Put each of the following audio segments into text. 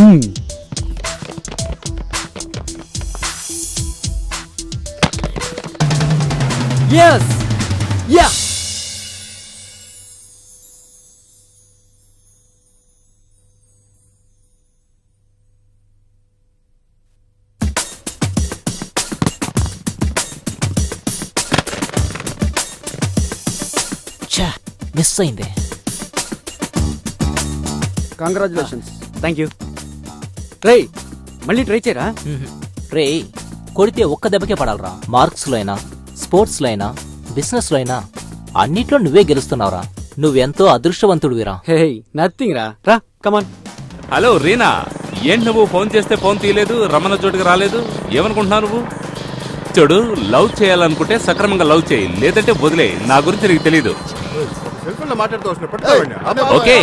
Yes! Yeah! Miss అయింది. Congratulations. Thank you. రేయ్ మళ్ళీ ట్రై చేయరా? రే కొడితే ఒక్క దెబ్బకే పడాలరా. మార్క్స్లో అయినా, స్పోర్ట్స్లో అయినా, బిజినెస్లో అయినా అన్నిట్లో నువ్వే గెలుస్తున్నావురా. నువ్వెంతో అదృష్టవంతుడివిరా. హే నథింగ్ రా. రా కమాన్. హలో రీనా, ఏంటి నువ్వు ఫోన్ చేస్తే ఫోన్ తీయలేదు, రమ్మన్న చోటుకి రాలేదు, ఏమనుకుంటున్నావు నువ్వు? చూడు, లవ్ చేయాలనుకుంటే సక్రమంగా లవ్ చేయి, లేదంటే వదిలే. నా గురించి నీకు తెలీదు. ఓకే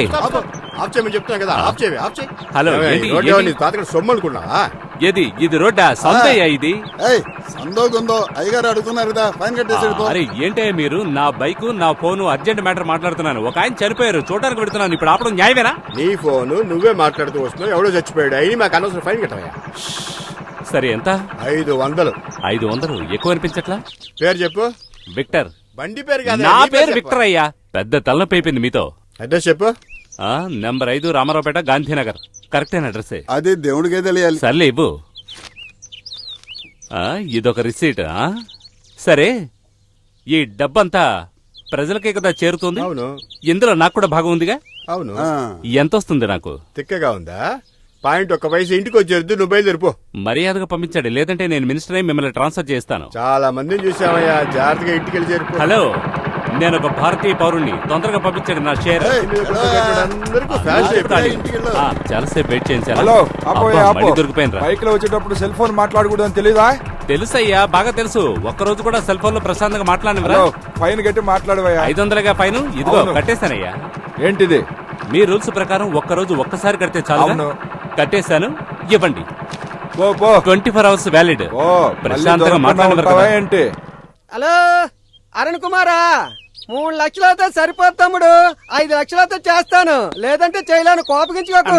హలో, ఏది ఇది రోడ్డా? సంతయ్యా ఇది? అరే ఏంటయ్యా మీరు? నా బైక్, నా ఫోను అర్జెంట్ మ్యాటర్ మాట్లాడుతున్నాను. ఒక ఆయన చనిపోయారు, చూడడానికి పెడుతున్నాను. ఇప్పుడు ఆపడం న్యాయమేనా? నీ ఫోను నువ్వే మాట్లాడుతూ వస్తున్నావు. ఎవడో చచ్చిపోయాడు, అయినా మాకు అనవసరం ఫైన్ కట్టవా? సరే ఎంత? 500. 500 ఎక్కువ అనిపించట్లా? పేరు చెప్పు. విక్టర్. బండి పేరు కాదు, నా పేరు విక్టర్ అయ్యా. పెద్ద తలనొప్పి అయిపోయింది మీతో. అడ్రస్ చెప్పు. నంబర్ 5 రామారావుపేట, గాంధీనగర్. కరెక్టేనా అడ్రస్? అది దేవుడికే తెలియాలి. సర్లే ఇవ్వు. ఇదొక రిసీట్. సరే, ఈ డబ్బంతా ప్రజలకే కదా చేరుతుంది. అవును. ఇందులో నాకు కూడా భాగం ఉందిగా. అవును. ఎంత వస్తుంది నాకు? తిక్కగా ఉందా? పాయింట్ ఒక్క వయసు ఇంటికి వచ్చేది, నువ్వు బయలుదేరిపో. మర్యాదగా పంపించాడు, లేదంటే నేను మినిస్టర్ అయి మిమ్మల్ని ట్రాన్స్ఫర్ చేస్తాను. చాలా మందిని చూసామయ్యా, జాగ్రత్తగా ఇంటికి వెళ్ళి చేరిపో. హలో, నేను ఒక భారతీయ పౌరుణ్ణి, తొందరగా పంపించాడు నా షేర్. చాలాసేపు వెయిట్ చేయించాను. దొరికిపోయినరా? బైక్ లో వచ్చేటప్పుడు సెల్ ఫోన్ మాట్లాడకూడదని తెలీదా? తెలుసయ్యా, బాగా తెలుసు. ఒక్కరోజు కూడా సెల్ ఫోన్ లో ప్రశాంతంగా మాట్లాడినరా? ఫైన్ కట్టి మాట్లాడవయ్యా. 500గా ఫైన్. ఇదిగో కట్టేశానయ్యా. ఏంటిది? మీ రూల్స్ ప్రకారం ఒక్కరోజు ఒక్కసారి కడితే చాలు. కట్టేశాను, ఇవ్వండి. 24 hours వ్యాలిడ్. ప్రశాంతంగా మాట్లాడేంటి? హలో అరుణ్ కుమారా, 3 లక్షలతో సరిపోదు తమ్ముడు. 5 లక్షలతో చేస్తాను, లేదంటే చేయలేను. కోపగించుకోకు.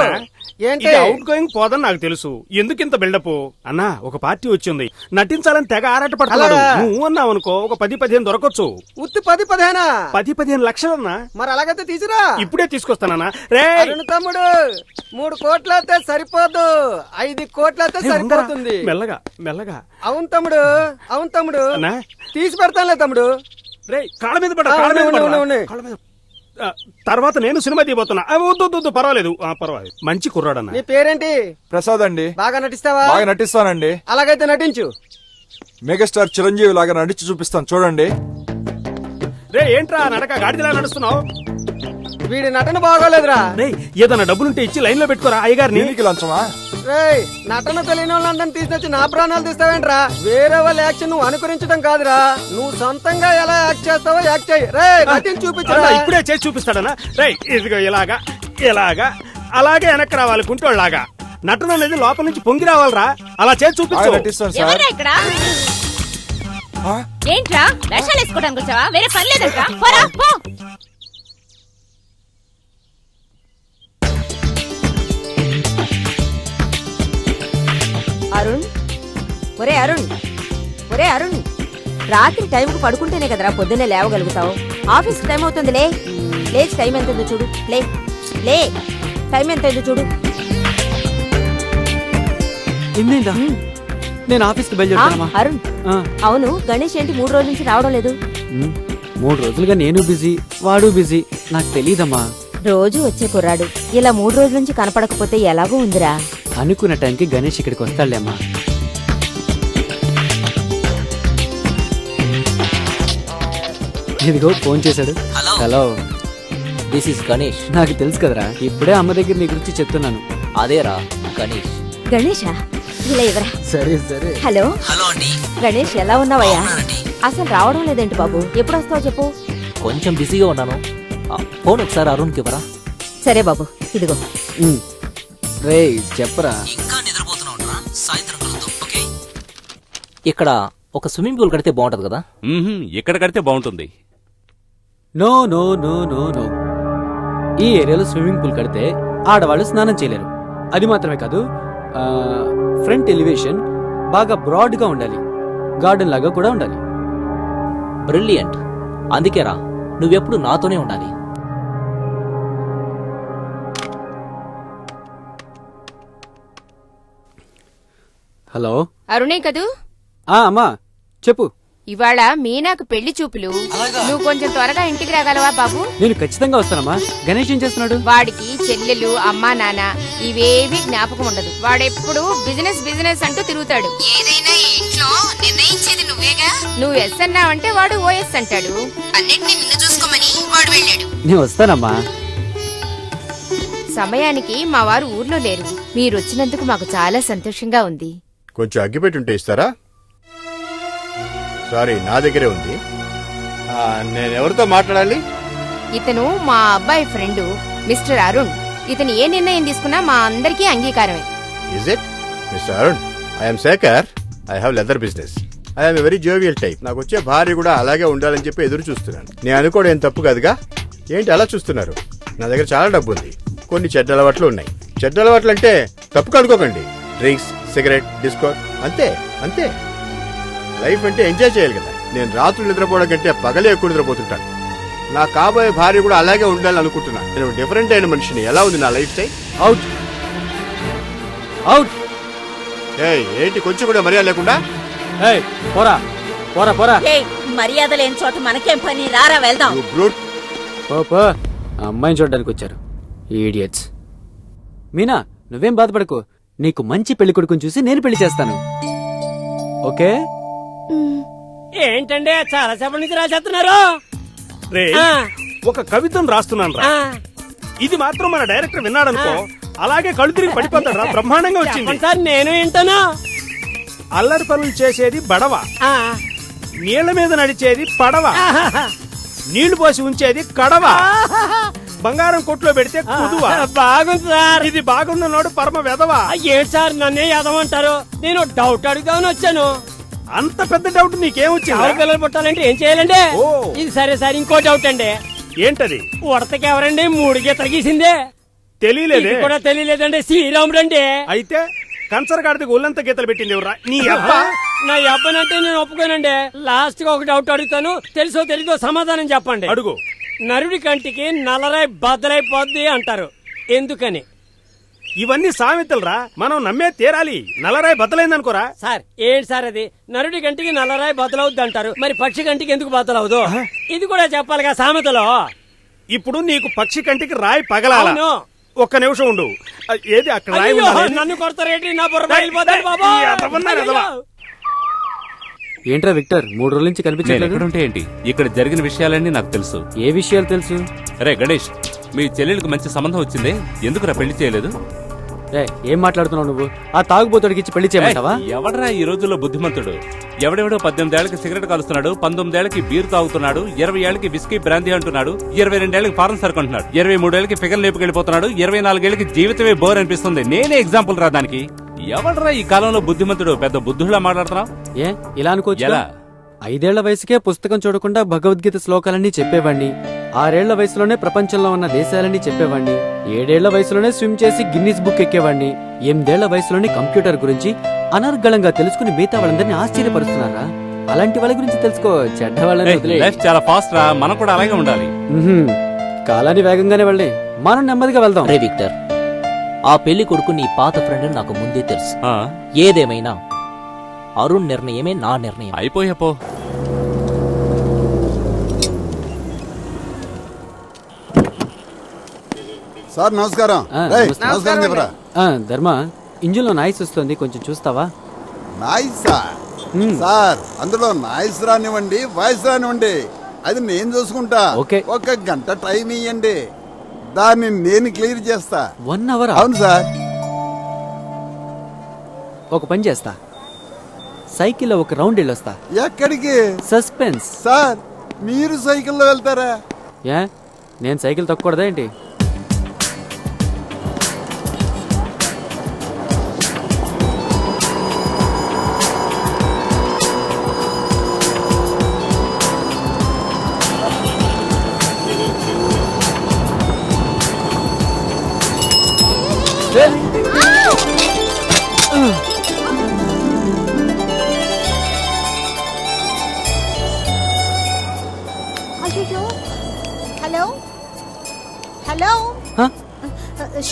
ఏంటి అవుట్ గోయింగ్ పోదని నాకు తెలుసు. ఎందుకింత బిల్డప్? అన్నా, ఒక పార్టీ వచ్చింది, నటించాలని తెగ ఆరాట పడుతున్నాడు. నువ్వు అన్నావు అనుకో, ఒక 10-15 దొరకొచ్చు. ఉత్తి 10-15? 10-15 లక్షలన్నా. మరి అలాగైతే తీసురా. ఇప్పుడే తీసుకొస్తానన్నా. రే అరుణ్ తమ్ముడు, 3 కోట్లయితే సరిపోదు, 5 కోట్లయితే సరిపోతుంది. మెల్లగా మెల్లగా. అవును తమ్ముడు, అవును తమ్ముడు. తీసి పెడతానులే తమ్ముడు. రే కాళ్ళ మీద పడ, కాళ్ళ మీద. తర్వాత నేను సినిమా తీయబోతున్నా. వద్దు, పర్వాలేదు. మంచి కుర్రాడన్నా. నీ పేరేంటి? ప్రసాద్ అండి. బాగా నటిస్తావా? బాగా నటిస్తానండి. అలాగైతే నటించు. మెగాస్టార్ చిరంజీవి లాగా నటించి చూపిస్తాను, చూడండి. రే ఏంట్రా నడక గాడిదలా నడుస్తున్నావు? వీడి నటన బాగోలేదురా. రే ఏదన్నా డబ్బులుంటే ఇచ్చి లైన్ లో పెట్టుకోరా అయ్యగారిని. లంచమా? రేయ్, నటన తెలియని వాళ్ళందరినీ తీసుకొచ్చి నా ప్రాణాలు తీస్తావేంట్రా? వేరే వాళ్ళ యాక్షన్ నువ్వు అనుకరించడం కాదురా, నువ్వు సొంతంగా ఎలా యాక్ట్ చేస్తావో యాక్ట్ చేయి. రే నటిని చూపించరా. ఇప్పుడే చేసి చూపిస్తాడనా? రే ఇదిగో ఇలాగా ఇలాగా, అలాగే వెనక్కి రావాలి కుంటోళ్ళలాగా. నటన అనేది లోపల నుంచి పొంగి రావాలరా. అలా చేసి చూపించు. ఏంట్రా వేషాలు వేసుకోవడానికి వచ్చావా? వేరే పని లేదంట్రా. అరుణ్, ఒరే అరుణ్, ఒరే అరుణ్, రాత్రి టైంకు పడుకుంటేనే కదరా పొద్దున్నే లేవగలుగుతావు. ఆఫీస్ టైం అవుతుంది, లే. లేచి టైం ఎంతుందో చూడు. లే లే, టైం ఎంతుందో చూడు. నేను ఆఫీస్కి బయలుదేరుతానమ్మా. అరుణ్, అవును గణేష్ ఏంటి 3 రోజుల నుంచి రావడం లేదు? 3 రోజులుగా నేను బిజీ, వాడు బిజీ. నాకు తెలీదమ్మా. రోజు వచ్చే కుర్రాడు ఇలా 3 రోజుల నుంచి కనపడకపోతే ఎలాగో ఉందిరా. అనుకున్న టైంకి గణేష్ ఇక్కడికి వస్తాడులేమ్మా. ఇదిగో ఫోన్ చేశాడు. Hello, this is Ganesh. నాకు తెలుసు కదరా, ఇప్పుడే అమ్మ దగ్గర నీ గురించి చెప్తున్నాను. అదేరా గణేష్. గణేషా, ఇలా ఇవరా. సరే సరే. హలో హలో అండి. గణేష్, ఎలా ఉన్నావయ్యా? అసలు రావడం లేదేంటి బాబు? ఎప్పుడు వస్తావు చెప్పు. కొంచెం బిజీగా ఉన్నాను. ఫోన్ ఒకసారి అరుణ్కి ఇవ్వరా. సరే బాబు, ఇదిగో. రే చెప్పరా. ఇంకా నిద్రపోతున్నావురా? సాయంత్రం కలుద్దాం, ఓకే? ఇక్కడ ఒక స్విమ్మింగ్ పూల్ కడితే బాగుంటది కదా? ఇక్కడ కడితే బాగుంటుంది. No no no no no, ఈ ఏరియాలో స్విమ్మింగ్ పూల్ కడితే ఆడవాళ్ళు స్నానం చేయలేరు. అది మాత్రమే కాదు, ఫ్రంట్ ఎలివేషన్ బాగా బ్రాడ్గా ఉండాలి, గార్డెన్ లాగా కూడా ఉండాలి. బ్రిలియంట్. అందుకేరా నువ్వెప్పుడు నాతోనే ఉండాలి. హలో. అరుణే కదూ? అమ్మా చెప్పు. ఇవాళ మీనాకు పెళ్లి చూపులు. నువ్వు కొంచెం త్వరగా ఇంటికి రాగలవా బాబు? నేను ఖచ్చితంగా వస్తానమ్మా. గణేష్ ఏం చేస్తున్నాడు? వాడికి చెల్లెలు, అమ్మా, నాన్న ఇవేవి జ్ఞాపకం ఉండదు. వాడెప్పుడు బిజినెస్ బిజినెస్ అంటూ తిరుగుతాడు. ఏదైనా ఈ ఇంట్లో నిర్ణయించేది నువ్వేగా. నువ్వు ఎస్ అన్నావంటే వాడు ఓఎస్ అంటాడు. అన్నిటినీ నిన్ను చూసుకోమని వాడు వెళ్ళాడు. నేను వస్తానమ్మా. సమయానికి మా వారు ఊర్లో లేరు. మీరొచ్చినందుకు మాకు చాలా సంతోషంగా ఉంది. కొంచెం అగ్గిపెట్టుంటే ఇస్తారా? సారీ, నా దగ్గరే ఉంది. నేను ఎవరితో మాట్లాడాలి? ఇతను మా అబ్బాయి ఫ్రెండ్ మిస్టర్ అరుణ్. ఇతను ఏ నిర్ణయం తీసుకున్నా మా అందరికీ అంగీకారమే. Is it mister Arun? I'm Shekhar. I have leather business. I'm very jovial type. నాకు వచ్చే భార్య కూడా అలాగే ఉండాలని చెప్పి ఎదురు చూస్తున్నాను. నేను అనుకోవడం ఏం తప్పు కాదుగా. ఏంటి అలా చూస్తున్నారు? నా దగ్గర చాలా డబ్బు ఉంది. కొన్ని చెడ్డ అలవాట్లు ఉన్నాయి. చెడ్డ అలవాట్లు అంటే తప్పుగా అనుకోకండి. డ్రింక్స్, సిగరెట్, డిస్కో, అంతే అంతే. లైఫ్ అంటే ఎంజాయ్ చేయాలి కదా. నేను రాత్రులు నిద్రపోవడం కంటే పగలే ఎక్కువ నిద్రపోతుంటాను. నా కాబోయే భార్య కూడా అలాగే ఉండాలని అనుకుంటున్నాను. నేను డిఫరెంట్ అయిన మనిషిని. ఎలా ఉంది నా లైఫ్ స్టైల్? Out out. ఏంటి కొంచెం కూడా మర్యాద లేకుండా? పోరా పోరా పోరా. మర్యాద లేని చోట మనకేం పని, రారా వెళ్దాం. You brute. పో. అమ్మాయిని చూడడానికి వచ్చారు ఈడియట్స్. మీనా నువ్వేం బాధపడకు. నీకు మంచి పెళ్లి కొడుకుని చూసి నేను పెళ్లి చేస్తాను. ఓకే? ఏంటంటే చాలా సేపటి నుంచి రాసేస్తున్నారు. రే, ఒక కవితను రాస్తున్నాను రా. ఇది మాత్రం మన డైరెక్టర్ విన్నాడనుకో, అలాగే కళ్ళు తిరిగి పడిపోతాడు రా. బ్రహ్మాండంగా వచ్చింది సార్. నేను వింటాను. అల్లరి పనులు చేసేది బడవ, నీళ్ల మీద నడిచేది పడవ, నీళ్లు పోసి ఉంచేది కడవ, బంగారం కొట్లో పెడితే కుదువ. బాగుంది సార్. ఇది బాగుందన్నాడు పరమ వెదవా. ఏంటి సార్ నన్నే ఎదవంటారు? నేను డౌట్ అడుగుదామని వచ్చాను. అంత పెద్ద డౌట్ నీకేమొచ్చింది? పిల్లలు పుట్టాలంటే ఏం చేయాలండి? ఇది సరే సార్, ఇంకో డౌట్ అండి. ఏంటది? ఉడతకి ఎవరండి 3 గీతలు గీసిందే? తెలియలేదు కూడా. తెలియలేదండి, శ్రీరాముడు అండి. అయితే కంచరగాడికి ఒళ్ళంతా గీతలు పెట్టింది ఎవరా? నీ అబ్బా. నా అబ్బనంటే నేను ఒప్పుకోనండి. లాస్ట్ గా ఒక డౌట్ అడుగుతాను, తెలుసో తెలీదో సమాధానం చెప్పండి. అడుగు. నరుడి కంటికి నల్లరాయి బద్దలైపోద్ది అంటారు, ఎందుకని? ఇవన్నీ సామెతలురా, మనం నమ్మే తీరాలి. నల్లరాయి బద్దలైందనుకోరా సార్. ఏంటి సార్ అది? నరుడి కంటికి నల్లరాయి బద్దలవుద్ది అంటారు, మరి పక్షి కంటికి ఎందుకు బద్దలవుదు? ఇది కూడా చెప్పాలిగా సామెతలో. ఇప్పుడు నీకు పక్షి కంటికి రాయి పగలాల. ఒక్క నిమిషం ఉండు. ఏది అక్కడ రాయి? నన్ను కొడతారేంటి? నా బుర్ర బయలుపోతాడు బాబా. ఏంట్రా విక్టర్ 3 రోజుల నుంచి కనిపించట్లేదు? ఏంటి? ఇక్కడ జరిగిన విషయాలన్నీ నాకు తెలుసు. ఏ విషయాలు తెలుసు? అరే గణేష్, మీ చెల్లెలకు మంచి సంబంధం వచ్చింది, ఎందుకురా పెళ్లి చేయలేదు? ఏం మాట్లాడుతున్నావు నువ్వు? ఆ తాగుబోతుడికి ఇచ్చి పెళ్లి చేయమంటావా? ఎవడరా ఈ రోజుల్లో బుద్ధిమంతుడు? ఎవడెవడో 18 ఏళ్లకి సిగరెట్ కాలుస్తున్నాడు, 19 ఏళ్లకి బీర్ తాగుతున్నాడు, 20 ఏళ్లకి విస్కీ బ్రాందీ అంటున్నాడు, 22 ఏళ్లకి ఫారెన్ సరుకుంటున్నాడు, 23 ఏళ్లకి ఫిగర్ లేపుకెళ్ళిపోతున్నాడు, 24 ఏళ్లకి జీవితమే బోర్ అనిపిస్తుంది. నేనే ఎగ్జాంపుల్ రా దానికి. ఎవడరా ఈ కాలంలో బుద్ధిమంతుడు? పెద్ద బుద్ధులా మాట్లాడుతున్నావు. ఇలా అనుకోవచ్చు. ఎలా? 5 ఏళ్ల వయసుకే పుస్తకం చూడకుండా భగవద్గీత శ్లోకాలన్నీ చెప్పేవాణ్ణి. 6 ఏళ్ల వయసులోనే ప్రపంచంలో ఉన్న దేశాలన్నీ చెప్పేవాణ్ణి. 7 ఏళ్ల వయసులోనే స్విమ్ చేసి గిన్నిస్ బుక్ ఎక్కేవాడిని. 8 ఏళ్ల వయసులోనే కంప్యూటర్ గురించి అనర్గళంగా తెలుసుకుని మిగతా వాళ్ళందరినీ ఆశ్చర్యపరుస్తున్నారా? అలాంటి వాళ్ళ గురించి తెలుసుకో. చెడ్డ వాళ్ళని లైఫ్ చాలా ఫాస్ట్ రా, మనం కూడా అలాగే ఉండాలి. కాలాన్ని వేగంగానే వెళ్ళి మనం నెమ్మదిగా వెళ్దాం. రే విక్టర్, ఆ పెళ్లి కొడుకు నీ పాత ఫ్రెండ్ నాకు ముందే తెలుసు. ఏదేమైనా అరుణ్ నిర్ణయమే నా నిర్ణయం. అయిపోయాపో. సార్ నమస్కారం. నమస్కారం చెప్పరా. ధర్మ, ఇంజిన్ లో నాయిస్ వస్తుంది, కొంచెం చూస్తావా? నాయిసా? సార్ అందులో నాయిస్ రానివ్వండి, వాయిస్ రానివ్వండి, అది నేను చూసుకుంటా. ఒక గంట టైం ఇయ్యండి, దాన్ని నేను క్లియర్ చేస్తా. 1 అవర్? అవును సార్. ఒక పని చేస్తా, సైకిల్లో ఒక రౌండ్ వెళ్ళొస్తా. ఎక్కడికి? సస్పెన్స్. సార్ మీరు సైకిల్లో వెళ్తారా? నేను సైకిల్ తొక్కకూడదా ఏంటి?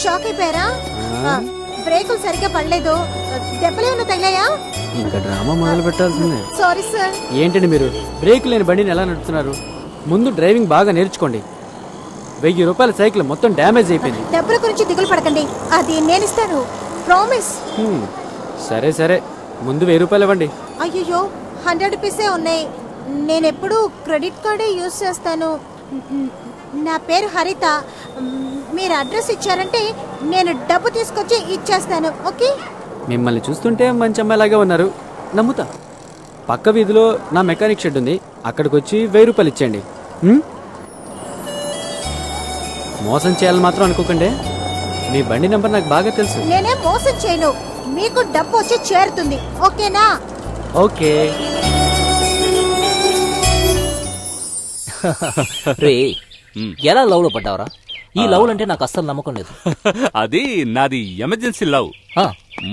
షాక్ అయిపోయారా బ్రేకులు సరిగ్గా పడలేదు దెబ్బలేమన్నా తగిలాయా ఇంకా డ్రామా మొదలు పెట్టాల్సిందే. Sorry sir. ఏంటండి మీరు బ్రేక్ లేని బండిని ఎలా నడుపుతున్నారు? ముందు డ్రైవింగ్ బాగా నేర్చుకోండి. 1000 రూపాయల సైకిల్ మొత్తం డ్యామేజ్ అయిపోయింది. డబ్బుల గురించి దిగులు పడకండి, అది నేను ఇస్తాను, ప్రామిస్. సరే సరే, ముందు 1000 రూపాయలు ఇవ్వండి. అయ్యో 100 రూపీసే ఉన్నాయి. నేను ఎప్పుడు క్రెడిట్ కార్డే యూజ్ చేస్తాను. నా పేరు హరిత. మీరు అడ్రస్ ఇచ్చారంటే నేను డబ్బు తీసుకొచ్చి ఇచ్చేస్తాను. ఓకే? మిమ్మల్ని చూస్తుంటే మంచి అమ్మాయిలాగా ఉన్నారు, నమ్ముతా. పక్క వీధిలో నా మెకానిక్ షెడ్ ఉంది, అక్కడికి వచ్చి 1000 రూపాయలు ఇచ్చేయండి. మోసం చేయాలని మాత్రం అనుకోకండి. మీ బండి నెంబర్ నాకు బాగా తెలుసు. నేనేం మోసం చేయను, మీకు డబ్బు వచ్చి చేరుతుంది. ఓకేనా? ఓకే. రే, ఎలా లవ్ లో పడ్డావరా? ఈ లవ్ అంటే నాకు అస్సలు నమ్మకం లేదు. అది నాది ఎమర్జెన్సీ లవ్.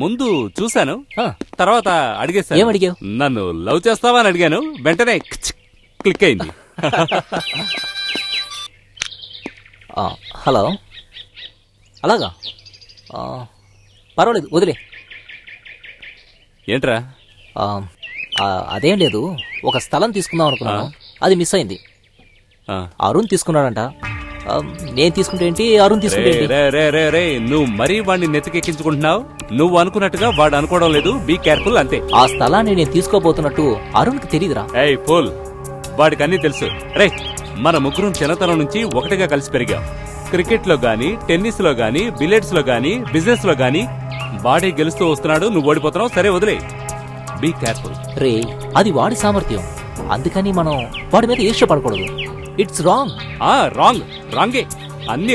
ముందు చూశాను, తర్వాత అడిగేశాను. ఏం అడిగావు? నన్ను లవ్ చేస్తావా అని అడిగాను, వెంటనే క్లిక్ అయింది. హలో, అలాగా? పర్వాలేదు, వదిలే. ఏంట్రా? అదేం లేదు, ఒక స్థలం తీసుకుందాం అనుకున్నాను, అది మిస్ అయింది. అరుణ్ తీసుకున్నాడంట. నేను తీసుకుంటే ఏంటి, అరుణ్ తీసుకుంటే రే, నువ్వు మరీ వాడిని నెత్తికెక్కించుకుంటున్నావు. నువ్వు అనుకున్నట్టుగా వాడు అనుకోవడం లేదు. బీ కేర్ఫుల్, అంతే. ఆ స్థలాన్ని నేను తీసుకోబోతున్నట్టు అరుణ్కి తెలియదురా. ఏయ్ ఫుల్, వాడికి అన్ని తెలుసు. రే, మన ముగ్గురం చిన్నతనం నుంచి ఒకటిగా కలిసి పెరిగాం. క్రికెట్ లో గానీ, టెన్నిస్ లో గానీ, బిలియర్డ్స్ లో గానీ, బిజినెస్ లో గానీ వాడే గెలుస్తూ వస్తున్నాడు, నువ్వు ఓడిపోతున్నావు. సరే వదిలే, బీ కేర్ఫుల్. రే, అది వాడి సామర్థ్యం, అందుకని మనం వాడి మీద ఈర్ష్యపడకూడదు. It's wrong. రాంగే, అన్ని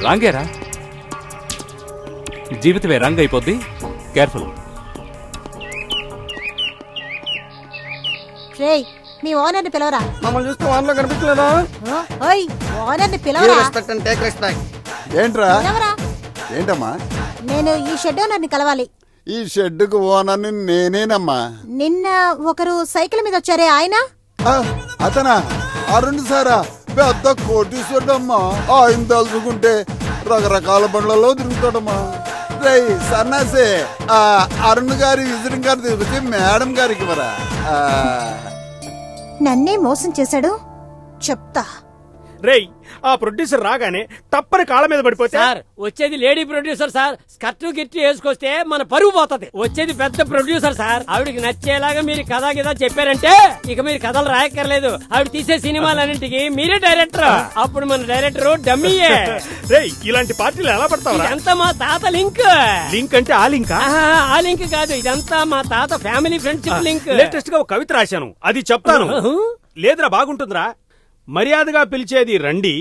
రాంగేరా. జీవితమే రాంగ్ అయిపోద్ది. కేర్ఫుల్. రేయ్, మీ ఓనర్ని పిలవరా. మమ్మల్ని చూస్తే వాన్లో కనిపించలేదా? ఓయ్, ఓనర్ని పిలవరా. Respect and take respect. ఏంట్రా? పిలవరా. ఏంటమ్మా? నేను ఈ షెడ్ ఓనర్ని కలవాలి. ఈ షెడ్డుకు ఓనర్ని నేనేనమ్మా. నిన్న ఒకరు సైకిల్ మీద వచ్చారే, ఆయన? అతనా? అరుణ్ సారా? పెద్ద కోటీశ్వరుడమ్మా. ఆయన తలుచుకుంటే రకరకాల బండ్లలో తిరుగుతాడమ్మా. రేయ్ సన్నాసే, అరుణ్ గారి విజిటింగ్ కార్డు తీసుకొచ్చి మేడం గారికి ఇవ్వరా. నన్నే మోసం చేశాడు, చెప్తా. రేయ్, ఆ ప్రొడ్యూసర్ రాగానే తప్పని కాళ్ళ మీద పడిపోతే. సార్, వచ్చేది లేడీ ప్రొడ్యూసర్ సార్. స్కర్ట్ గిట్టి వేసుకొస్తే మన పరువు పోతుంది. వచ్చేది పెద్ద ప్రొడ్యూసర్ సార్. ఆవిడికి నచ్చేలాగా మీరు కథ గిదా చెప్పారంటే ఇక మీరు కథలు రాయక్కర్లేదు. ఆవిడ తీసే సినిమాలన్నింటికి మీరే డైరెక్టర్. అప్పుడు మన డైరెక్టర్ డమ్మీయే. రేయ్, ఇలాంటి పార్టీలు ఎలా పడతావు? ఇదంతా మా తాత లింక్. లింక్ అంటే ఆ లింక్? ఆ లింక్ కాదు, ఇదంతా మా తాత ఫ్యామిలీ ఫ్రెండ్షిప్ లింక్. లేటెస్ట్ గా ఒక కవిత రాశాను, అది చెప్తాను. లేదురా, బాగుంటుందిరా. మర్యాదగా పిలిచేది రండి,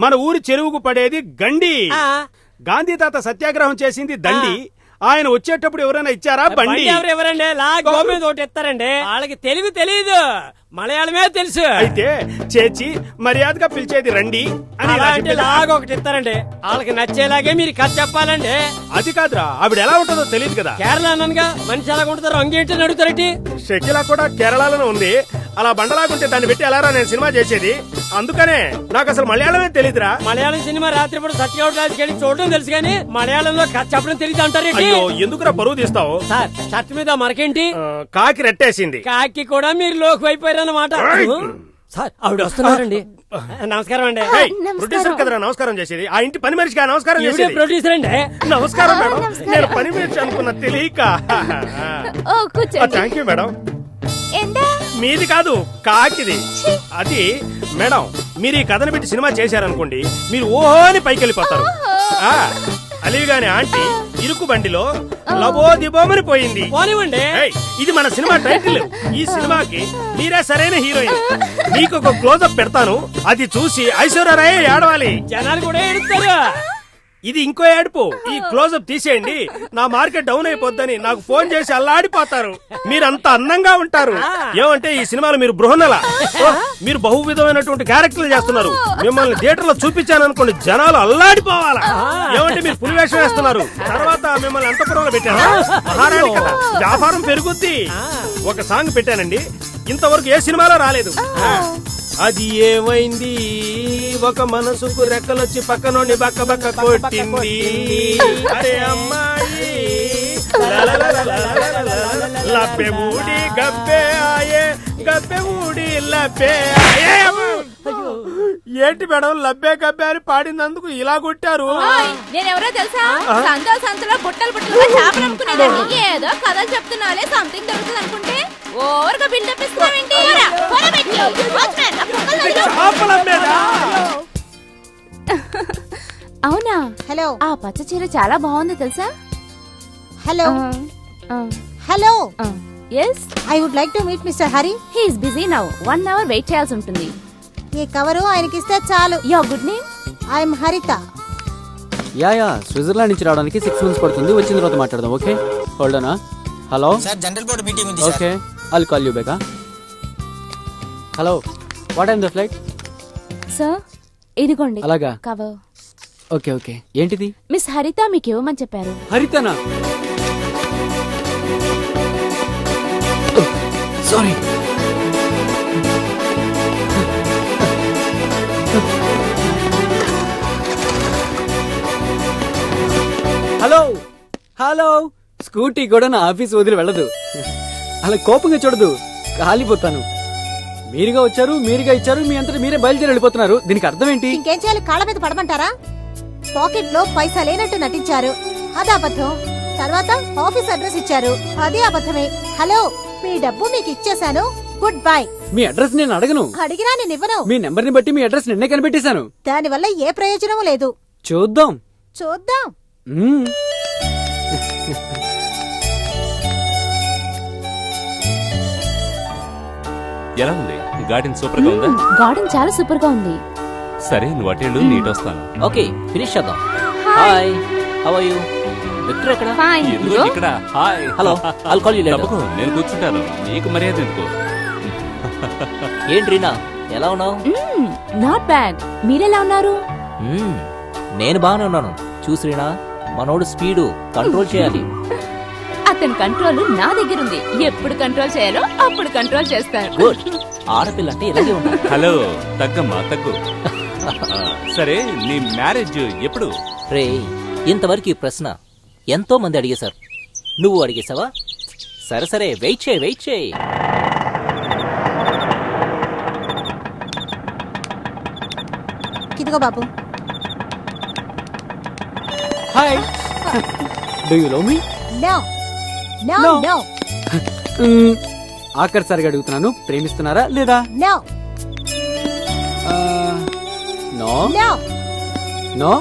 మన ఊరి చెరువుకు పడేది గండి. గాంధీ తాత సత్యాగ్రహం చేసింది దండి. ఆయన వచ్చేటప్పుడు ఎవరైనా ఇచ్చారా బండి? ఎవరండి గోమే తోటి ఇస్తారండి. వాళ్ళకి తెలుగు తెలియదు, మలయాళమే తెలుసు. అయితే చేచి మర్యాదగా పిలిచేది రండి అని లాగా ఒకటి ఇస్తారండి. వాళ్ళకి నచ్చేలాగే మీరు కథ చెప్పాలండి. అది కాదురా, ఆవిడ ఎలా ఉంటుందో తెలియదు కదా. కేరళ అన్నగా మనిషి ఎలా ఉంటారు, అంగేంటి అడుగుతారండి. షకిలా కూడా కేరళలోనే ఉంది. అలా బండలాగుంటే దాన్ని పెట్టి ఎలారా నేను సినిమా చేసేది? అందుకనే నాకు అసలు మలయాళమే తెలియదురా. మలయాళం సినిమా రాత్రిపూట సత్యగౌడ్ రాజుకెళ్ళి చూడడం తెలుసు కానీ మలయాళంలో కథ చెప్పడం తెలియదు అంటారు. అయ్యో, ఎందుకురా పరువు తీస్తావు? సార్, షర్ట్ మీద మరకేంటి? కాకి రెట్టేసింది. కాకి కూడా మీరు లోకి అయిపోయారన్నమాట. సార్, ఆవిడ వస్తున్నారండి. నమస్కారం అండి. ప్రొడ్యూసర్ కదరా నమస్కారం చేసేది? ఆ ఇంటి పని మనిషిగా నమస్కారం చేసేది? ప్రొడ్యూసర్ అండి. నమస్కారం మేడం, నేను పని మనిషి అనుకున్న తెలియక. Thank you madam. మీది కాదు, కాకిది. అది మేడం, మీరు ఈ కథను పెట్టి సినిమా చేశారనుకోండి, మీరు ఓహోని పైకి వెళ్ళిపోతారు. అలివిగాని ఆంటీ ఇరుకు బండిలో లబోదిబోమని పోయింది. ఇది మన సినిమా టైటిల్. ఈ సినిమాకి మీరే సరైన హీరోయిన్. మీకు ఒక క్లోజప్ పెడతాను, అది చూసి ఐశ్వర్యరాయ్ ఏడవాలి. జనాలు కూడా ఏడుస్తారు. ఇది ఇంకో ఏడుపు. ఈ క్లోజప్ తీసేయండి, నా మార్కెట్ డౌన్ అయిపోద్దని నాకు ఫోన్ చేసి అల్లాడిపోతారు. మీరంత అందంగా ఉంటారు. ఏమంటే ఈ సినిమాలో మీరు బృహన్నల, మీరు బహువిధమైనటువంటి క్యారెక్టర్లు చేస్తున్నారు. మిమ్మల్ని థియేటర్ లో చూపించాననుకోండి, జనాలు అల్లాడిపోవాలా. ఏమంటే మీరు పులివేషం వేస్తున్నారు. తర్వాత మిమ్మల్ని అంతపురంలో పెట్టారా? మహారాణి కదా, వ్యాపారం పెరుగుద్ది. ఒక సాంగ్ పెట్టానండి, ఇంతవరకు ఏ సినిమాలో రాలేదు. అది ఏమైంది ఒక మనసుకు రెక్కలొచ్చి పక్కనోని బక్క బక్క కొట్టింది అరే అమ్మాయి లబ్బె ఊడి గబ్బే ఆయే గబ్బె ఊడి లబ్బే ఆయే ఏంటి మేడం లబ్బే గబ్బే అని పాడినందుకు ఇలా కొట్టారు నేనెవరో తెలుసా సంతలో బుట్టలు బుట్టలుగా చేపలు అమ్ముకునేదాన్ని ఏదో కథలు చెప్తున్నాలే సంథింగ్ దొరుకుతుంది అనుకుంటే ఓవర్గా బిల్డప్ ఇస్తున్నావేంటి అవునా హలో ఆ పచ్చ చీర చాలా బాగుంది తెలుసా hello hello yes I would like to meet mister Hari he is busy now 1 hour వెయిట్ చేయాల్సి ఉంటుంది ఈ కవరు ఆయనకి ఇస్తే చాలు your good name I'm Haritha yeah Switzerland నుంచి రావడానికి 6 months పడుతుంది. వచ్చిన తర్వాత మాట్లాడదాం. Okay hold on. Hello sir general board meeting ఉంది okay I'll call you back. Hello what time the flight? Sir ఇదిగోండి అలాగా కవర్. ఓకే ఓకే ఏంటిది? మిస్ హరిత మీకు ఇవ్వమని చెప్పారు. హరితనా? సారీ. హలో హలో స్కూటీ కూడా నా ఆఫీస్ వదిలి వెళ్ళదు. అలా కోపంగా చూడదు, కాలిపోతాను. మీరుగా వచ్చారు, మీరుగా ఇచ్చారు, మీ అంతటా మీరే బయలుదేరి వెళ్ళిపోతున్నారు. దీనికి అర్థం ఏంటి? ఇంకేం చేయాలి? కాళ్ళ మీద పడమంటారా? పాకెట్ లో పైసా లేనట్టు నటించారు, అది అబద్ధం. తర్వాత ఆఫీస్ అడ్రస్ ఇచ్చారు, అది అబద్ధమే. హలో, మీ డబ్బు మీకు ఇచ్చేశాను, గుడ్ బై. మీ అడ్రస్ నేను అడగను. అడిగినా నేను ఇవ్వను. మీ నెంబర్ ని బట్టి మీ అడ్రస్ నిన్నే కనిపెట్టేశాను. దాని వల్ల ఏ ప్రయోజనం లేదు. చూద్దాం చూద్దాం. ఎలా ఉంది గార్డెన్? సూపర్ గా ఉందా? గార్డెన్ చాలా సూపర్ గా ఉంది. సరే నువ్వు అటెండు, నీట్ వస్తాను. ఓకే ఫినిష్ చేద్దాం. Hi how are you? Victor ఎక్కడ? ఫైన్. ఎందుకు ఇక్కడ? Hi. Hello I'll call you later. తప్పకు నేను కూర్చుంటాను, నీకు మర్యాద ఎందుకు? ఏంటి రీనా ఎలా ఉన్నావు? Not bad. మీరెలా ఉన్నారు? నేను బాగానే ఉన్నాను. చూసి రీనా, మనోడు స్పీడు కంట్రోల్ చేయాలి. అతని కంట్రోల్ నా దగ్గర ఉంది. ఎప్పుడు కంట్రోల్ చేయాలో అప్పుడు కంట్రోల్ చేస్తాను. గుడ్. ఆడపిల్ల అంటే ఇలాగే ఉండాలి. హలో తగ్గమ్మా తగ్గు. సరే నీ మ్యారేజ్ ఎప్పుడు? రే ఇంతవరకు ఈ ప్రశ్న ఎంతో మంది అడిగేశారు, నువ్వు అడిగేశావా? సరే సరే వెయిట్ చేయి వెయిట్ చేయి. ఇదిగో బాబు. Hi. Do you love me? No no No. No ఆఖరిసారిగా అడుగుతున్నాను, ప్రేమిస్తున్నారా లేదా? No no no no.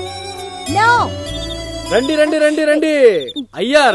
No. రండి రండి రండి రండి అయ్యా.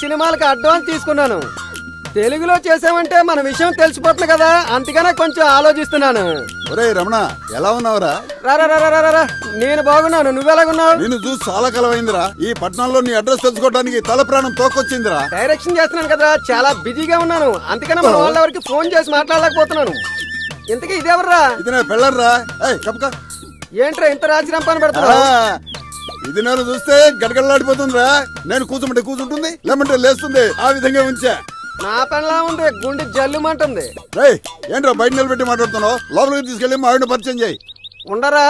సినిమాలకు అడ్వాన్స్ తీసుకున్నాను. తెలుగులో చేసామంటే మన విషయం తెలిసిపోతుంది కదా, అందుకనే కొంచెం ఆలోచిస్తున్నాను. ఒరే రమణ, ఎలా ఉన్నావురా? రా, నేను బాగున్నాను, నువ్వెలాగున్నావు? నిన్ను చూసి చాలా కాలమైందిరా. ఈ పట్టణంలో నీ అడ్రస్ తెలుసుకోవడానికి తల ప్రాణం తోకొచ్చిందిరా. డైరెక్షన్ చేస్తున్నాను కదా, చాలా బిజీగా ఉన్నాను, అందుకనే మన వాళ్ళెవరికి ఫోన్ చేసి మాట్లాడలేకపోతున్నాను. ఇంతకీ ఇదేవర్రా? ఇది నా పెళ్ళర్రా. కప్పక ఏంట్రా ఇంత రాజరంపాన్ని పెడతావు? ఇది నేను చూస్తే గడగడలాడిపోతుందిరా. నేను కూర్చుంటే కూర్చుంటుంది, లేమంటే లేస్తుంది. ఆ విధంగా ఉంచా. నా పనిలా ఉంది, గుండె జల్లుమంటుంది. ఏంట్రా బయట నిలబెట్టి మాట్లాడుతున్నావు? లోపలికి తీసుకెళ్లి మా ఆవిడ పరిచయం చేయి. ఉండరా,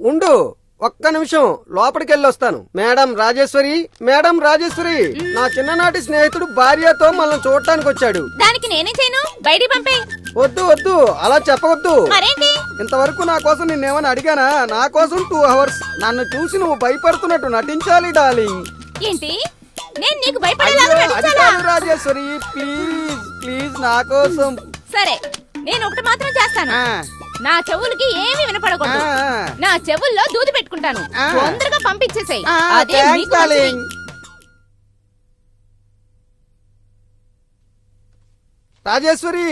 ఉండు ఒక్క నిమిషం, లోపలికి వెళ్ళి వస్తాను. మేడం రాజేశ్వరి, నా చిన్ననాటి స్నేహితుడు భార్యతో మనల్ని చూడటానికి వచ్చాడు. దానికి నేనే చేయను, బయటికి పంపే. వద్దు అలా చెప్పవద్దు. మరేంటి? ఇంతవరకు నా కోసం నిన్నేమని అడిగానా? నా కోసం 2 hours నన్ను చూసి నువ్వు భయపడుతున్నట్టు నటించాలి డార్లింగ్. ఏంటి? నేను నీకు భయపడేలాగా నటించాలా? రాజేశ్వరి ప్లీజ్ నా కోసం. సరే, నేను ఒకటి మాత్రం చేస్తాను. నా చెవులకి ఏమీ వినపడకూడదు. నా చెవుల్లో దూది పెట్టుకుంటాను. తొందరగా పంపించేసేయ్. అదే మీకు మంచిది. రాజేశ్వరి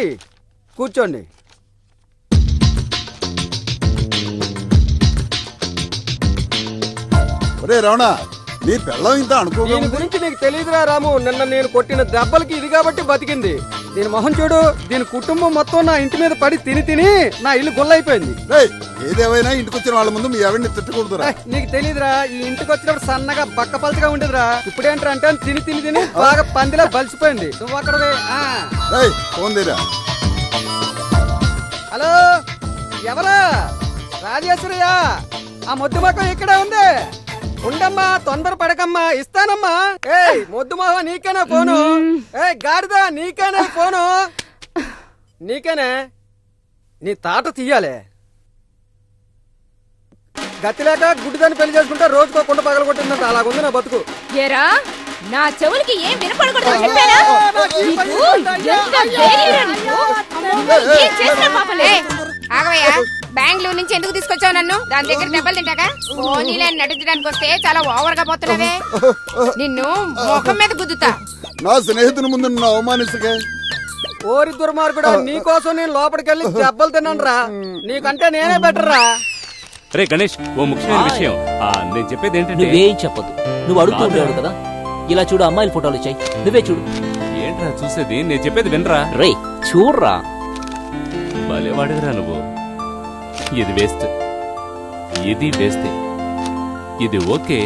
కూర్చోండి. ఒరే రమణ, నీ పెళ్ళం ఇంత అనుకో. దీని గురించి నీకు తెలియదురా రాము. నిన్న నేను కొట్టిన దెబ్బలకి ఇది కాబట్టి బతికింది. దీని మొహం చూడు, దీని కుటుంబం మొత్తం నా ఇంటి మీద పడి తిని నా ఇల్లు గుల్లైపోయింది. ఏదేమైనా ఇంటికి వచ్చిన వాళ్ళ ముందు మీ ఎవరిని తిట్టకూడదురా. నీకు తెలియదురా, ఈ ఇంటికి వచ్చినప్పుడు సన్నగా బక్కపలచగా ఉండేదిరా. ఇప్పుడేంటంటే తిని బాగా పందిలా బలిసిపోయింది. నువ్వు అక్కడ ఫోన్ తీరా. హలో, ఎవరా? రాజేశ్వరయ్యా, ఆ మొద్దు మొక్కం ఇక్కడే ఉంది. ఉండమ్మా, తొందర పడకమ్మా, ఇస్తానమ్మా. మొద్దు మొహ నీకేనా ఫోను? గాడిదా నీకేనా ఫోను? నీకేనే, నీ తాట తీయాలే. గతిలేక గుడ్డిదాన్ని పెళ్లి చేసుకుంటే రోజుకో కుండ పగలగొట్టిందంట. అలాగుంది నా బతుకు. ఏరా, నా చెవులకి ఏం వినపడకూడదు చెప్పానా? ఆగవయ్యా, బెంగళూరు నుంచి ఎందుకు తీసుకొచ్చావు నన్ను? దాని దగ్గర దెబ్బలు తింటాగా? పోనీలే నటించడానికి వస్తే చాలా ఓవర్ గా పోతున్నావే. నిన్ను ముఖం మీద గుద్దుతా. నా స్నేహితుని ముందు నిన్ను అవమానిస్తుకే. ఓరి దుర్మార్గుడా, నీకోసం నేను లోపలికి వెళ్ళి దెబ్బలు తిన్నాను రా. నీకంటే నేనే బెటర్ రా. రే గణేష్, ఓ ముఖ్యమైన విషయం. నేను చెప్పేది ఏంటంటే, నువ్వేం చెప్పదు. నువ్వు అడుగుతూ ఉండేవాడు కదా. ఇలా చూడు, అమ్మాయిల ఫోటోలు వచ్చాయి, నువ్వే చూడు. ఏంట్రా చూసేది? నేను చెప్పేది వినరా. రే చూడరా. భలేవాడివిరా నువ్వు. ఇది వేస్ట్, ఇది వేస్తే, ఇది ఓకే.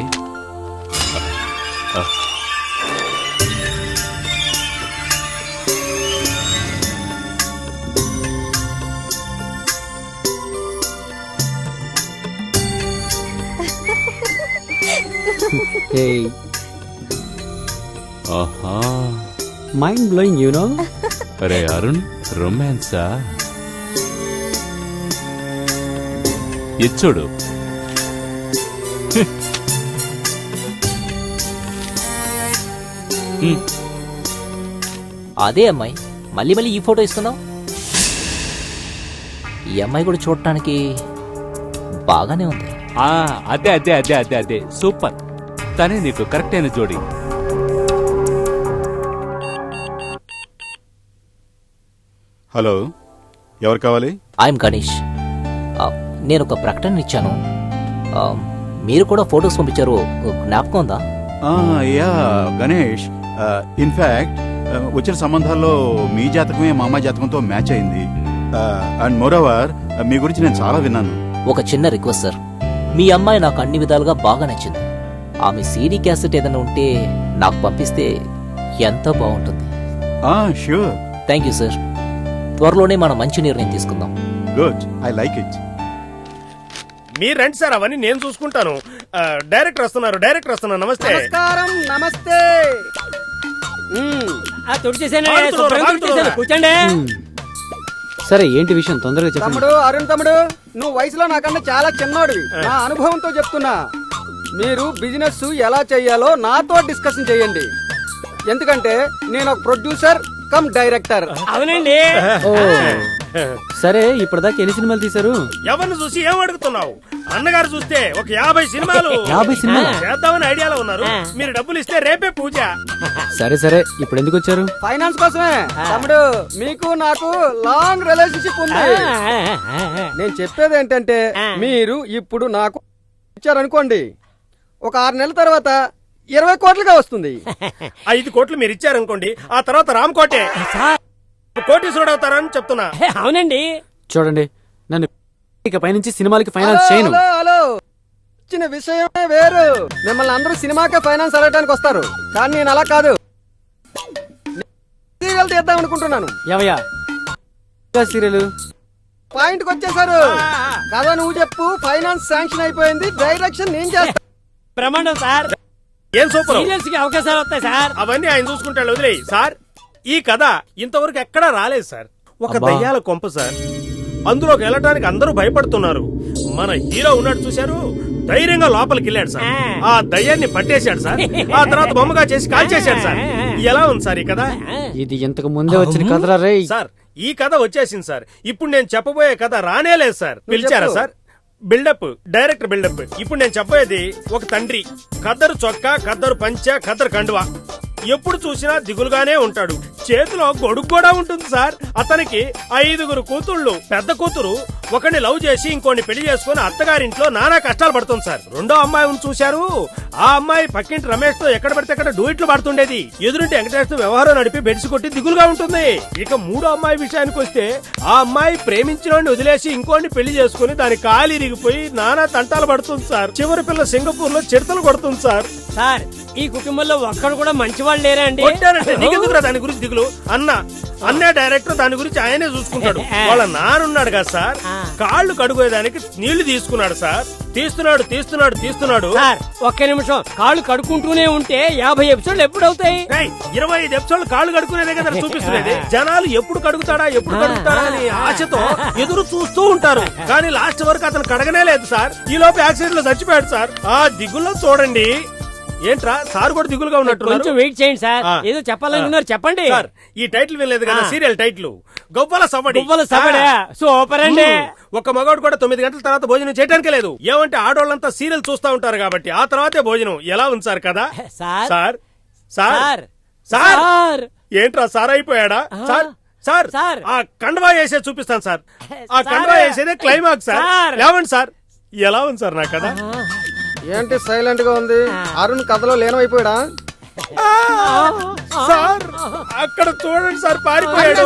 Hey. ఆహా, Mind blowing, you know? అరే అరుణ్, రొమాన్సా? ఇచ్చుడు. అదే అమ్మాయి, మళ్ళీ ఈ ఫోటో ఇస్తున్నావు. ఈ అమ్మాయి కూడా చూడటానికి బాగానే ఉంది. అదే అదే అదే అదే అదే సూపర్. తనే నీకు కరెక్ట్ అయిన జోడి. హలో, ఎవరు కావాలి? ఐఎమ్ గణేష్. నేను ఒక ప్రకటన ఇచ్చాను, మీరు కూడా ఫొటోస్ పంపించారు, జ్ఞాపకం ఉందా? యా గణేష్, ఇన్ఫాక్ట్ వచ్చిన సంబంధాల్లో మీ జాతకమే మా అమ్మాయి జాతకంతో మ్యాచ్ అయింది. అండ్ మోరోవర్, మీ గురించి నేను చాలా విన్నాను. ఒక చిన్న రిక్వెస్ట్ సార్, మీ అమ్మాయి నాకు అన్ని విధాలుగా బాగా నచ్చింది. ఆమె సీడీ క్యాసెట్ ఏదైనా ఉంటే నాకు పంపిస్తే ఎంతో బాగుంటుంది. ష్యూర్. Thank you sir. త్వరలోనే మనం మంచి నిర్ణయం తీసుకుందాం. Good, I like it. మీరు రండి సార్, అవన్నీ నేను చూసుకుంటాను. డైరెక్టర్ వస్తున్నారు. నమస్తే. నమస్తే. కూర్చోండి. సరే, ఏంటి విషయం తొందరగా చెప్పండి. తమ్ముడు, అరుణ్ తమ్ముడు, నువ్వు వయసులో నాకన్నా చాలా చిన్నోడివి. నా అనుభవంతో చెప్తున్నా, మీరు బిజినెస్ ఎలా చెయ్యాలో నాతో డిస్కషన్ చేయండి. ఎందుకంటే నేను ఒక ప్రొడ్యూసర్ కమ్ డైరెక్టర్. అవునండి. సరే ఇప్పటిదాకా ఎన్ని సినిమాలు తీశారు? ఎవరిని చూసి ఏం అడుగుతున్నావు? అన్నగారు చూస్తే ఒక 50 సినిమాలు 50 సినిమాలా? చేద్దామని ఐడియాలో ఉన్నారు. మీరు డబ్బులు ఇస్తే రేపే పూజ. సరే సరే ఇప్పుడు ఎందుకు వచ్చారు? ఫైనాన్స్ కోసమే తమ్ముడు. మీకు నాకు లాంగ్ రిలేషన్షిప్ ఉంది. నేను చెప్పేది ఏంటంటే మీరు ఇప్పుడు నాకు ఇచ్చారనుకోండి, ఒక 6 నెలల తర్వాత 20 కోట్లుగా వస్తుంది. 5 కోట్లు మీరు ఇచ్చారనుకోండి, ఆ తర్వాత రామ్ కోటే కోటీశ్వరుడు అవుతారని చెప్తున్నా. అవునండి. చూడండి, నన్ను ఇక పైనుంచి సినిమాలకి ఫైనాన్స్ చేయను. హలో హలో, ఇచ్చిన విషయమే వేరు. మిమ్మల్ని అందరూ సినిమాకే ఫైనాన్స్ అడగడానికి వస్తారు, కానీ నేను అలా కాదు. సీరియల్ తీద్దాం అనుకుంటున్నాను. ఏవయ్యా సీరియల్? పాయింట్ కి వచ్చేసారు కదా. నువ్వు చెప్పు. ఫైనాన్స్ శాంక్షన్ అయిపోయింది, డైరెక్షన్ నేను చేస్తా. ప్రమాణం సార్. ఏం సూపర్. సీరియల్స్ కి అవకాశాలు వస్తాయి సార్. అవన్నీ ఆయన చూసుకుంటాడు, వదిలేయి సార్. ఈ కథ ఇంతవరకు ఎక్కడా రాలేదు సార్. ఒక దయ్యాల కొంప సార్. అందులోకి వెళ్ళటానికి అందరూ భయపడుతున్నారు. మన హీరో ఉన్నాడు చూశారు, ధైర్యంగా లోపలికి వెళ్ళాడు సార్. ఆ దయ్యాన్ని పట్టేశాడు సార్. ఆ తర్వాత బొమ్మగా చేసి కాల్ చేశాడు సార్. ఎలా ఉంది సార్ ఈ కథ? ఇది ఇంతకు ముందే వచ్చిన కథరా రే సార్. ఈ కథ వచ్చేసింది సార్. ఇప్పుడు నేను చెప్పబోయే కథ రానేలేదు సార్. పిలిచారా సార్? Buildup, director buildup. ఇప్పుడు నేను చెప్పేది ఒక తండ్రి, ఖద్దరు చొక్కా, ఖద్దరు పంచ, ఖద్దరు కండువా. ఎప్పుడు చూసినా దిగులుగానే ఉంటాడు. చేతిలో గొడుగు కూడా ఉంటుంది సార్. అతనికి 5 కూతుళ్ళు. పెద్ద కూతురు ఒకరిని లవ్ చేసి ఇంకోని పెళ్లి చేసుకుని అత్తగారింట్లో నానా కష్టాలు పడుతుంది సార్. రెండో అమ్మాయిని చూశారు. ఆ అమ్మాయి పక్కింటి రమేష్ తో ఎక్కడ పడితే అక్కడ డూయిట్లు పడుతుండేది. ఎదురుంటి వెంకటేష్ తో వ్యవహారం నడిపి బెడిసి కొట్టి దిగులుగా ఉంటుంది. ఇక మూడో అమ్మాయి విషయానికి వస్తే, ఆ అమ్మాయి ప్రేమించినోడిని వదిలేసి ఇంకోని పెళ్లి చేసుకుని దాని కాలి ఇరిగిపోయి నానా తంటాలు పడుతుంది సార్. చివరి పిల్ల సింగపూర్ లో చిడతలు కొడుతుంది సార్. సార్, ఈ కుటుంబంలో ఒక్కడు కూడా మంచి వాళ్ళు లేరా అండి? నీకెందుకురా దాని గురించి దిగులు? అన్నే డైరెక్టర్, దాని గురించి ఆయనే చూసుకుంటాడు. వాళ్ళ నానున్నాడు కదా సార్, కాళ్ళు కడుగోయేదానికి నీళ్లు తీసుకున్నాడు సార్. తీస్తున్నాడు సార్. ఒక్క నిమిషం, కాళ్ళు కడుక్కుంటూనే ఉంటే 50 ఎపిసోడ్లు ఎప్పుడు అవుతాయి? 25 ఎపిసోడ్లు కాళ్ళు కడుక్కునేదే కదా చూపిస్తున్నది. జనాలు ఎప్పుడు కడుగుతాడా అని ఆశతో ఎదురు చూస్తూ ఉంటారు. కానీ లాస్ట్ వరకు అతను కడగనే లేదు సార్. ఈ లోపు యాక్సిడెంట్ లో చచ్చిపోయాడు సార్. ఆ దిగుల్లో చూడండి. ఏంట్రా సార్ కూడా దిగులుగా ఉన్నట్టు. కొంచెం వెయిట్ చేయండి సార్, ఏదో చెప్పాలనుకున్నారు చెప్పండి. సార్, ఈ టైటిల్ వినలేదు కదా, సీరియల్ టైటిల్ గొప్పల సవడి. సూపర్ అండి. ఒక మగవాడు కూడా 9 గంటల తర్వాత భోజనం చేయడానికే లేదు. ఏమంటే ఆడోళ్ళంతా సీరియల్ చూస్తా ఉంటారు కాబట్టి ఆ తర్వాతే భోజనం. ఎలా ఉంది సార్ కదా? సార్ సార్ సార్ ఏంట్రా సార్ అయిపోయాడా? సార్ ఆ కండవా వేసే చూపిస్తాను సార్. ఆ కండవా వేసేదే క్లైమాక్స్ సార్. లేవండి సార్. ఎలా ఉంది సార్ నా కదా? ఏంటి సైలెంట్ గా ఉంది? అరుణ్ కథలో లీనమైపోయాడా? సార్ అక్కడ చూడండి సార్, పారిపోయాడు.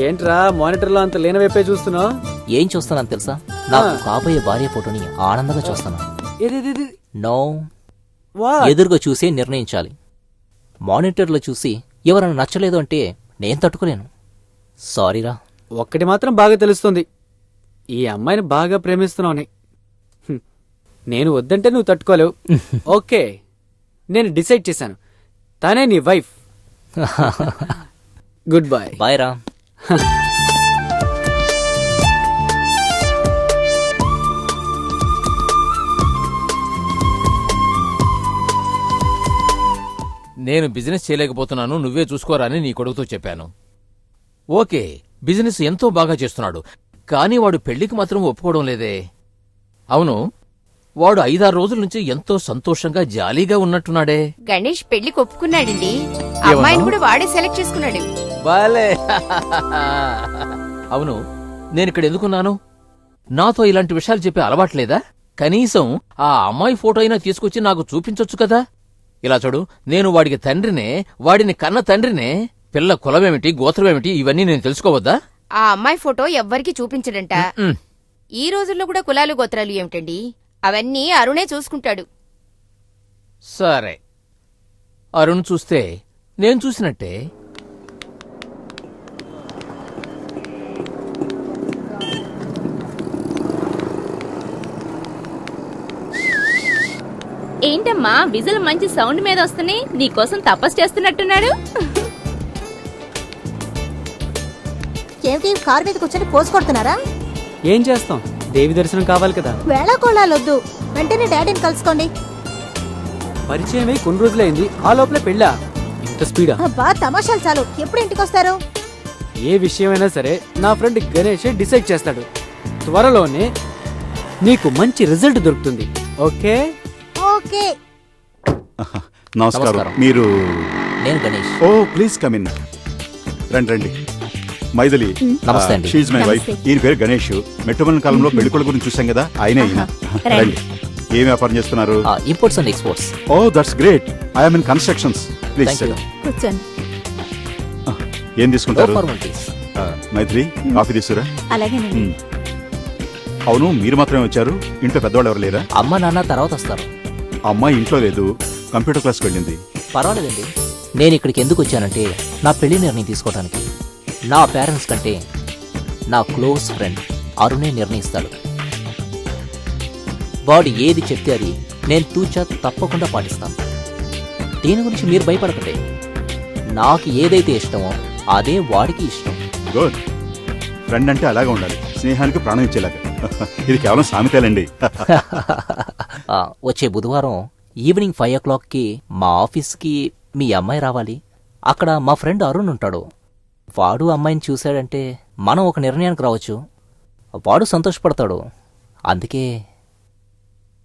ఏంట్రా మానిటర్ లో అంత లేనవైపే చూస్తున్నావు? ఏం చూస్తున్నాను తెలుసా? నాకు కాబోయే భార్య ఫోటోని ఆనందంగా చూస్తాను. నో, ఎదురుగా చూసి నిర్ణయించాలి. మానిటర్లో చూసి ఎవరైనా నచ్చలేదు అంటే నేను తట్టుకోలేను. సారీరా. ఒక్కటి మాత్రం బాగా తెలుస్తుంది, ఈ అమ్మాయిని బాగా ప్రేమిస్తున్నావు. నేను వద్దంటే నువ్వు తట్టుకోలేవు. ఓకే, నేను డిసైడ్ చేశాను, తనే నీ వైఫ్. Good bye. బాయ్ రా. నేను బిజినెస్ చేయలేకపోతున్నాను, నువ్వే చూసుకోరా అని నీ కొడుకుతో చెప్పాను. ఓకే, బిజినెస్ ఎంతో బాగా చేస్తున్నాడు, కానీ వాడు పెళ్లికి మాత్రం ఒప్పుకోవడం లేదే. అవును, వాడు 5-6 రోజుల నుంచి ఎంతో సంతోషంగా జాలీగా ఉన్నట్టున్నాడే. గణేష్ పెళ్లికి ఒప్పుకున్నాడండి. అమ్మాయిని కూడా వాడే సెలెక్ట్ చేసుకున్నాడు. బాలే. అవును, నేనిక్కడ ఎందుకున్నాను? నాతో ఇలాంటి విషయాలు చెప్పే అలవాట్లేదా? కనీసం ఆ అమ్మాయి ఫోటో అయినా తీసుకొచ్చి నాకు చూపించొచ్చు కదా. ఇలా చూడు, నేను వాడికి తండ్రినే, వాడిని కన్న తండ్రినే. పిల్ల కులమేమిటి, గోత్రమేమిటి, ఇవన్నీ నేను తెలుసుకోవద్దా? ఆ అమ్మాయి ఫోటో ఎవ్వరికి చూపించడంట. ఈ రోజుల్లో కూడా కులాలు గోత్రాలు ఏమిటండి, అవన్నీ అరుణే చూసుకుంటాడు. సరే, అరుణ్ చూస్తే నేను చూసినట్టే. ఏంటమ్మా విజిల్ మంచి సౌండ్ మీద వస్తున్నాయి? నీకోసం తపస్సు చేస్తున్నట్టున్నాడు. ఏమిటి కారు మీద కూర్చొని పోసు కొడుతున్నారా? ఏం చేస్తాం, దేవి దర్శనం కావాలి కదా. వేళాకోళాలొద్దు, వెంటనే డాడీని కలుసుకోండి. పరిచయమై కొన్ని రోజులైంది, ఆ లోపల పెళ్ళా? ఇంత స్పీడా? అబ్బా తమాషాలు చాలు, ఎప్పుడు ఇంటికి వస్తారు? ఏ విషయమైనా సరే నా ఫ్రెండ్ గణేష్ డిసైడ్ చేస్తాడు. త్వరలోనే నీకు మంచి రిజల్ట్ దొరుకుతుంది. Okay okay. నమస్కారం. మీరు? నేను Ganesh. Oh please come in. రండి రండి. మైథిలి, నమస్తే అండి. She's my wife. ఈయన పేరు గణేష్. మెట్టుమల్ కాలంలో పెళ్లికొడుకు గురించి చూసాం కదా, ఆయనే ఈయన. రండి. ఏం వ్యాపారం చేస్తున్నారు? Imports and exports. Oh that's great. I'm in constructions. Please కూర్చోండి. ఏం తీసుకుంటారు? ఫార్మాలిటీస్. మైథిలి, కాఫీ తీసుకురా. అలాగేనండి. అవును, మీరు మాత్రమే వచ్చారు, ఇంట్లో పెద్దవాళ్ళు ఎవరు లేరా? అమ్మ నాన్న తర్వాత వస్తారు. అమ్మాయి ఇంట్లో లేదు, కంప్యూటర్ క్లాస్కి వెళ్ళింది. పర్వాలేదండి. నేను ఇక్కడికి ఎందుకు వచ్చానంటే నా పెళ్లి నిర్ణయం తీసుకోవడానికి. నా పేరెంట్స్ కంటే నా క్లోజ్ ఫ్రెండ్ అరుణే నిర్ణయిస్తాడు. వాడు ఏది చెప్తే అది నేను తూచా తప్పకుండా పాటిస్తాను. దీని గురించి మీరు భయపడకండి. నాకు ఏదైతే ఇష్టమో అదే వాడికి ఇష్టం. గుడ్. ఫ్రెండ్ అంటే అలాగే ఉండాలి, స్నేహానికి ప్రాణం ఇచ్చేలాగా. ఇది కేవలం సామెతేలండి. వచ్చే బుధవారం ఈవినింగ్ 5 o'clockకి మా ఆఫీస్కి మీ అమ్మాయి రావాలి. అక్కడ మా ఫ్రెండ్ అరుణ్ ఉంటాడు. వాడు అమ్మాయిని చూశాడంటే మనం ఒక నిర్ణయానికి రావచ్చు. వాడు సంతోషపడతాడు. అందుకే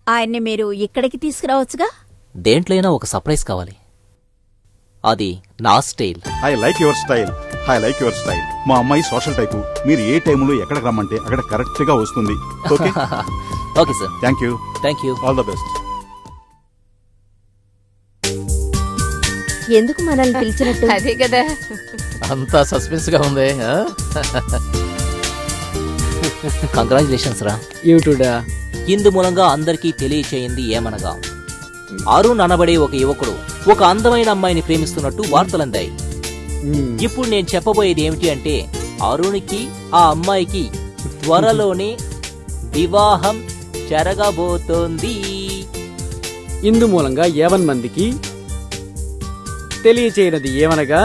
ఆయన్ని మీరు ఇక్కడికి తీసుకురావచ్చుగా. దేంట్లైనా ఒక సర్ప్రైజ్ కావాలి. అది నా style. I like your style. I like your style. మా అమ్మాయి సోషల్ టైపు. మీరు ఏ టైంలో ఎక్కడికి రమ్మంటే అక్కడ కరెక్ట్ గా వస్తుంది. Okay okay sir. Thank you. Thank you. All the best. ఎందుకు మనల్ని పిలిచినట్టు? అదే కదా, అంతా సస్పెన్స్ గా ఉంది. కంగ్రాచులేషన్స్ రా. ఏమిటోడా? ఇందు మూలంగా అందరికీ తెలియచేయింది ఏమనగా, అరుణ్ అనబడే ఒక యువకుడు ఒక అందమైన అమ్మాయిని ప్రేమిస్తున్నట్టు వార్తలందాయి. ఇప్పుడు నేను చెప్పబోయేది ఏమిటి అంటే, అరుణ్కి ఆ అమ్మాయికి త్వరలోనే వివాహం జరగబోతోంది. ఇందు మూలంగా 50 మందికి తెలియచేయనది ఏమనగా,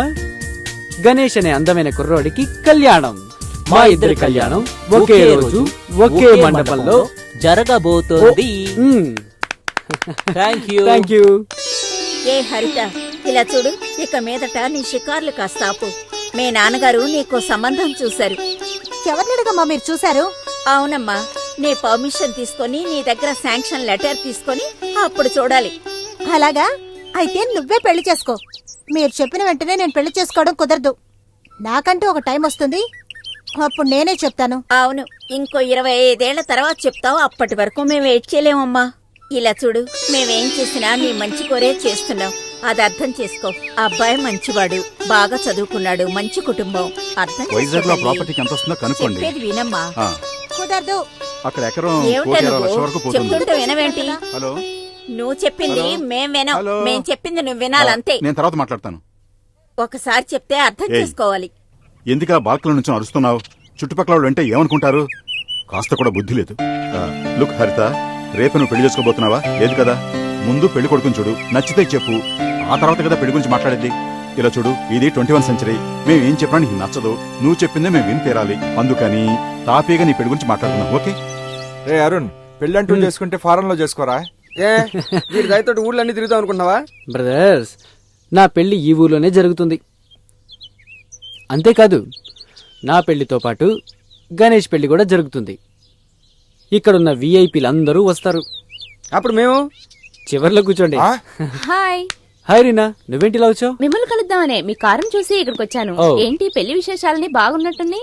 గణేష్ అనే అందమైన కుర్రోడికి కళ్యాణం. మా ఇద్దరి కళ్యాణం ఒకే రోజు ఒకే మండపంలో జరగబోతోంది. Thank you. Thank you. ఏ హరిత, ఇలా చూడు, ఇక మీదట నీ షికార్లు కాస్త ఆపు. మీ నాన్నగారు నీకో సంబంధం చూశారు. ఎవరినడగమ్మా మీరు చూశారు? అవునమ్మా, నీ పర్మిషన్ తీసుకొని నీ దగ్గర శాంక్షన్ లెటర్ తీసుకొని అప్పుడు చూడాలి. అలాగా? అయితే నువ్వే పెళ్లి చేసుకో. మీరు చెప్పిన వెంటనే నేను పెళ్లి చేసుకోవడం కుదరదు. నాకంటూ ఒక టైం వస్తుంది, అప్పుడు నేనే చెప్తాను. అవును, ఇంకో 25 ఏళ్ల తర్వాత చెప్తావు. అప్పటి వరకు మేము వెయిట్ చేయలేమమ్మా. ఇలా చూడు, మేమేం చేసినా నీ మంచి కోరే చేస్తున్నాం. అది అర్థం చేసుకో. అబ్బాయి మంచివాడు, బాగా చదువుకున్నాడు, మంచి కుటుంబం. అర్థం వైజాగ్ లో ప్రాపర్టీకి ఎంత వస్తుందో కనుక్కోండి. చెప్పేది వినమ్మా. కుదరదు. అక్కడ ఎకరం ఏమిటా 1,20,00,000 నువ్వు వరకు పోతుంది. చెప్తుంటే వినవేంటి? హలో, నువ్వు చెప్పింది మేం వినం. హలో. మేం చెప్పింది నువ్వు వినాలంతే. నేను తర్వాత మాట్లాడతాను. ఒకసారి చెప్తే అర్థం ఏయ్. చేసుకోవాలి. ఎందుకు ఆ బాల్కనీ నుంచి అరుస్తున్నావు? చుట్టుపక్కల వాళ్ళు అంటే ఏమనుకుంటారు? కాస్త కూడా బుద్ధి లేదు. లుక్ హరిత, రేపు నువ్వు పెళ్లి చేసుకోబోతున్నావా? లేదు కదా. ముందు పెళ్లి కొడుకుని చూడు, నచ్చితే చెప్పు, ఆ తర్వాత కదా పెళ్లి గురించి మాట్లాడేది. ఇలా చూడు, ఇది 21st century. మేము ఏం చెప్పినా నీకు నచ్చదు, నువ్వు చెప్పిందే మేము విని తీరాలి. అందుకని తాపీగా నీ పెళ్లి గురించి మాట్లాడుతున్నాం. ఓకే? రే అరుణ్, పెళ్ళంటూ చేసుకుంటే ఫారెన్ లో చేసుకోరా? ఏ వీడి దయతోటి ఊళ్ళన్నీ తిరుగుతావు అనుకుంటున్నావా? బ్రదర్స్, నా పెళ్లి ఈ ఊర్లోనే జరుగుతుంది. అంతేకాదు, నా పెళ్లితో పాటు గణేష్ పెళ్లి కూడా జరుగుతుంది. ఇక్కడున్న విఐపీలు అందరూ వస్తారు. అప్పుడు మేము చివర్లో కూర్చోండి. హాయ్. హాయ్ రీనా, నువ్వేంటి ఇలా వచ్చావు? మిమ్మల్ని కలుద్దామనే మీ కారం చూసి ఇక్కడికి వచ్చాను. ఓ. ఏంటి పెళ్లి విశేషాలని బాగున్నట్టుంది?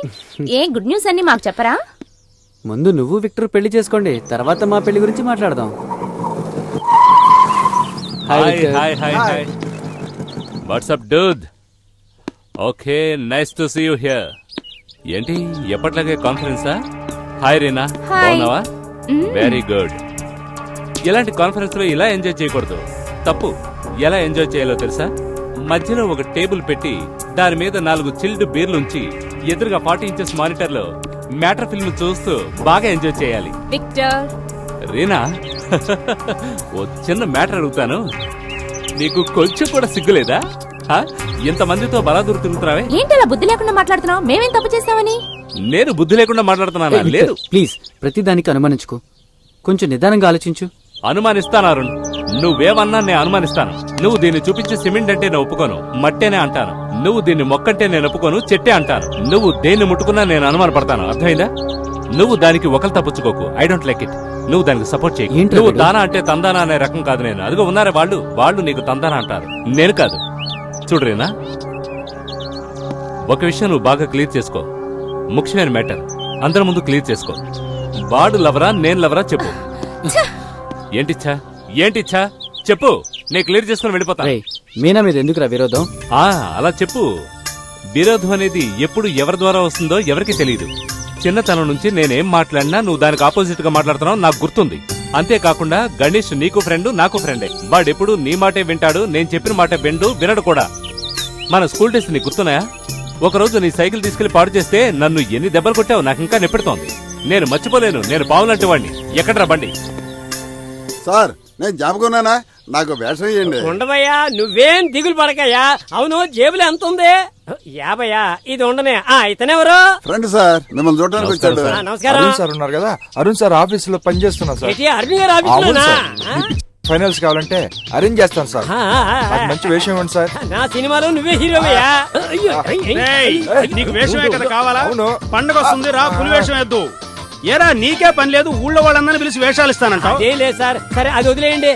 ఏ గుడ్ న్యూస్ అన్ని మాకు చెప్పరా? ముందు నువ్వు విక్టర్ పెళ్లి చేసుకోండి, తర్వాత మా పెళ్లి గురించి మాట్లాడదాం. Hi hi hi hi. What's up dude? Okay, nice to see you here. ఏంటి ఎప్పట్లాగే కాన్ఫరెన్సా? హాయ్ రీనా, బాగున్నావా? Very good. ఇలాంటి కాన్ఫరెన్స్ లో ఇలా ఎంజాయ్ చేయకూడదు, తప్పు. ఎలా ఎంజాయ్ చేయాలో తెలుసా? మధ్యలో ఒక టేబుల్ పెట్టి దాని మీద 4 చిల్డ్ బీర్లుంచి ఎదురుగా 40 inches మానిటర్ లో మ్యాటర్ ఫిల్మ్ చూస్తూ బాగా ఎంజాయ్ చేయాలి. విక్టర్. రీనా, ఓ చిన్న మ్యాటర్ అడుగుతాను, నీకు కొంచెం కూడా సిగ్గులేదా? ఆ? ఇంతమందితో బలాదూరు తిరుగుతున్నావే? ఏంటి అలా బుద్ధి లేకుండా మాట్లాడుతున్నావు? మేమేం తప్పు చేస్తామని? నేను బుద్ధి లేకుండా మాట్లాడుతున్నానా? లేదు. ప్లీజ్ ప్రతిదానికి అనుమానించుకో, కొంచెం నిదానంగా ఆలోచించు. అనుమానిస్తాను అరుణ్, నువ్వేమన్నా నేను అనుమానిస్తాను. నువ్వు దీన్ని చూపించి సిమెంట్ అంటే నేను ఒప్పుకోను, మట్టేనే అంటాను. నువ్వు దీన్ని మొక్కంటే నేను ఒప్పుకోను, చెట్టే అంటాను. నువ్వు దేన్ని ముట్టుకున్నా నేను అనుమానపడతాను. అర్థమైందా? నువ్వు దానికి ఒకరు తప్పుచ్చుకోకు. I don't like it. నువ్వు దానికి సపోర్ట్ చేయి. నువ్వు దానా అంటే తందానా అనే రకం కాదు నేను. అదిగో ఉన్నారే వాళ్ళు నీకు తందానా అంటారు, నేను కాదు. చూడరేనా, ఒక విషయం నువ్వు బాగా క్లియర్ చేసుకో. ముఖ్యమైన మ్యాటర్ అందరి ముందు క్లియర్ చేసుకో. వాడు లవరా నేను లవరా చెప్పు. ఏంటిచ్చా చెప్పు, నేను క్లియర్ చేసుకుని వెళ్ళిపోతా. మీనా మీద ఎందుకురా విరోధం? అలా చెప్పు. విరోధం అనేది ఎప్పుడు ఎవరి ద్వారా వస్తుందో ఎవరికి తెలియదు. చిన్నతనం నుంచి నేనేం మాట్లాడినా నువ్వు దానికి ఆపోజిట్ గా మాట్లాడుతున్నావు నాకు గుర్తుంది. అంతేకాకుండా గణేష్ నీకు ఫ్రెండ్, నాకు ఫ్రెండే. వాడెప్పుడు నీ మాటే వింటాడు, నేను చెప్పిన మాట వినడు కూడా. మన స్కూల్ డేస్ నీకు గుర్తున్నాయా? ఒకరోజు నీ సైకిల్ తీసుకెళ్లి పాడు చేస్తే నన్ను ఎన్ని దెబ్బలు కొట్టావు నాకు ఇంకా నెప్పెడుతోంది. నేను మర్చిపోలేను. నేను పావులంటే వాడిని. ఎక్కడ్రా బండి? సార్ నేను జ్ఞాపకున్నానా? నాకు వేషం ఇయ్యండి. ఉండవయ్యా, నువ్వేం దిగులు పడకయ్యా. అవును, జేబులో ఎంత ఉంది? 50. ఇది ఉండనే. ఇతనెవరు? ఫ్రెండ్ సార్, మిమ్మల్ని చూడడానికి వచ్చాడు. నమస్కారం. అరుణ్ సార్ ఉన్నారు కదా, అరుణ్ సార్ ఆఫీస్ లో పని చేస్తున్నా సార్. అరుణ్ గారు ఆఫీసులోనా? ఫైనల్స్ కావాలంటే అరేంజ్ చేస్తాను సార్. నాకు మంచి వేషం ఇవ్వండి సార్. నా సినిమాలో నువ్వే హీరోవయ్యా. నీకు వేషమే కదా కావాలా? పండగ వస్తుంది రా, పులి వేషం వేద్దు. ఏరా నీకే పని లేదు, ఊళ్ళో వాళ్ళందరినీ పిలిచి వేషాలు ఇస్తానంటావు? లేదు సార్. సరే అది వదిలేయండి.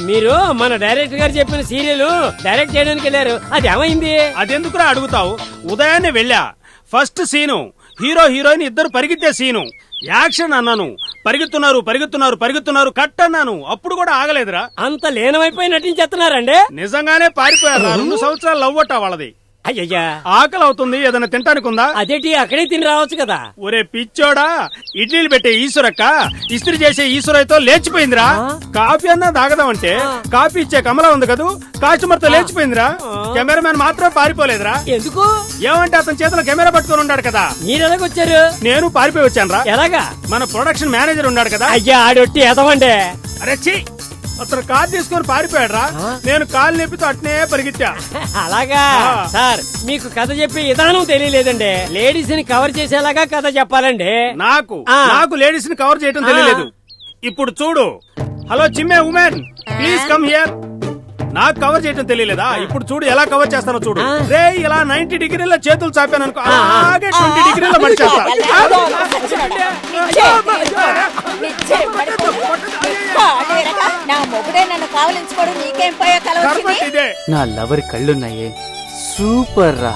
మీరు మన డైరెక్టర్ గారు చెప్పిన సీరియల్ డైరెక్ట్ చేయడానికి వెళ్ళారు, అది ఏమైంది? అదెందుకురా అడుగుతావు? ఉదయాన్నే వెళ్ళా. ఫస్ట్ సీను హీరో హీరోయిన్ ఇద్దరు పరిగెత్తే సీను. యాక్షన్ అన్నాను, పరిగెత్తున్నారు కట్ అన్నాను. అప్పుడు కూడా ఆగలేదురా. అంత లీనమైపోయి నటించేస్తున్నారండి. నిజంగానే పారిపోయారు. 2 సంవత్సరాలు లవ్వట వాళ్ళది. అయ్యయ్యా, ఆకలి అవుతుంది, ఏదైనా తింటానికి ఉందా? అదేంటి, అక్కడే తిని రావచ్చు కదా. ఒరే పిచ్చోడా, ఇడ్లీలు పెట్టే ఈశ్వరక్క ఇస్త్రీ చేసే ఈశ్వరయ్యతో లేచిపోయిందిరా. కాఫీ అన్నా తాగదామంటే కాఫీ ఇచ్చే కమలా ఉంది కదూ, కస్టమర్ తో లేచిపోయిందిరా. కెమెరామెన్ మాత్రం పారిపోలేదురా. ఎందుకు? ఏమంటే అతని చేతిలో కెమెరా పట్టుకొని ఉన్నాడు కదా. మీరు ఎలాగొచ్చారు? నేను పారిపోయి వచ్చాను రా. ఎలాగా? మన ప్రొడక్షన్ మేనేజర్ ఉన్నాడు కదా. అయ్యా, ఆడొట్టి ఎదవండే. అరే ఛీ, అతను కార్ తీసుకొని పారిపోయాడు రా. నేను కాలు నొప్పితో అట్నే పరిగెత్తా. అలాగా సార్, మీకు కథ చెప్పే విధానం తెలియలేదండి. లేడీస్ ని కవర్ చేసేలాగా కథ చెప్పాలండి. నాకు లేడీస్ ని కవర్ చేయడం తెలియలేదు. ఇప్పుడు చూడు. హలో చిమ్మే ఉమెన్, ప్లీజ్ కమ్ హియర్. నాకు కవర్ చేయడం తెలియలేదా? ఇప్పుడు చూడు ఎలా కవర్ చేస్తానో చూడు. రే ఇలా 90 డిగ్రీల చేతులు చాపాను అనుకో, అలాగే 20 డిగ్రీల మడిచేస్తా. నా లవర్ కళ్ళున్నాయే, సూపర్ రా.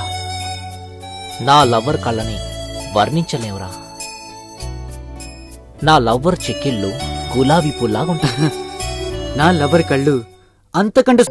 నా లవ్వర్ కళ్ళని వర్ణించలేవురా. నా లవ్వర్ చెక్కిళ్ళు గులాబీ పుల్లాగుంటాయి. నా లవర్ కళ్ళు అంతకంటే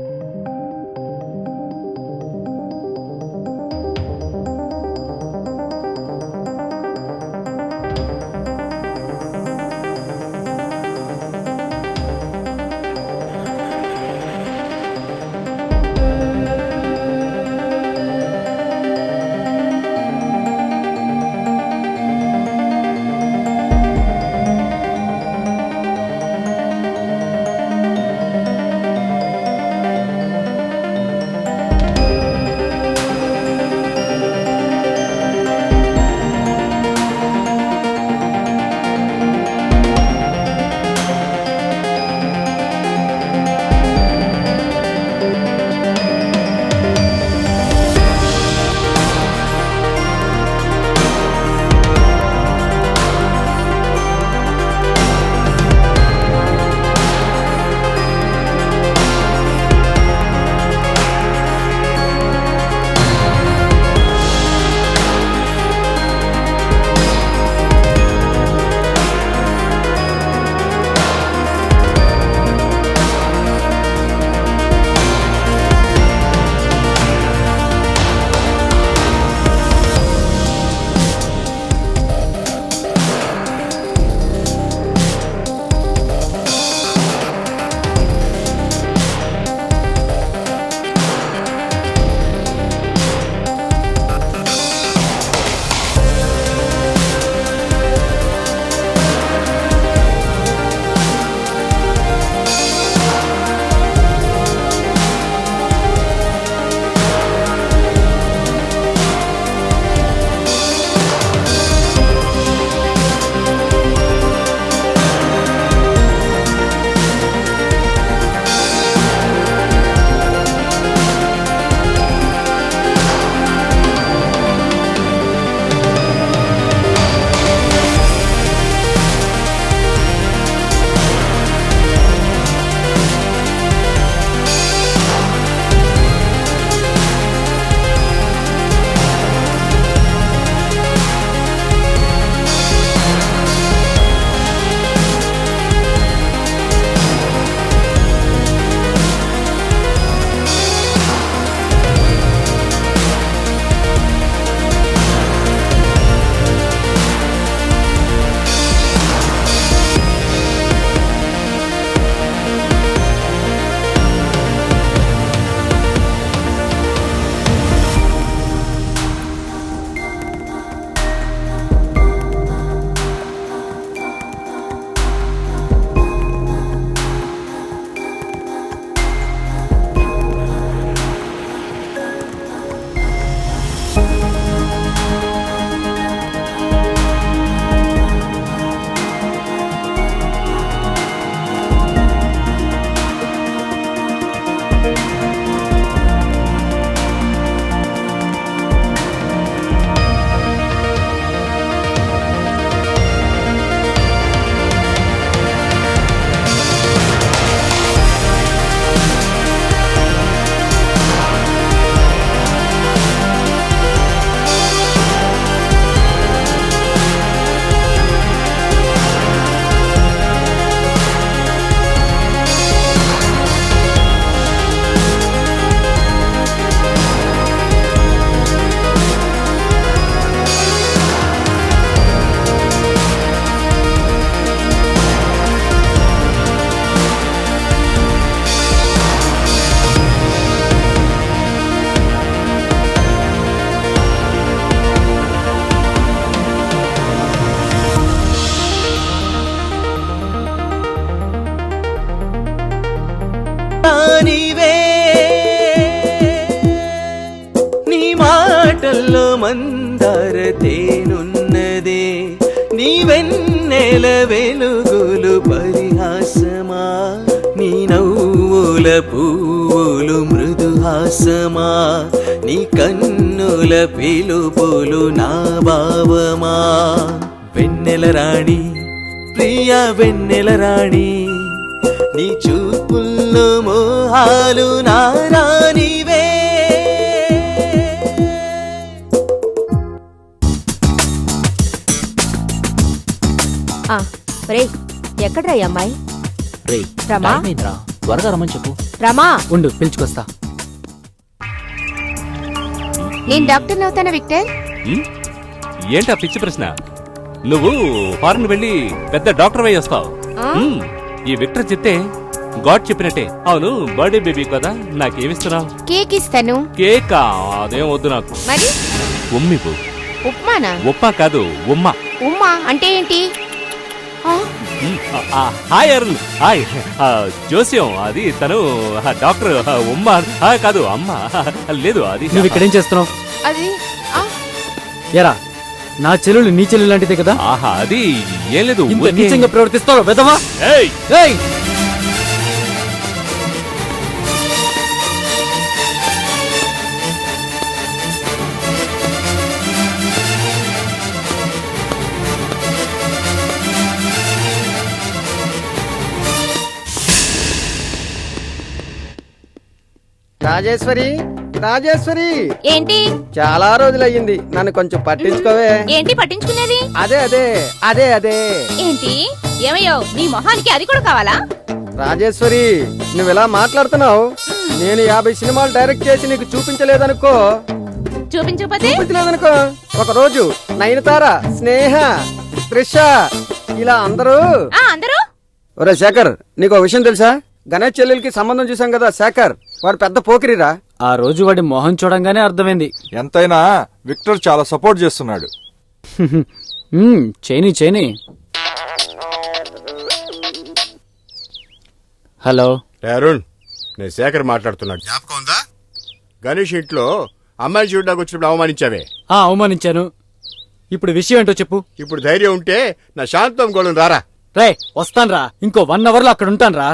మందార తేనున్నదే నీ వెన్నెల వెలుగులు పరిహాసమా నీ నవ్వుల పువ్వులు మృదుహాసమా నీ కన్నుల పిలుపులు నా భావమా వెన్నెల రాణి ప్రియ వెన్నెల రాణి నీ చూపుల్లో మోహాలు నారానివే ఎక్కడ్రా ఈ అమ్మాయి? రేయ్, రమా? టైం అయిందిరా. త్వరగా రమ్మని చెప్పు. రమా ఉండు పిలుచుకొస్తా. నేను డాక్టర్ అవుతానా విక్టర్? ఏంటా పిచ్చి ప్రశ్న? నువ్వు ఫారెన్ వెళ్ళి పెద్ద డాక్టర్ అయి వస్తావు. ఈ విక్టర్ చెప్తే గాడ్ చెప్పినట్టే. అవును, బర్త్డే బేబీ కదా, నాకేమిస్తున్నావు? కేక్ ఇస్తాను. కేకా? అదేం వద్దు నాకు. మరి ఉమ్మిపు. ఉప్మానా? ఉప్పా కాదు, ఉమ్మ. ఉమ్మా అంటే ఏంటి? హాయ్ అరుణ్. హాయ్. జోస్యం అది తను డాక్టర్. ఉమ్మ కాదు, అమ్మ లేదు. అది నువ్వు ఇక్కడేం చేస్తున్నావు? అది ఎరా, నా చెల్లెలు నీ చెల్లెలు లాంటిదే కదా? ఆహా, అది ఏం లేదు. ఇంత నీచంగా ప్రవర్తిస్తావు వెదవా? ఏయ్! రాజేశ్వరి, రాజేశ్వరి. ఏంటి? చాలా రోజులయ్యింది, నన్ను కొంచెం పట్టించుకోవే. ఏంటి పట్టించుకునేది? అదే అదే అదే అదే ఏంటి? ఏమయ్యో, నీ మొహానికి అది కూడా కావాలా? రాజేశ్వరి, నువ్వు ఇలా మాట్లాడుతున్నావు. నేను 50 సినిమాలు డైరెక్ట్ చేసి నీకు చూపించలేదనుకో. చూపించలేదనుకో, ఒక రోజు నయనతార, స్నేహ, త్రిష ఇలా అందరూ. ఒరే శేఖర్, నీకు విషయం తెలుసా? గణేష్ చెల్లెలకి సంబంధం చూసాం కదా శేఖర్, వాడు పెద్ద పోకిరిరా. ఆ రోజు వాడి మొహం చూడంగానే అర్థమైంది. ఎంతైనా విక్టర్ చాలా సపోర్ట్ చేస్తున్నాడు. చేయని. హలో అరుణ్, నేను శేఖర్ మాట్లాడుతున్నాడు. జ్ఞాపకం ఉందా? గణేష్ ఇంట్లో అమ్మాయి చూడడానికి వచ్చినప్పుడు అవమానించావే. అవమానించాను. ఇప్పుడు విషయం ఏంటో చెప్పు. ఇప్పుడు ధైర్యం ఉంటే నా శాంతం గోళం రారా. రే, వస్తాన్రా. ఇంకో 1 అవర్ లో అక్కడ ఉంటాన్రా.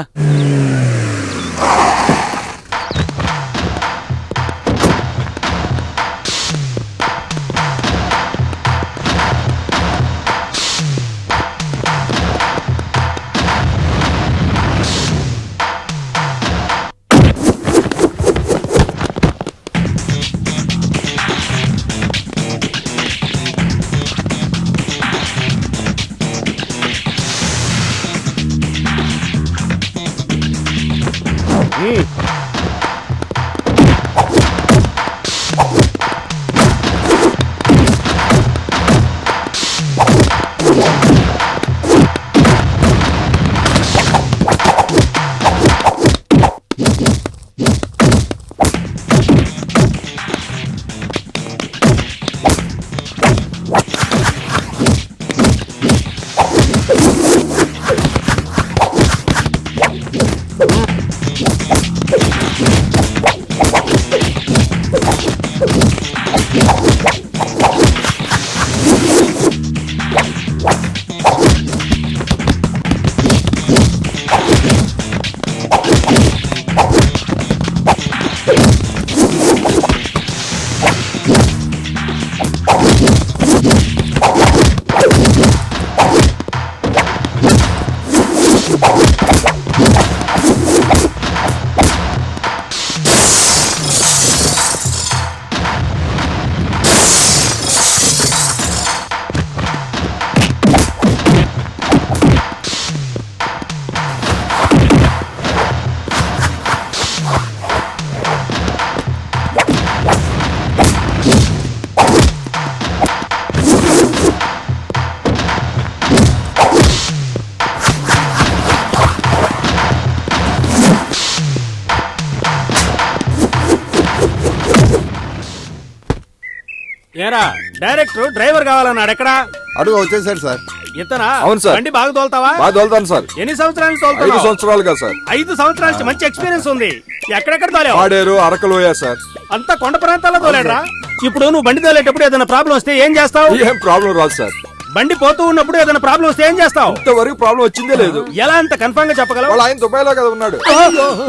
ఏరా, డైరెక్టర్ డ్రైవర్ కావాలన్నాడు. ఎక్కడా? అడుగు వచ్చేసాడు సార్. ఇతనా? అవును సార్. బండి బాగా తోలుతావా? బాగా తోలుతాను సార్. ఎన్ని సంవత్సరాలు 5 తోలుతావు? సంవత్సరాలుగా సార్. 5 సంవత్సరాల నుంచి మంచి ఎక్స్పీరియన్స్ ఉంది. ఎక్కడెక్కడ తోలేవు? పాడేరు, అరకలోయ సార్. అంతా కొండ ప్రాంతాల్లో తోలేడరా? ఇప్పుడు నువ్వు బండి తోలేటప్పుడు ఏదైనా ప్రాబ్లం వస్తే ఏం చేస్తావు? ఏం ప్రాబ్లం రాదు సార్. బండి పోతూ ఉన్నప్పుడు ఏదైనా ప్రాబ్లం వస్తే ఏం చేస్తావు? ఇంతవరకు ప్రాబ్లం వచ్చిందే లేదు. ఎలా అంత కన్ఫర్మ్ గా చెప్పగలవు? వాళ్ళ ఆయన దుబాయ్లో కదా ఉన్నాడు.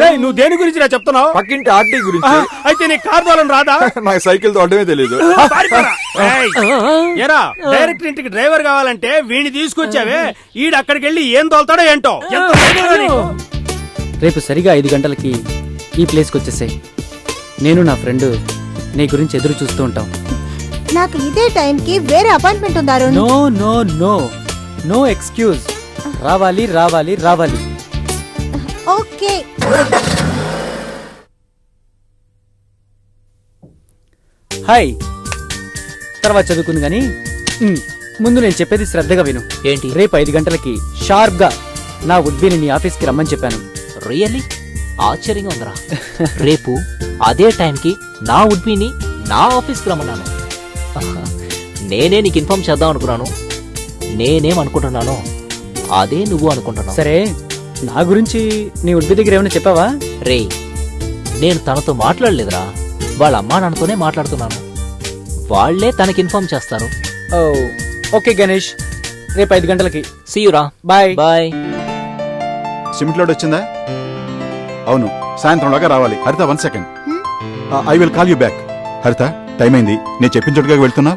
ఏయ్, నువ్వు దేని గురించి నా చెప్తున్నావు? పక్కింటి ఆర్టీ గురించి. అయితే నీ కార్ తోలం రాదా? నాకు సైకిల్ తోడమే తెలియదు. ఎరా డైరెక్ట్ ఇంటికి డ్రైవర్ కావాలంటే వీడిని తీసుకొచ్చావే, ఈడు అక్కడికి వెళ్ళి ఏం తోలుతాడో ఏంటో. ఎంత ధైర్యం నీకు? రేపు సరిగా 5 గంటలకి ఈ ప్లేస్కి వచ్చేసాయి. నేను నా ఫ్రెండ్ నీ గురించి ఎదురు చూస్తూ ఉంటాం. నాకు ఇదే టైంకి వేరే అపాయింట్మెంట్ ఉంది Arun. No no no no excuse. రావాలి రావాలి రావాలి. ఓకే. హాయ్. తర్వాత చదువుకుంది గాని ముందు నేను చెప్పేది శ్రద్ధగా విను. ఏంటి? రేపు 5 గంటలకి షార్ప్ గా నా వుడ్బీని నీ ఆఫీస్కి రమ్మని చెప్పాను. రియల్లీ ఆశ్చర్యంగా ఉందిరా. రేపు అదే టైంకి నా వుడ్బీని నా ఆఫీస్కి రమ్మన్నాను. నేనే నీకు ఇన్ఫార్మ్ చేద్దాం అనుకున్నాను. నేనేమనుకుంటున్నానో అదే నువ్వు అనుకుంటున్నావు. సరే, నా గురించి నీ వుడ్బీ దగ్గర ఏమైనా చెప్పావా? రే, నేను తనతో మాట్లాడలేదురా. వాళ్ళ అమ్మా నాన్నతోనే మాట్లాడుతున్నాను. వాళ్లే తనకి ఇన్ఫార్మ్ చేస్తారు. ఓకే గణేష్, రేపు 5 గంటలకి. సీ యు రా. Bye bye. సిమెంట్ లోడ్ వచ్చిందా? అవును, సాయంత్రంలాగా రావాలి. Haritha 1 second. I will call you back. Haritha, time అయింది. నేను చెప్పిన చోటుగా వెళ్తున్నా.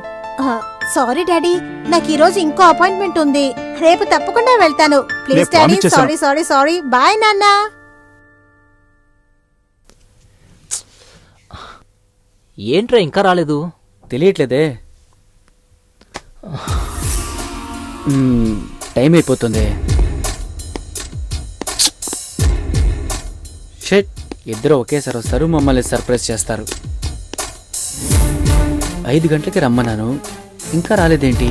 సారీ డాడీ, నాకు ఈ రోజు ఇంకో అపాయింట్మెంట్ ఉంది. రేపు తప్పకుండా వెళ్తాను. ప్లీజ్ నేను డాడీ. promise చేశాను. Sorry sorry sorry. బాయ్ నాన్న. ఏంట్రా ఇంకా రాలేదు? తెలియట్లేదే. టైం అయిపోతుంది. షెట్, ఇద్దరు ఒకేసారి వస్తారు, మమ్మల్ని సర్ప్రైజ్ చేస్తారు. 5 గంటలకి రమ్మన్నాను, ఇంకా రాలేదేంటి?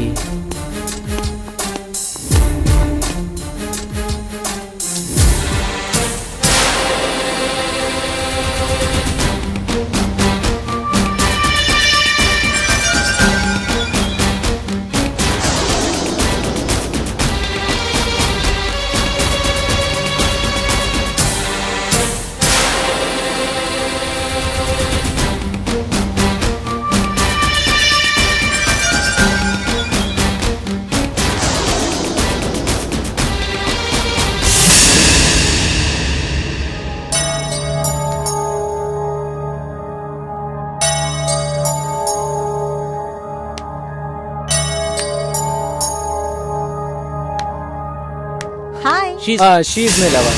Hi. She's my lover.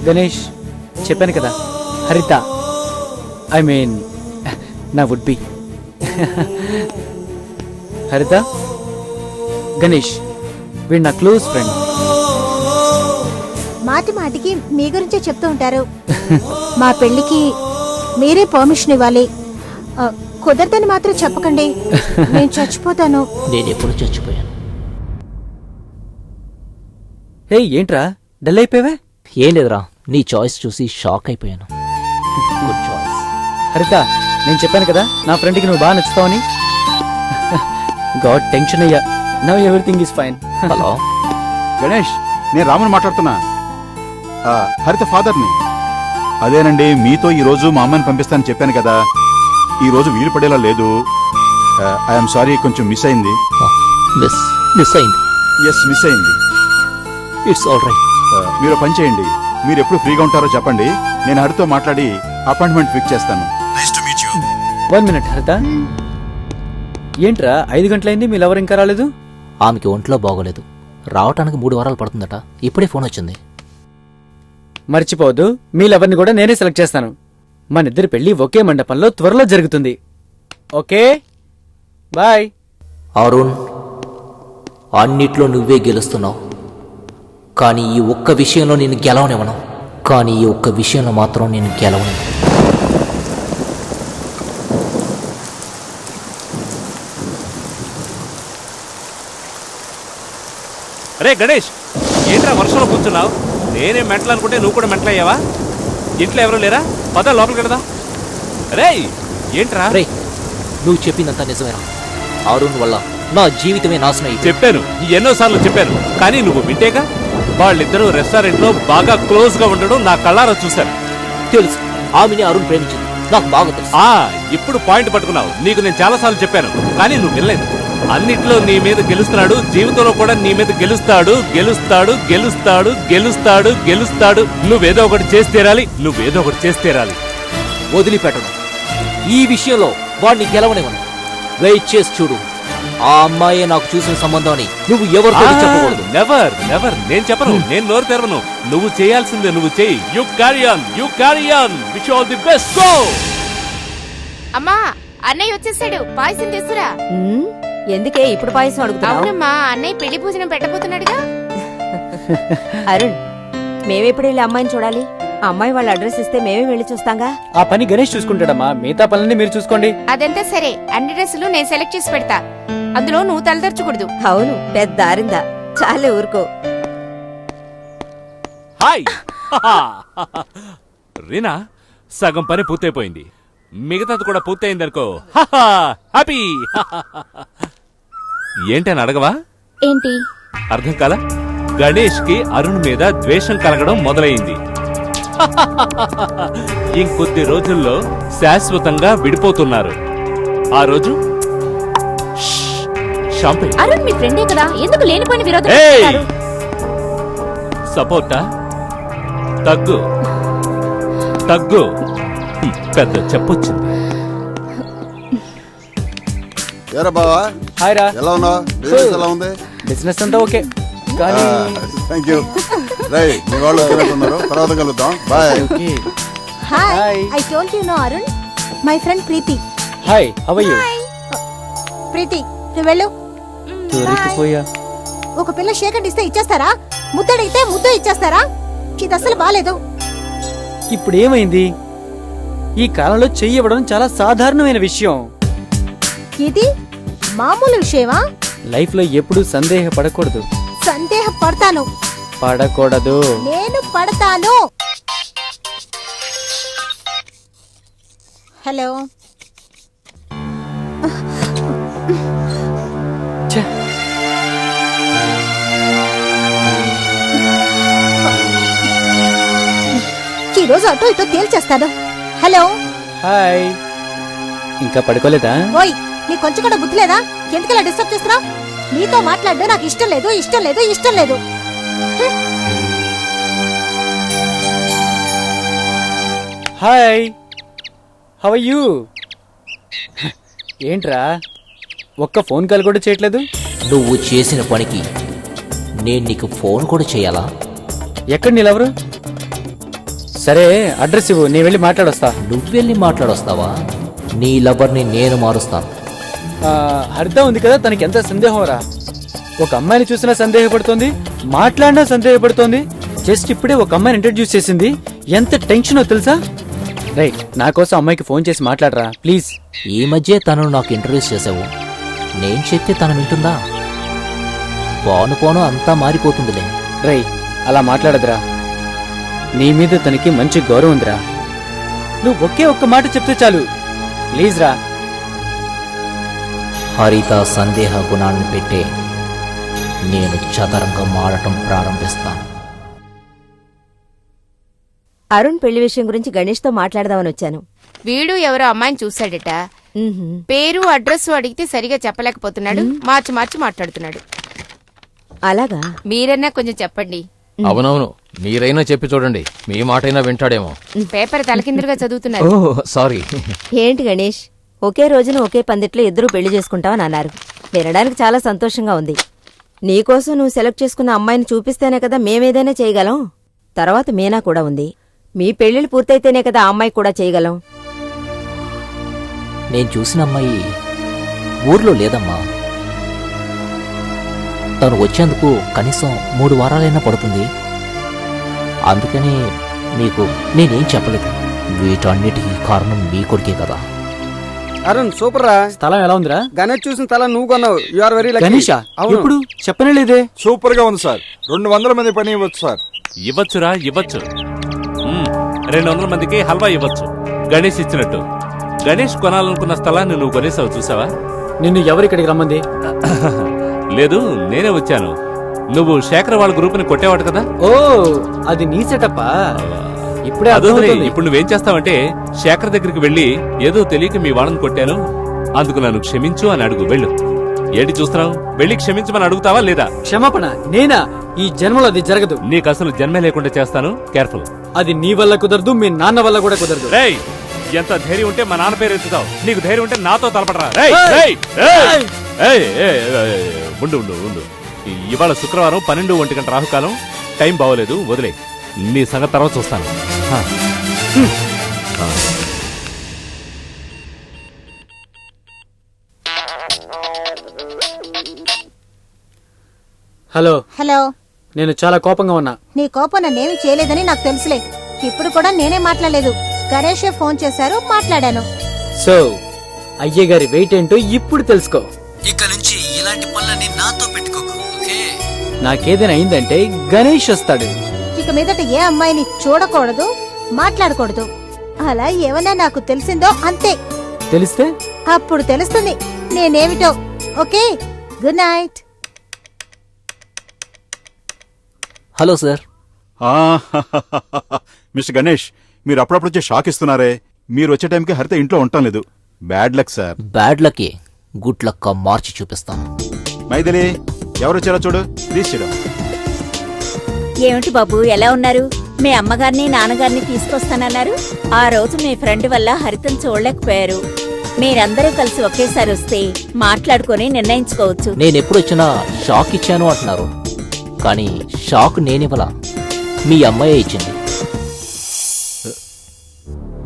Ganesh, చెప్పాను కదా, హరిత, ఐ మీన్ నా వుడ్ బి. హరిత, గణేష్, వీడు నా క్లోజ్ ఫ్రెండ్. మాటి మాటికి మీ గురించే చెప్తూ ఉంటారు. మా పెళ్లికి మీరే పర్మిషన్ ఇవ్వాలి. కుదరదని మాత్రం చెప్పకండి, నేను చచ్చిపోతాను. నేను ఎప్పుడు చచ్చిపోయాను. హే, ఏంట్రా డల్ అయిపోయావే? ఏం లేదురా, నీ చాయిస్ చూసి షాక్ అయిపోయాను. Good choice. హరిత, నేను చెప్పాను కదా నా ఫ్రెండ్కి నువ్వు బాగా నచ్చుతావని. గాడ్, టెన్షన్ అయ్యా. Now everything is fine. Hello Ganesh, నేను రాముని మాట్లాడుతున్నా. హరిత ఫాదర్ని. అదేనండి, మీతో ఈ రోజు మా అమ్మని పంపిస్తానని చెప్పాను కదా. ఈ రోజు వీలు పడేలా లేదు. ఐఎమ్ సారీ, కొంచెం మిస్ అయింది. మిస్ అయింది? ఎస్, మిస్ అయింది. It's all right. మీరు పని చేయండి, మీరు ఎప్పుడు ఫ్రీగా ఉంటారో చెప్పండి, నేను హరితో మాట్లాడి అపాయింట్మెంట్ ఫిక్స్ చేస్తాను. 1 minute హరిత. ఏంట్రా 5 గంటలైంది, మీ లవర్ ఇంకా రాలేదు? ఆమెకి ఒంట్లో బాగోలేదు, రావటానికి 3 వారాలు పడుతుందట. ఇప్పుడే ఫోన్ వచ్చింది. మర్చిపోవద్దు, మీ లవర్ని కూడా నేనే సెలెక్ట్ చేస్తాను. మనిద్దరి పెళ్లి ఒకే మండపంలో త్వరలో జరుగుతుంది. Okay, bye. అరుణ్, అన్నిట్లో నువ్వే గెలుస్తున్నావు, కానీ ఈ ఒక్క విషయంలో నేను గెలవనివ్వను. కానీ ఈ ఒక్క విషయంలో మాత్రం నేను గెలవనివ్వను. అరే గణేష్, ఏంట్రా వర్షంలో కూర్చున్నావు? నేనే మెంటల్ అనుకుంటే నువ్వు కూడా మెంటల్ అయ్యావా? ఇంట్లో ఎవరు లేరా? పద లోపలికి వెళదా. రేయ్ ఏంట్రా? రే నువ్వు చెప్పిందంతా నిజమేనా? అరుణ్ వల్ల నా జీవితమే నాశనం అయిపోయింది. చెప్పాను, ఎన్నోసార్లు చెప్పాను, కానీ నువ్వు వింటేగా. వాళ్ళిద్దరూ రెస్టారెంట్ లో బాగా క్లోజ్ గా ఉండడం నా కళ్ళారా చూశాను. తెలుసు, ఆమెని అరుణ్ ప్రేమించింది నాకు బాగా తెలుసు. ఇప్పుడు పాయింట్ పట్టుకున్నావు. నీకు నేను చాలా సార్లు చెప్పాను, కానీ నువ్వు వినలేదు. అన్నిట్లో నీ మీద గెలుస్తున్నాడు, జీవితంలో కూడా నీ మీద గెలుస్తాడు, గెలుస్తాడు, గెలుస్తాడు, గెలుస్తాడు, గెలుస్తాడు. నువ్వేదో ఒకటి చేసి తీరాలి, నువ్వేదో ఒకటి చేసి తీరాలి. వదిలిపెట్టడం. ఈ విషయంలో వాడిని గెలవనివ్వను. వెయిట్ చేసి చూడు. ఆ అమ్మాయే నాకు చూసిన సంబంధం అని నువ్వు ఎవరితో చెప్పకూడదు. Never never. నేను చెప్పను, నేను నోరు తెరవను. నువ్వు చేయాల్సిందే నువ్వు చెయ్యి. You carry on, you carry on. Wish all the best. Go. అమ్మా అన్నయ్య వచ్చేసాడు, పాయసం తీసురా. ఎందుకే ఇప్పుడు పాయసం అడుగుతావు? అవునమ్మా, అన్నయ్య పెళ్లి భోజనం పెట్టబోతున్నాడుగా. అరుణ్, మేమెప్పుడు వెళ్ళి అమ్మాయిని చూడాలి? అమ్మాయి వాళ్ళ అడ్రస్ ఇస్తే మేమే వెళ్ళి చూస్తాంగా. ఆ పని గణేష్ చూసుకుంటాడమ్మా, మిగతా పనులన్నీ మీరు చూసుకోండి. అదంతా సరే, అన్ని డ్రెస్సులు నేను సెలెక్ట్ చేసి పెడతా. అందులో నువ్వు తలదర్చకూడదు. అవును, పెద్ద ఆరిందా. చాలే ఊరుకో. హాయ్ రీనా, సగం పని పూర్తయిపోయింది, మిగతాది కూడా పూర్తయిందనుకో. హ్యాపీ. ఏంటని అడగవా? ఏంటి అర్థం కాలా? గణేష్ కి అరుణ్ మీద ద్వేషం కలగడం మొదలైంది. ఇంకొద్ది రోజుల్లో శాశ్వతంగా విడిపోతున్నారు. ఆ రోజు అరుణ్ మీ ఫ్రెండే కదా, ఎందుకు లేనిపోయిన విరోధం? సపోర్టా? తగ్గు తగ్గు. పెద్ద చెప్పొచ్చింది. ఏరా బావా, హాయ్ రా. ఎలా ఉన్నావు? బిజినెస్ ఎలా ఉంది? బిజినెస్ అంతా ఓకే, కానీ థ్యాంక్ యూ. రై మీ వాళ్ళు తిరుగుతున్నారు, తర్వాత కలుద్దాం. Bye. Hi, I told you know Arun, my friend Preethi. Hi, how are you? Preethi, నువ్వు వెళ్ళు. దొరికిపోయా. ఒక పిల్ల షేకండ్ ఇస్తే ఇచ్చేస్తారా? ముద్దడిగితే ముద్దు ఇచ్చేస్తారా? ఇది అసలు బాలేదు. ఇప్పుడు ఏమైంది? ఈ కాలంలో చెయ్యి ఇవ్వడం చాలా సాధారణమైన విషయం. ఇది మామూలు విషయమా? లైఫ్ లో ఎప్పుడు సందేహపడకూడదు. సందేహపడతాను. పడకూడదు. నేను పడతాను. హలో. ఈ రోజు అటో ఇటో తేల్చేస్తాను. హలో. హాయ్. ఇంకా పడుకోలేదా? ఓయ్, నీ కొంచెం కూడా బుద్ధి లేదా? ఎందుకలా డిస్టర్బ్ చేస్తున్నావు? నీతో మాట్లాడడం నాకు ఇష్టం లేదు, ఇష్టం లేదు, ఇష్టం లేదు. Hi, how are you? ఏంట్రా ఒక్క ఫోన్ కాల్ కూడా చేయట్లేదు? నువ్వు చేసిన పనికి నేను నీకు ఫోన్ కూడా చేయాలా? ఎక్కడ నీళ్ళెవరు? సరే అడ్రస్ ఇవ్వు, నేను వెళ్ళి మాట్లాడొస్తా. నువ్వెళ్ళి మాట్లాడొస్తావా? నీ లవర్ని నేను మారుస్తాను. హరిత ఉంది కదా, తనకి ఎంత సందేహం రా. ఒక అమ్మాయిని చూసినా సందేహపడుతోంది, మాట్లాడినా సందేహపడుతోంది. జస్ట్ ఇప్పుడే ఒక అమ్మాయిని ఇంట్రడ్యూస్ చేసింది. ఎంత టెన్షనో తెలుసా? రైట్, నా కోసం అమ్మాయికి ఫోన్ చేసి మాట్లాడరా ప్లీజ్. ఈ మధ్య తనను నాకు ఇంట్రడ్యూస్ చేసావు, నేను చెప్తే తను వింటుందా? పోను పోను అంతా మారిపోతుందిలే. రై, అలా మాట్లాడదురా. నీ మీద తనకి మంచి గౌరవం ఉందిరా. నువ్వు ఒకే ఒక్క మాట చెప్తే చాలు, ప్లీజ్ రా. హరిత సందేహ గుణాన్ని పెట్టే నేను చదరంగం ఆడటం ప్రారంభిస్తాను. అరుణ్ పెళ్లి విషయం గురించి గణేష్ తో మాట్లాడదామని వచ్చాను. వీడు ఎవరో అమ్మాయిని చూశాడట. పేరు అడ్రస్ అడిగితే సరిగా చెప్పలేకపోతున్నాడు, మార్చి మార్చి మాట్లాడుతున్నాడు. అలాగా? మీరన్నా కొంచెం చెప్పండి. అవునవును, మీరైనా చెప్పి చూడండి, మీ మాటైనా వింటాడేమో. పేపర్ తలకిందులుగా చదువుతున్నారు. సారీ. ఏంటి గణేష్, ఒకే రోజున ఒకే పందిట్లో ఇద్దరు పెళ్లి చేసుకుంటావని అన్నారు. వినడానికి చాలా సంతోషంగా ఉంది. నీకోసం నువ్వు సెలెక్ట్ చేసుకున్న అమ్మాయిని చూపిస్తేనే కదా మేమేదైనా చేయగలం. తర్వాత మీనా కూడా ఉంది. మీ పెళ్లిళ్ళు పూర్తయితేనే కదా ఆ అమ్మాయి కూడా చేయగలం. నేను చూసిన అమ్మాయి ఊర్లో లేదమ్మా. తను వచ్చేందుకు కనీసం 3 వారాలైనా పడుతుంది. అందుకని మీకు నేనేం చెప్పలేదు. వీటన్నిటికీ కారణం మీ కొడుకే కదా. అరుణ్ సూపర్ రా. స్థలం ఎలా ఉందిరా? గణేష్ చూసిన తల నువ్వు కొన్నావు. You are very lucky. గణేషా? ఎప్పుడు చెప్పనే లేదే. సూపర్ గా ఉంది సార్. 200 మంది పని ఇవ్వచ్చు సార్. ఇవ్వచ్చురా, ఇవ్వచ్చు. 200 మందికి హల్వా ఇవ్వచ్చు, గణేష్ ఇచ్చినట్టు. గణేష్ కొనాలనుకున్న స్థలాన్ని నువ్వు కొనేసావు, చూసావా? నిన్ను ఎవరిక్కడికి రమ్మంది? లేదు, నేనే వచ్చాను. నువ్వు శేఖర్ వాళ్ళ గ్రూప్ని కొట్టేవాడు కదా. ఓ, అది నీ సెటప్పా? ఇప్పుడే అదే. అర్థమవుతోంది. ఇప్పుడు నువ్వేం చేస్తావంటే శేఖర్ దగ్గరికి వెళ్ళి ఏదో తెలియక మీ వాళ్ళని కొట్టాను, అందుకు నన్ను క్షమించు అని అడుగు. వెళ్ళు. ఏంటి చూస్తున్నావు? వెళ్ళి క్షమించమని అడుగుతావా లేదా? క్షమాపణ నేనా? ఈ జన్మలో అది జరగదు. నీకు అసలు జన్మే లేకుండా చేస్తాను. కేర్ఫుల్. అది నీ వల్ల కుదరదు, మీ నాన్న వల్ల కూడా కుదరదు. రేయ్, ఎంత ధైర్యం ఉంటే మా నాన్న పేరు ఎత్తుతావు? నీకు ధైర్యం ఉంటే నాతో తలపడరా. ఉండు. ఇవాళ శుక్రవారం 12 రాహుకాలం, టైం బాగోలేదు, వదిలే. నీ సంగతి తర్వాత చూస్తాను. హలో. హలో. నేను చాలా కోపంగా ఉన్నా. నీ కోపం నన్నేమి చేయలేదని నాకు తెలుసులే. ఇప్పుడు కూడా నేనే మాట్లాడలేదు, గణేషే ఫోన్ చేశారు, మాట్లాడాను. సో అయ్య గారి వెయిట్ ఏంటో ఇప్పుడు తెలుసుకో. ఇక నుంచి ఇలాంటి పనులని నాతో పెట్టుకోకు, ఓకే? నాకేదైనా అయిందంటే గణేష్ వస్తాడు. ఇక మీదట ఏ అమ్మాయిని చూడకూడదు, మాట్లాడకూడదు. అలా ఏమన్నా నాకు తెలిసిందో అంతే. తెలిస్తే అప్పుడు తెలుస్తుంది నేనేమిటో. Okay, good night. Hello sir. Mister Ganesh, మీరు అప్పుడప్పుడు వచ్చి షాక్ ఇస్తున్నారే. మీరు వచ్చే టైంకి హరిత ఇంట్లో ఉండటం లేదు. Bad luck sir. Bad luck good luck మార్చి చూపిస్తాను. మైథిలి, ఎవరు వచ్చారో చూడు, ప్లీజ్ చూడు. ఏమిటి బాబు, ఎలా ఉన్నారు? మీ అమ్మగారిని నాన్నగారిని తీసుకొస్తానన్నారు. ఆ రోజు మీ ఫ్రెండ్ వల్ల హరితను చూడలేకపోయారు. మీరందరూ కలిసి ఒకేసారి వస్తే మాట్లాడుకుని నిర్ణయించుకోవచ్చు. నేనెప్పుడు వచ్చినా షాక్ ఇచ్చాను అంటున్నారు, కానీ షాక్ నేనివ్వలా, మీ అమ్మాయే ఇచ్చింది.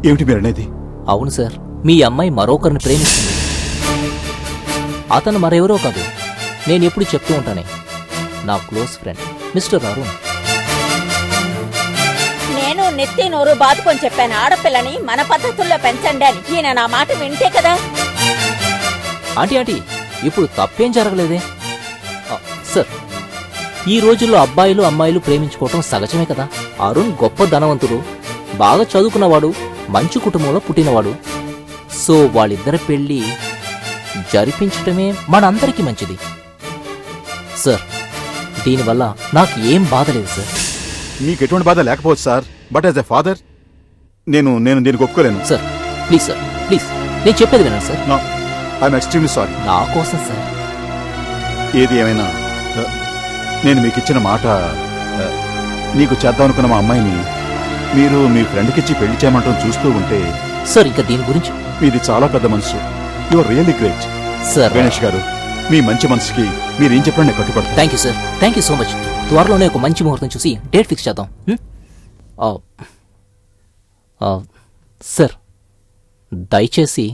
ఏమిటి మీరు అనేది? అవును సార్, మీ అమ్మాయి మరొకరిని ప్రేమిస్తుంది. అతను మరెవరో కాదు, నేనెప్పుడు చెప్తూ ఉంటానే, నా క్లోజ్ ఫ్రెండ్ మిస్టర్ అరుణ్. నేను నెత్తి నోరు బాదుకొని చెప్పాను, ఆడపిల్లని మన పద్ధతుల్లో పెంచండి అని. ఈయన నా మాట వింటే కదా. ఆంటీ ఇప్పుడు తప్పేం జరగలేదే. సార్, ఈ రోజుల్లో అబ్బాయిలు అమ్మాయిలు ప్రేమించుకోవటం సహజమే కదా. అరుణ్ గొప్ప ధనవంతుడు, బాగా చదువుకున్నవాడు, మంచి కుటుంబంలో పుట్టినవాడు. సో వాళ్ళిద్దరి పెళ్లి జరిపించటమే మనందరికీ మంచిది. సార్, దీనివల్ల నాకు ఏం బాధ లేదు సార్. మీకు ఎటువంటి బాధ లేకపోవచ్చు sir, but as a father నేను దీనికి ఒప్పుకోలేను. సార్ ప్లీజ్, సార్ ప్లీజ్, నేను చెప్పేది వినండి sir. No, I'm extremely sorry. నా కోసం సార్. ఏది ఏమైనా నేను మీకు ఇచ్చిన మాట, నీకు చేద్దాం అనుకున్న మా అమ్మాయిని మీరు మీ ఫ్రెండ్కి ఇచ్చి పెళ్లి చేయమంటాం చూస్తూ ఉంటే సార్, ఇంకా దీని గురించి మీది చాలా పెద్ద మనసు. You are really great sir. Ganesh గారు, మీ మంచి మనసుకి మీరేం చెప్పినా నేను కట్టుబడతాను. Thank you sir, thank you so much. త్వరలోనే ఒక మంచి ముహూర్తం చూసి డేట్ ఫిక్స్ చేద్దాం. సార్, దయచేసి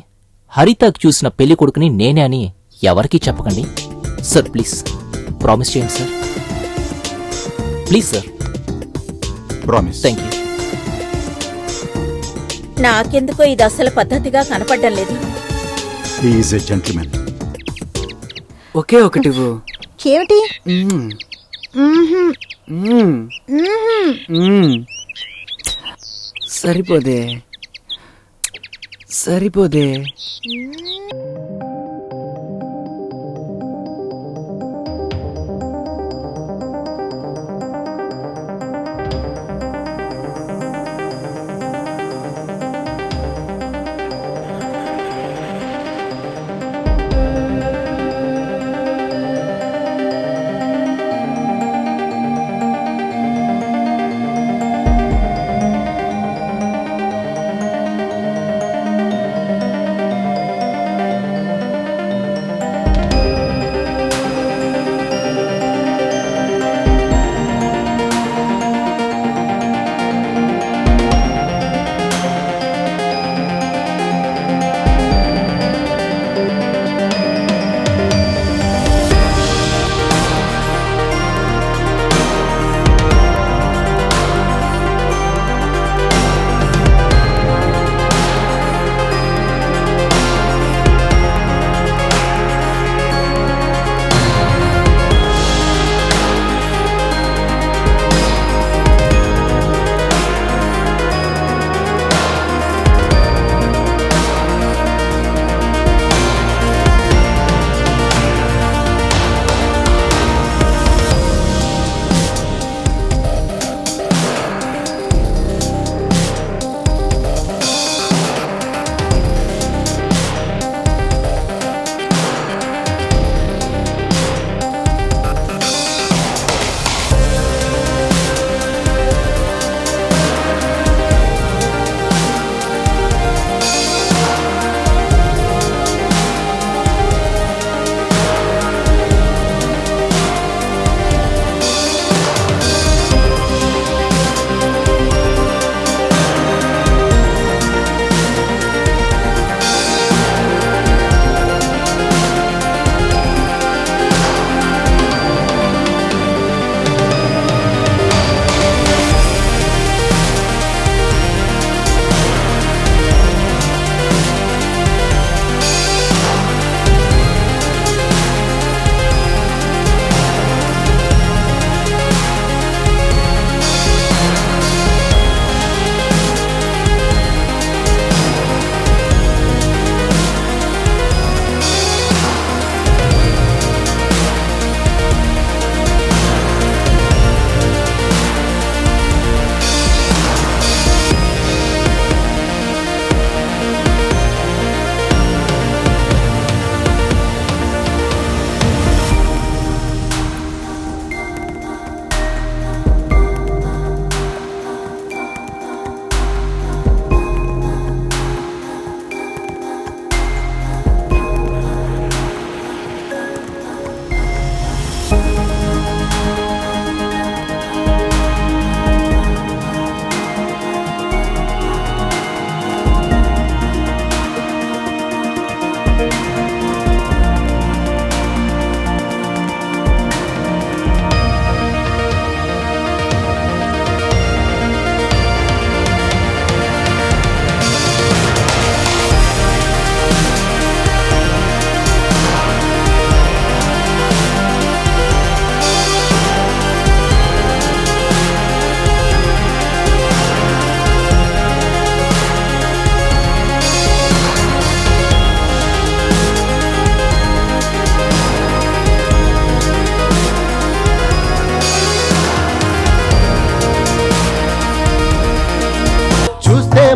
హరితకు చూసిన పెళ్లి కొడుకుని నేనే అని ఎవరికీ చెప్పకండి సార్. ప్లీజ్ ప్రామిస్ చేయండి sir. Please sir. Promise. Thank you. నాకెందుకో ఇది అసలు పద్ధతిగా కనపడడం లేదు. He is a gentlemen. ఒకే ఒకటి. ఏమిటి? సరిపోదే.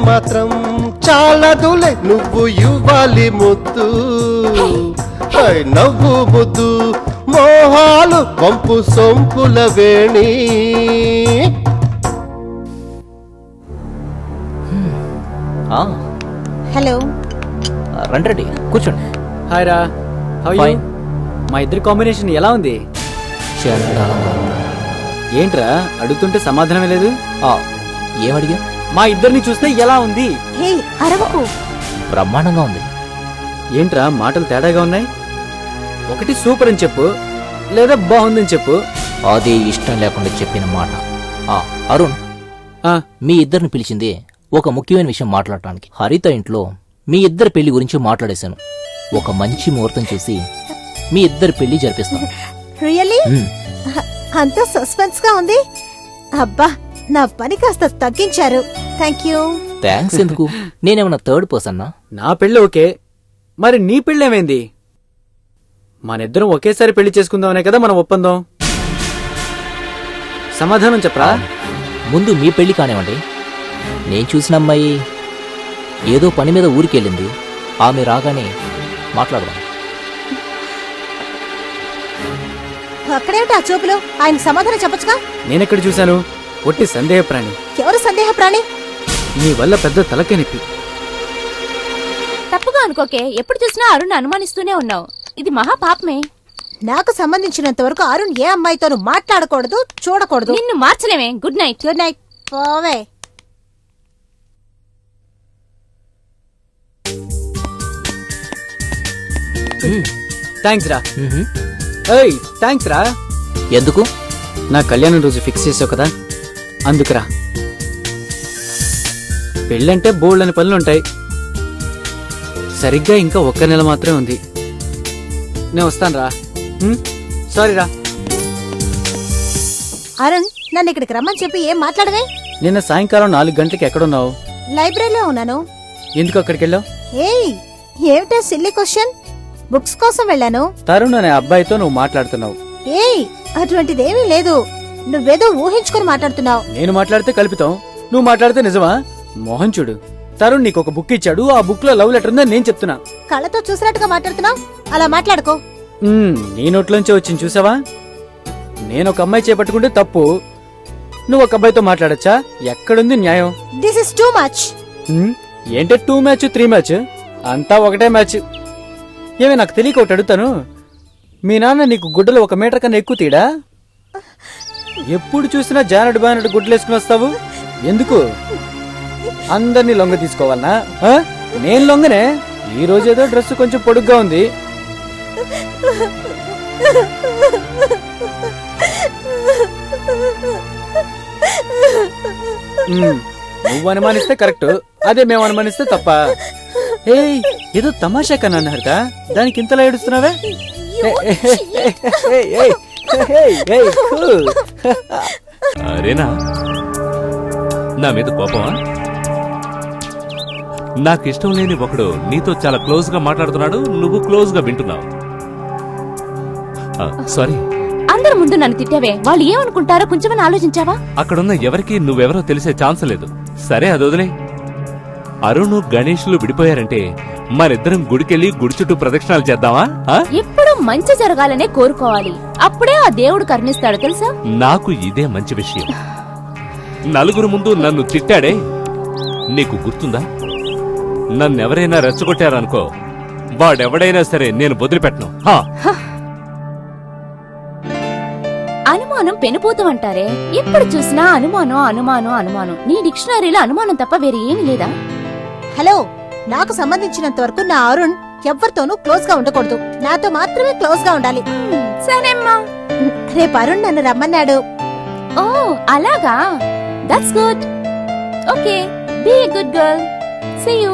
మాత్రం చాలదులే, నువ్వు ఇవ్వాలి ముద్దు. నవ్వు ముద్దు మోహాలు వంపు సొంపుల వేణి. హలో, రండి కూర్చోండి. హాయ్ రా, హౌ యు? మా ఇద్దరి కాంబినేషన్ ఎలా ఉంది? ఏంట్రా అడుగుతుంటే సమాధానమే లేదు? ఏమడిగా? మా ఇద్దరిని చూస్తే ఎలా ఉంది? హే అరవకు. బ్రహ్మాండంగా ఉంది. ఏంట్రా మాటలు తేడాగా ఉన్నాయి? ఒకటి సూపర్ అని చెప్పు, లేదా బాగుందని చెప్పు. అదే ఇష్టం లేకుండా చెప్పిన మాట. అరుణ్, మీ ఇద్దరిని పిలిచింది ఒక ముఖ్యమైన విషయం మాట్లాడటానికి. హరిత ఇంట్లో మీ ఇద్దరి పెళ్లి గురించి మాట్లాడేశాను. ఒక మంచి ముహూర్తం చూసి మీ ఇద్దరి పెళ్లి జరిపిస్తాను. రియల్లీ? అంత సస్పెన్స్ గా ఉంది. అబ్బా, నా పని కాస్త తగ్గించారు. Thank you. థ్యాంక్స్ ఎందుకు? నేనేమన్నా థర్డ్ పర్సన్నా? నా పెళ్ళి ఓకే, మరి నీ పెళ్ళేమైంది? మనిద్దరం ఒకేసారి పెళ్లి చేసుకుందామనే కదా మనం ఒప్పందం. సమాధానం చెప్పరా? ముందు మీ పెళ్లి కానివ్వండి. నేను చూసిన అమ్మాయి ఏదో పని మీద ఊరికెళ్ళింది. ఆమె రాగానే మాట్లాడదాం. అక్కడేమిటి ఆ చూపులు? ఆయన సమాధానం చెప్పొచ్చుగా. నేనెక్కడ చూశాను? ఒట్టి సందేహ ప్రాణి. ఎవరు సందేహ ప్రాణి? నీ వల్ల పెద్ద తలకే నొప్పి. తప్పుగా అనుకోకే, ఎప్పుడు చూసినా అరుణ్ అనుమానిస్తూనే ఉన్నావు. ఇది మహా పాపమే. నాకు సంబంధించినంత వరకు అరుణ్ ఏ అమ్మాయితోనూ మాట్లాడకూడదు, చూడకూడదు. నిన్ను మార్చలేమే. Good night. Good night. పోవే. థ్యాంక్స్ రా. ఏయ్, థ్యాంక్స్ రా. ఎందుకు? నా కళ్యాణం రోజు ఫిక్స్ చేసావు కదా, అందుకురా. పెళ్ళంటే బోల్డ్ అని పనులుంటాయి. సరిగ్గా ఇంకా 1 నెల మాత్రమే ఉంది. నేను వస్తాను రా. సారీ రా. అరుణ్, నన్ను ఇక్కడికి రమ్మని చెప్పి ఏం మాట్లాడవే? నిన్న సాయంకాలం 4 గంటలకి ఎక్కడున్నావు? లైబ్రరీలో ఉన్నాను. ఎందుకు అక్కడికి వెళ్ళావు? ఏయ్, ఏమిటో సిల్లీ క్వశ్చన్. బుక్స్ కోసం వెళ్ళాను. తరుణ్ అనే అబ్బాయితో నువ్వు మాట్లాడుతున్నావు. ఏయ్, అటువంటిదేమీ లేదు. నువ్వేదో ఊహించుకొని మాట్లాడుతున్నావు. నేను మాట్లాడితే కల్పితం, నువ్వు మాట్లాడితే నిజమా? మోహన్ చూడు, తరుణ్ నీకు ఒక బుక్ ఇచ్చాడు. ఆ బుక్ లో లవ్ లెటర్ ఉందని నేను చెప్తున్నా. కళ్ళతో చూసినట్టుగా మాట్లాడుతున్నావు. అలా మాట్లాడుకో. నీ నోట్లోంచి వచ్చింది చూసావా? నేను ఒక అమ్మాయి చేపట్టుకుంటే తప్పు, నువ్వు ఒక అబ్బాయితో మాట్లాడచ్చా? ఎక్కడుంది న్యాయం? This is too much. ఏంటే 2 మ్యాచ్ 3 మ్యాచ్? అంతా ఒకటే మ్యాచ్. ఏమే నాకు తెలియక ఒకటి అడుగుతాను, మీ నాన్న నీకు గుడ్డలు 1 మీటర్ కన్నా ఎక్కువ తీడా? ఎప్పుడు చూసినా జానడు బానడు గుడ్డలు వేసుకుని వస్తావు ఎందుకు? అందరినీ లొంగ తీసుకోవాలనా? నేను లొంగనే. ఈ రోజేదో డ్రెస్ కొంచెం పొడుగ్గా ఉంది. నువ్వు అనుమానిస్తే కరెక్ట్, అదే మేము అనుమానిస్తే తప్ప. ఏయ్, ఏదో తమాషా కన్నా హరిత, దానికి ఇంతలా ఏడుస్తున్నావే? అరేనా, నా మీద కోపమా? నాకిష్టం లేని ఒకడు నీతో చాలా క్లోజ్ గా మాట్లాడుతున్నాడు, నువ్వు క్లోజ్ గా వింటున్నావు. సారీ. అందరి ముందు నన్ను తిట్టావే, వాళ్ళు ఏమనుకుంటారో కొంచెమని ఆలోచించావా? అక్కడున్న ఎవరికి నువ్వెవరో తెలిసే ఛాన్స్ లేదు. సరే, అది వదిలే. అరుణ్ గణేష్లు విడిపోయారంటే మరిద్దరం గుడికెళ్ళి గుడి చుట్టూ ప్రదక్షిణాలు చేద్దామా? ఎప్పుడు మంచి జరగాలనే కోరుకోవాలి, అప్పుడే ఆ దేవుడు కరుణిస్తాడు తెలుసా? నాకు ఇదే మంచి విషయం. నలుగురు ముందు నన్ను తిట్టాడే, నీకు గుర్తుందా? నన్నెవరైనా రెచ్చగొట్టారనుకో, వాడెవడైనా సరే నేను వదిలిపెట్టను. అనుమానం పెనుపోతూ అంటారే, ఎప్పుడు చూసినా అనుమానం అనుమానం అనుమానం. నీ డిక్షనరీలో అనుమానం తప్ప వేరే ఏమీ లేదా? హలో, నాకు సంబంధించినంత వరకు నా అరుణ్ ఎవరితోనూ క్లోజ్ గా ఉండకూడదు. నాతో మాత్రమే క్లోజ్ గా ఉండాలి. సరేమ్మా. రేపు అరుణ్ నన్ను రమ్మన్నాడు. ఓ అలాగా, that's good. Okay, be a good girl. See you.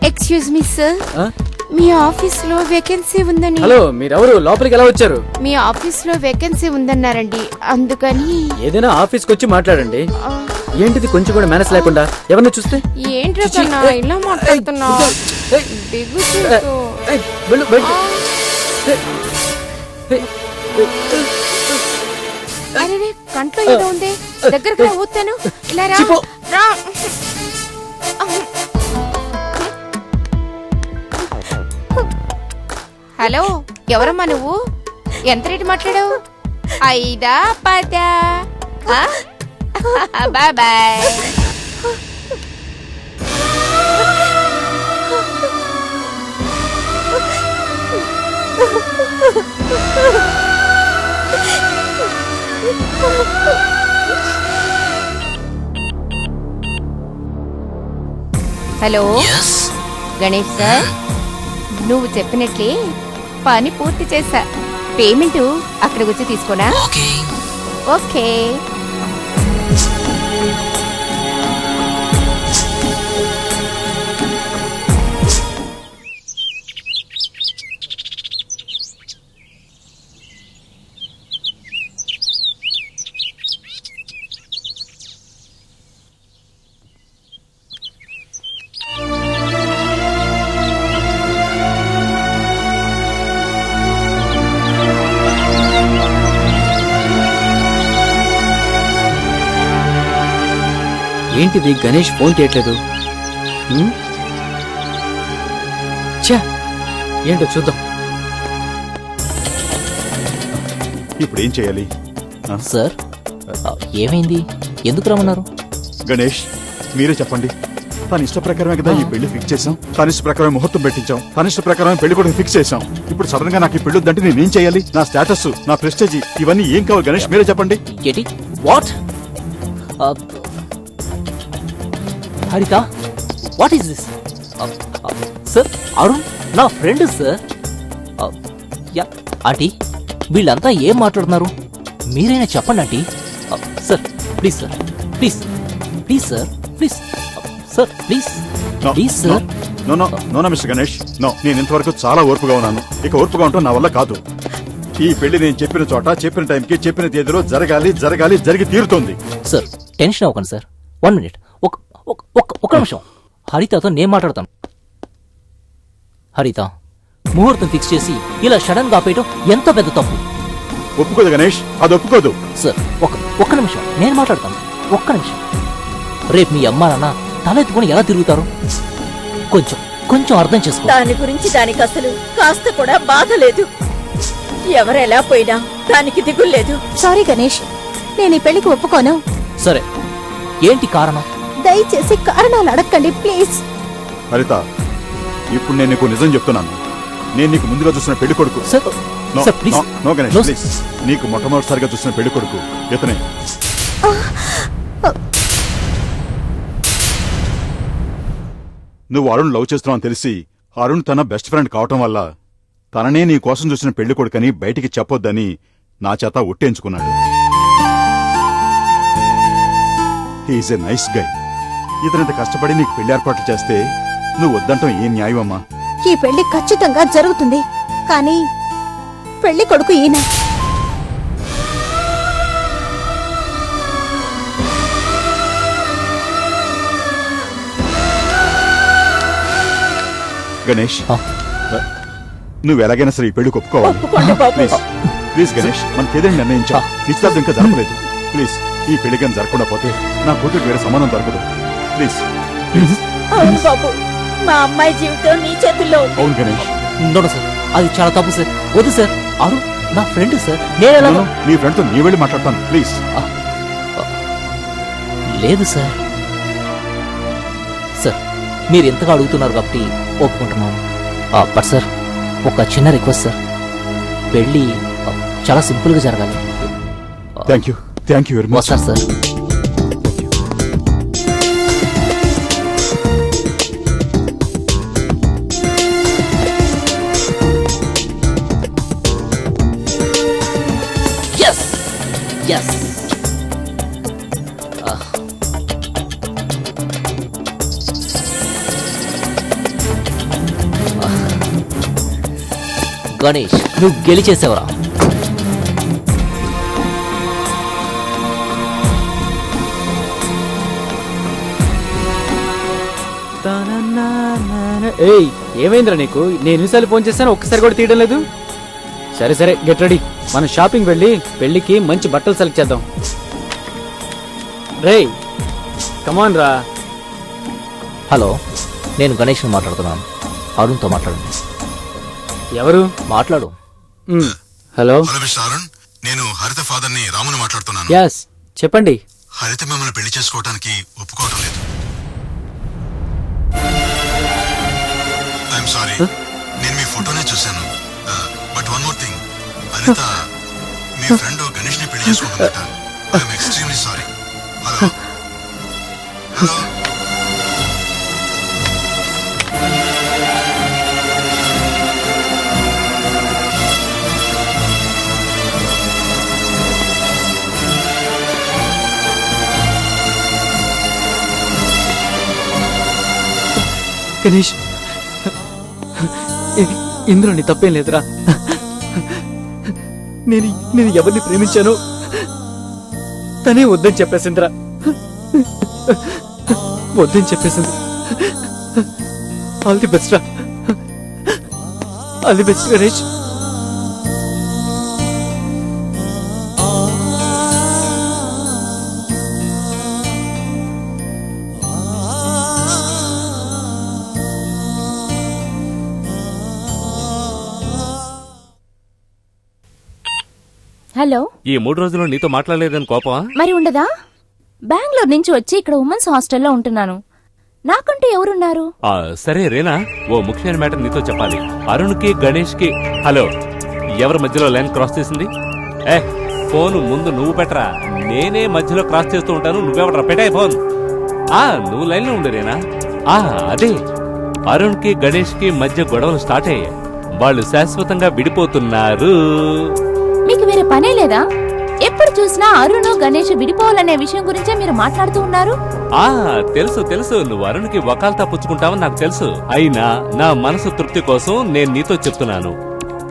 Excuse me sir, మీ ఆఫీస్ లో వేకెన్సీ ఉందని. హలో, మీరెవరు? లోపలికి ఎలా వచ్చారు? మీ ఆఫీస్ లో వేకెన్సీ ఉందన్నారండి, అందుకని. ఏదైనా ఆఫీస్కి వచ్చి మాట్లాడండి. ఏంటిది కొంచెం కూడా మేనస్ లేకుండా? ఎవరిని చూస్తే ఏంట్రా ఇలా మాట్లాడుతున్నావు? అరే కంట్లో ఏదో ఉంది, దగ్గరకు రా, ఊతాను. ఇలా రా, రా. హలో, ఎవరమ్మా నువ్వు? ఎంత రేటు మాట్లాడావు? 5 10? Bye bye. Hello Ganesh sir, నువ్వు చెప్పినట్లే పని పూర్తి చేశా. పేమెంట్ అక్కడికి వచ్చి తీసుకోనా? ఓకే. ఏంటిది, గణేష్ ఫోన్ తీయట్లేదు? ఏంటో చూద్దాం. ఇప్పుడు ఏం చేయాలి? సార్ ఏమైంది? ఎందుకు రమ్మన్నారు? గణేష్ మీరే చెప్పండి. తన ఇష్ట ప్రకారమే కదా ఈ పెళ్లి ఫిక్స్ చేసాం. తన ఇష్ట ప్రకారం ముహూర్తం పెట్టించాం. తన ఇష్ట ప్రకారం పెళ్లి కూడా ఫిక్స్ చేసాం. ఇప్పుడు సడన్ గా నాకు ఈ పెళ్లి వద్దంటే నేనేం చేయాలి? నా స్టేటస్, నా ప్రెస్టేజ్ ఇవన్నీ ఏం కావాలి గణేష్ మీరే చెప్పండి. What Haritha, what is this? Sir Arun నా ఫ్రెండ్ సార్. ఆంటీ వీళ్ళంతా ఏం మాట్లాడుతున్నారు? మీరైనా చెప్పండి aunty. Sir please sir, please please sir, please sir, please please sir. No no no no mister Ganesh, no. నేను ఇంతవరకు చాలా ఓర్పుగా ఉన్నాను. ఇక ఓర్పుగా ఉంటాం నా వల్ల కాదు. ఈ పెళ్లి నేను చెప్పిన చోట, చెప్పిన టైంకి, చెప్పిన తేదీలో జరగాలి, జరగాలి, జరిగి తీరుతుంది. సార్ టెన్షన్ అవ్వకండి సార్. 1 minute, ఒక్క నిమిషం. హరితతో నేను మాట్లాడతాను. హరిత, ముహూర్తం ఫిక్స్ చేసి ఇలా సడన్ గా ఆపేయటం ఎంతో పెద్ద తప్పు. ఒప్పుకోదు గణేష్, అది ఒప్పుకోదు. సార్ ఒక్క నిమిషం నేను మాట్లాడతాను. ఒక్క నిమిషం. రేపు మీ అమ్మా నాన్న తల ఎత్తుకుని ఎలా తిరుగుతారు? కొంచెం కొంచెం అర్థం చేసుకో. దాని గురించి దానికి అసలు కాస్త కూడా బాధ లేదు. ఎవరెలా పోయినా దానికి దిగులేదు. సారీ గణేష్, నేను ఈ పెళ్లికి ఒప్పుకోను. సరే ఏంటి కారణం? దయచేసి కారణాలు అడగండి ప్లీజ్. హరిత, ఇప్పుడు నేను నీకు నిజం చెప్తున్నాను. నేను నీకు ముందుగా చూసిన పెళ్లి కొడుకు. No Ganesh please. నీకు మొట్టమొదటిసారిగా చూసిన పెళ్లి కొడుకు ఇతనే. నువ్వు అరుణ్ లవ్ చేస్తున్నావు తెలిసి అరుణ్ తన బెస్ట్ ఫ్రెండ్ కావటం వల్ల తననే నీ కోసం చూసిన పెళ్లి కొడుకని బయటికి చెప్పొద్దని నా చేత ఒట్టేంచుకున్నాడు. He's a nice guy. ఇతనింత కష్టపడి నీకు పెళ్లి ఏర్పాట్లు చేస్తే నువ్వు వద్దంటాం ఏం న్యాయం అమ్మా? ఈ పెళ్లి ఖచ్చితంగా జరుగుతుంది, కానీ పెళ్లి కొడుకు ఈయన. గణేష్, నువ్వు ఎలాగైనా సరే ఈ పెళ్లికి ఒప్పుకోవాలి. ప్లీజ్ ప్లీజ్ గణేష్, మన తేదీని నిర్ణయించా. నిశ్చితార్థం ఇంకా జరగలేదు. ప్లీజ్ ఈ పెళ్లి కానీ జరగకుండా పోతే నా కూతురు వేరే సంబంధం దొరకదు. Please please. అవును బాబు, మా అమ్మాయి జీవితం నీ చేతుల్లో ఉంది. అవును గణేష్. నోడు సార్, అది చాలా తప్పు సార్. వద్దు సార్. అరుణ్ నా ఫ్రెండ్ సార్. నేను నీ ఫ్రెండ్తో నీ వెళ్ళి మాట్లాడతాను ప్లీజ్. లేదు సార్. సార్ మీరు ఎంతగా అడుగుతున్నారు కాబట్టి ఒప్పుకుంటున్నాను. బట్ సార్ ఒక చిన్న రిక్వెస్ట్ సార్. పెళ్ళి చాలా సింపుల్ గా జరగాలి. Thank you very much sir. Yes. Ganesh నువ్వు గెలిచేసావరా? ఏయ్ ఏమైందిరా నీకు? నేను ఎన్నిసార్లు ఫోన్ చేశాను, ఒక్కసారి కూడా తీయడం లేదు. సరే సరే గెట్ రెడీ. మనం షాపింగ్ వెళ్ళి పెళ్లికి మంచి బట్టలు సెలెక్ట్ చేద్దాం. రేయ్ కమాన్ రా. హలో, నేను గణేష్ మాట్లాడుతున్నాను. అరుణ్తో మాట్లాడండి. ఎవరు? మాట్లాడు. హలో మిస్టర్ అరుణ్, నేను హరిత ఫాదర్ ని రాముని మాట్లాడుతున్నాను. యస్ చెప్పండి. హరిత మిమ్మల్ని పెళ్లి చేసుకోవడానికి ఒప్పుకోవటం లేదు. ఐఎమ్ సారీ, నేను మీ ఫోటోనే చూశాను. బట్ వన్ మోర్ థింగ్, హరిత మీ ఫ్రెండ్ గణేష్ ని పెళ్లి చేసుకుంటుందట. I'm extremely sorry. Hello hello Ganesh, ఇందులో నీ తప్పేం లేదురా. నేను ఎవరిని ప్రేమించాను తనే వద్దని చెప్పేసిందిరా. వద్దని చెప్పేసింది. ఆల్ ది బెస్ట్ రా. All the best Ganesh. Hello, ఈ 3 రోజుల్లో నీతో మాట్లాడలేదని కోపమా? మరి ఉండదా? బెంగళూరు నుంచి వచ్చి ఇక్కడ ఉమెన్స్ హాస్టల్లో ఉంటున్నాను. నాకంటూ ఎవరున్నారు? సరే రేనా, ఓ ముఖ్యమైన మ్యాటర్ నీతో చెప్పాలి. అరుణ్ కి గణేష్ కి. హలో, ఎవరి మధ్యలో లైన్ క్రాస్ చేసింది? ఫోన్ ముందు నువ్వు పెట్టరా. నేనే మధ్యలో క్రాస్ చేస్తూ ఉంటాను. నువ్వెవడరా? పెట్టాయి ఫోన్. నువ్వు లైన్ లో ఉండు రేనా. అదే, అరుణ్ కి గణేష్ కి మధ్య గొడవలు స్టార్ట్ అయ్యాయి. వాళ్ళు శాశ్వతంగా విడిపోతున్నారు. మీకు వేరే పనే లేదా? ఎప్పుడు చూసినా అరుణ్ గణేష్ విడిపోవాలనే విషయం గురించే మీరు మాట్లాడుతూ ఉన్నారు. తెలుసు తెలుసు, నువ్వు అరుణ్కి వకాల్తా పుచ్చుకుంటావని నాకు తెలుసు. అయినా నా మనసు తృప్తి కోసం నేను నీతో చెప్తున్నాను.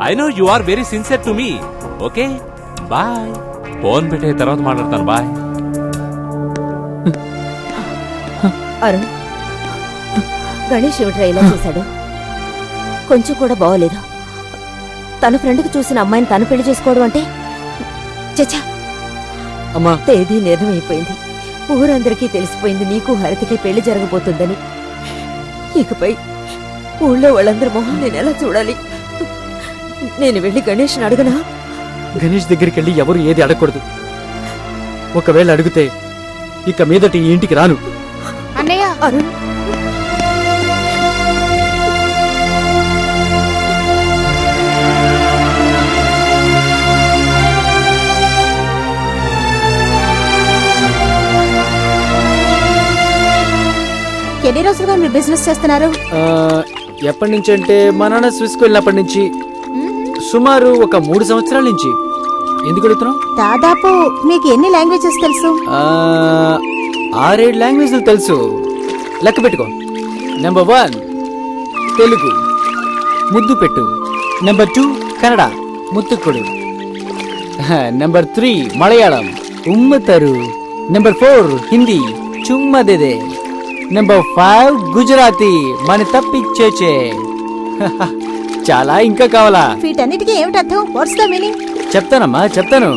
I know you are very sincere to me. Okay bye. Phone పెట్టే తర్వాత మాట్లాడతాను. బాయ్. అరుణ్, గణేష్ ఏమిట్రా ఇలా చేశాడు? కొంచెం కూడా బాగోలేదు. తన ఫ్రెండ్కి చూసిన అమ్మాయిని తను పెళ్లి చేసుకోవడం అంటే చచ్చా. అమ్మా, తేదీ నిర్ణయమైపోయింది. ఊరందరికీ తెలిసిపోయింది నీకు హరితకి పెళ్లి జరగబోతుందని. ఇకపై ఊళ్ళో వాళ్ళందరి మొహం నేను ఎలా చూడాలి? నేను వెళ్ళి గణేష్ని అడగనా? గణేష్ దగ్గరికి వెళ్ళి ఎవరు ఏది అడగకూడదు. ఒకవేళ అడిగితే ఇక మీదటి ఈ ఇంటికి రాను. అన్నయ్య, అరుణ్, ఎన్ని రోజులుగా మీరు బిజినెస్ చేస్తున్నారు? ఎప్పటి నుంచి అంటే మా నాన్న స్విస్కి వెళ్ళినప్పటి నుంచి. సుమారు ఒక 3 సంవత్సరాల నుంచి. ఎందుకు అడుగుతున్నావు? దాదాపు మీకు ఎన్ని లాంగ్వేజెస్ తెలుసు? 6-7 లాంగ్వేజ్లు తెలుసు. లెక్క పెట్టుకో. నెంబర్ 1 తెలుగు, ముద్దు పెట్టు. నెంబర్ 2 కన్నడ, ముత్తుకుడు. నెంబర్ 3 మలయాళం, ఉమ్మతరు. నెంబర్ 4 హిందీ, చుమ్మదేదే. నెంబర్ 5 గుజరాతీ, మన తప్పిచ్చేచే. చాలా ఇంకా కావాలా? వీటన్నిటికీ ఏమిటి అర్థం? What's the meaning? చెప్తానమ్మా, చెప్తాను.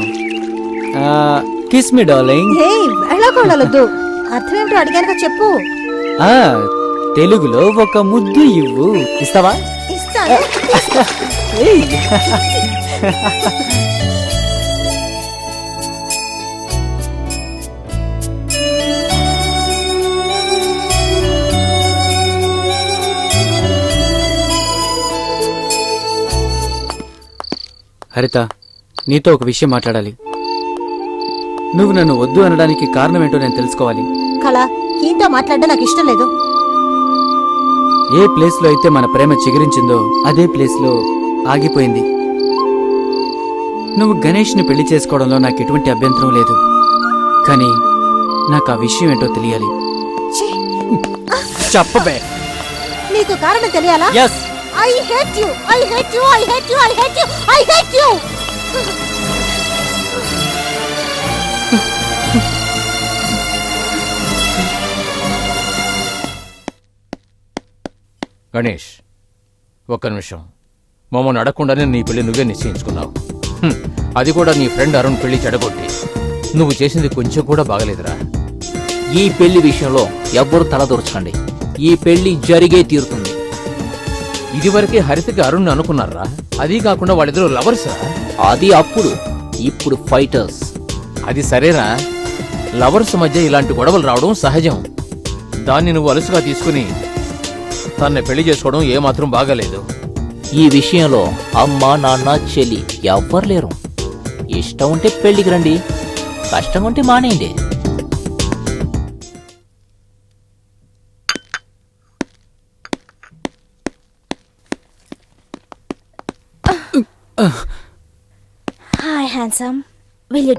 Kiss me darling. హే, వెళ్ళకూడదు. అర్థం ఏమిటో అడిగానుగా చెప్పు. తెలుగులో ఒక ముద్దు ఇవ్వు. ఇస్తావా? ఇస్తాను. హరిత, నీతో ఒక విషయం మాట్లాడాలి. నువ్వు నన్ను వద్దు అనడానికి కారణం ఏంటో నేను తెలుసుకోవాలి. కళ, ఈతో మాట్లాడడం నాకు ఇష్టం లేదు. ఏ ప్లేస్ లో అయితే మన ప్రేమ చిగురించిందో అదే ప్లేస్ లో ఆగిపోయింది. నువ్వు గణేష్ ని పెళ్లి చేసుకోవడంలో నాకు ఎటువంటి అభ్యంతరం లేదు. కానీ నాకు ఆ విషయం ఏంటో తెలియాలి. చెప్పబే. నీకు కారణం తెలియాలా? Yes. I hate you. I hate you. I hate you. I hate you. I hate you. Ganesh, ఒక్క నిమిషం. మమ్మల్ని అడగకుండానే నీ పెళ్లి నువ్వే నిశ్చయించుకున్నావు. అది కూడా నీ ఫ్రెండ్ అరుణ్ పెళ్లి చెడగొట్టి. నువ్వు చేసింది కొంచెం కూడా బాగలేదురా. ఈ పెళ్లి విషయంలో ఎవ్వరూ తలదూర్చకండి. ఈ పెళ్లి జరిగే తీరుతుంది. ఇదివరకే హరితకి అరుణ్ అనుకున్నారా? అదీ కాకుండా వాళ్ళిద్దరూ లవర్సా? అది అప్పుడు, ఇప్పుడు ఫైటర్స్. అది సరేరా, లవర్స్ మధ్య ఇలాంటి గొడవలు రావడం సహజం. దాన్ని నువ్వు అలుసుగా తీసుకుని తన్ను పెళ్లి చేసుకోవడం ఏమాత్రం బాగాలేదు. ఈ విషయంలో అమ్మ, నాన్న, చెల్లి ఎవ్వరు లేరు. ఇష్టం ఉంటే పెళ్లికి రండి, కష్టం ఉంటే మానేయండి. Hi, handsome. Will you...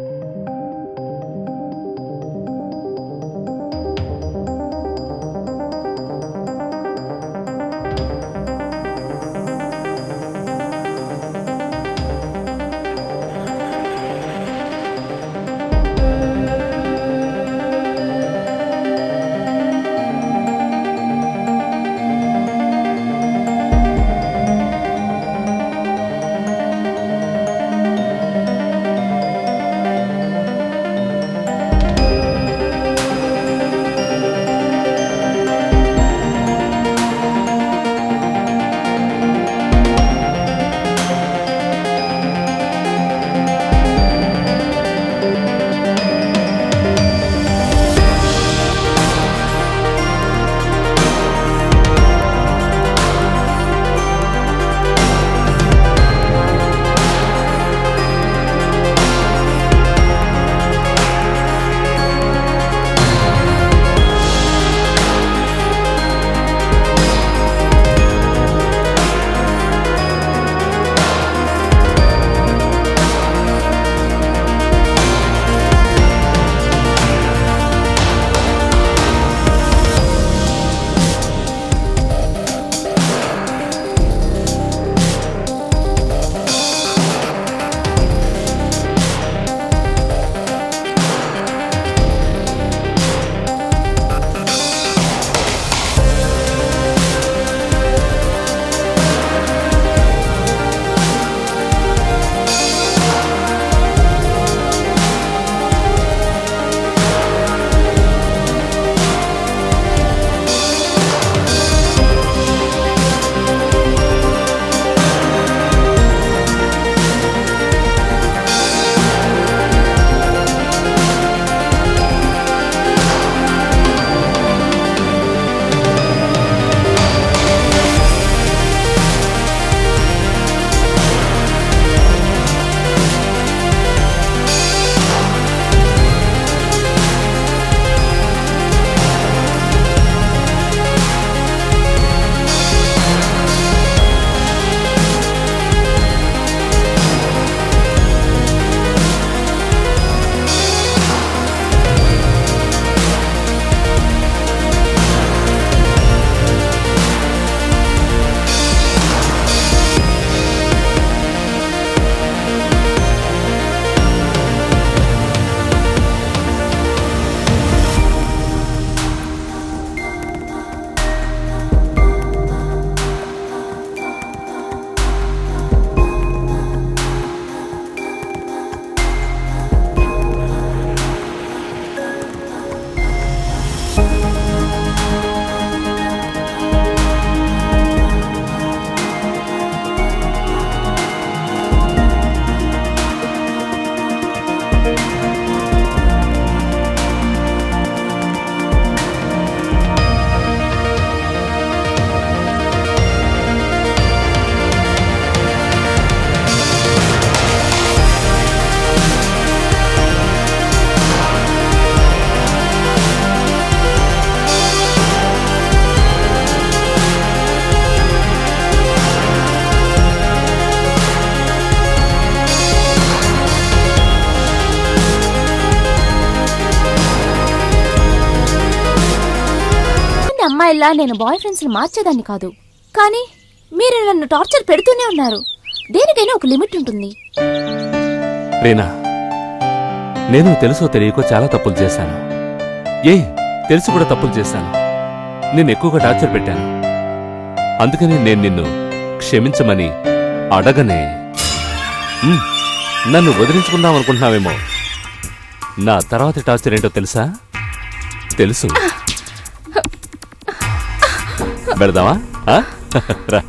అమ్మాయిలా నేను బాయ్ ఫ్రెండ్స్ ని మార్చేదాన్ని కాదు, కానీ మీరు నన్ను టార్చర్ పెడుతూనే ఉన్నారు. దేనికైనా ఒక లిమిట్ ఉంటుంది. రీనా, నేను తెలుసో తెలియకో చాలా తప్పులు చేశాను. తెలిసి కూడా తప్పులు చేశాను. నేను ఎక్కువగా టార్చర్ పెట్టాను. అందుకని నేను నిన్ను క్షమించమని అడగనే. నన్ను వదిలించుకుందాం అనుకుంటున్నావేమో. నా తర్వాతి టార్చర్ ఏంటో తెలుసా? తెలుసు. పెడదామా? రా.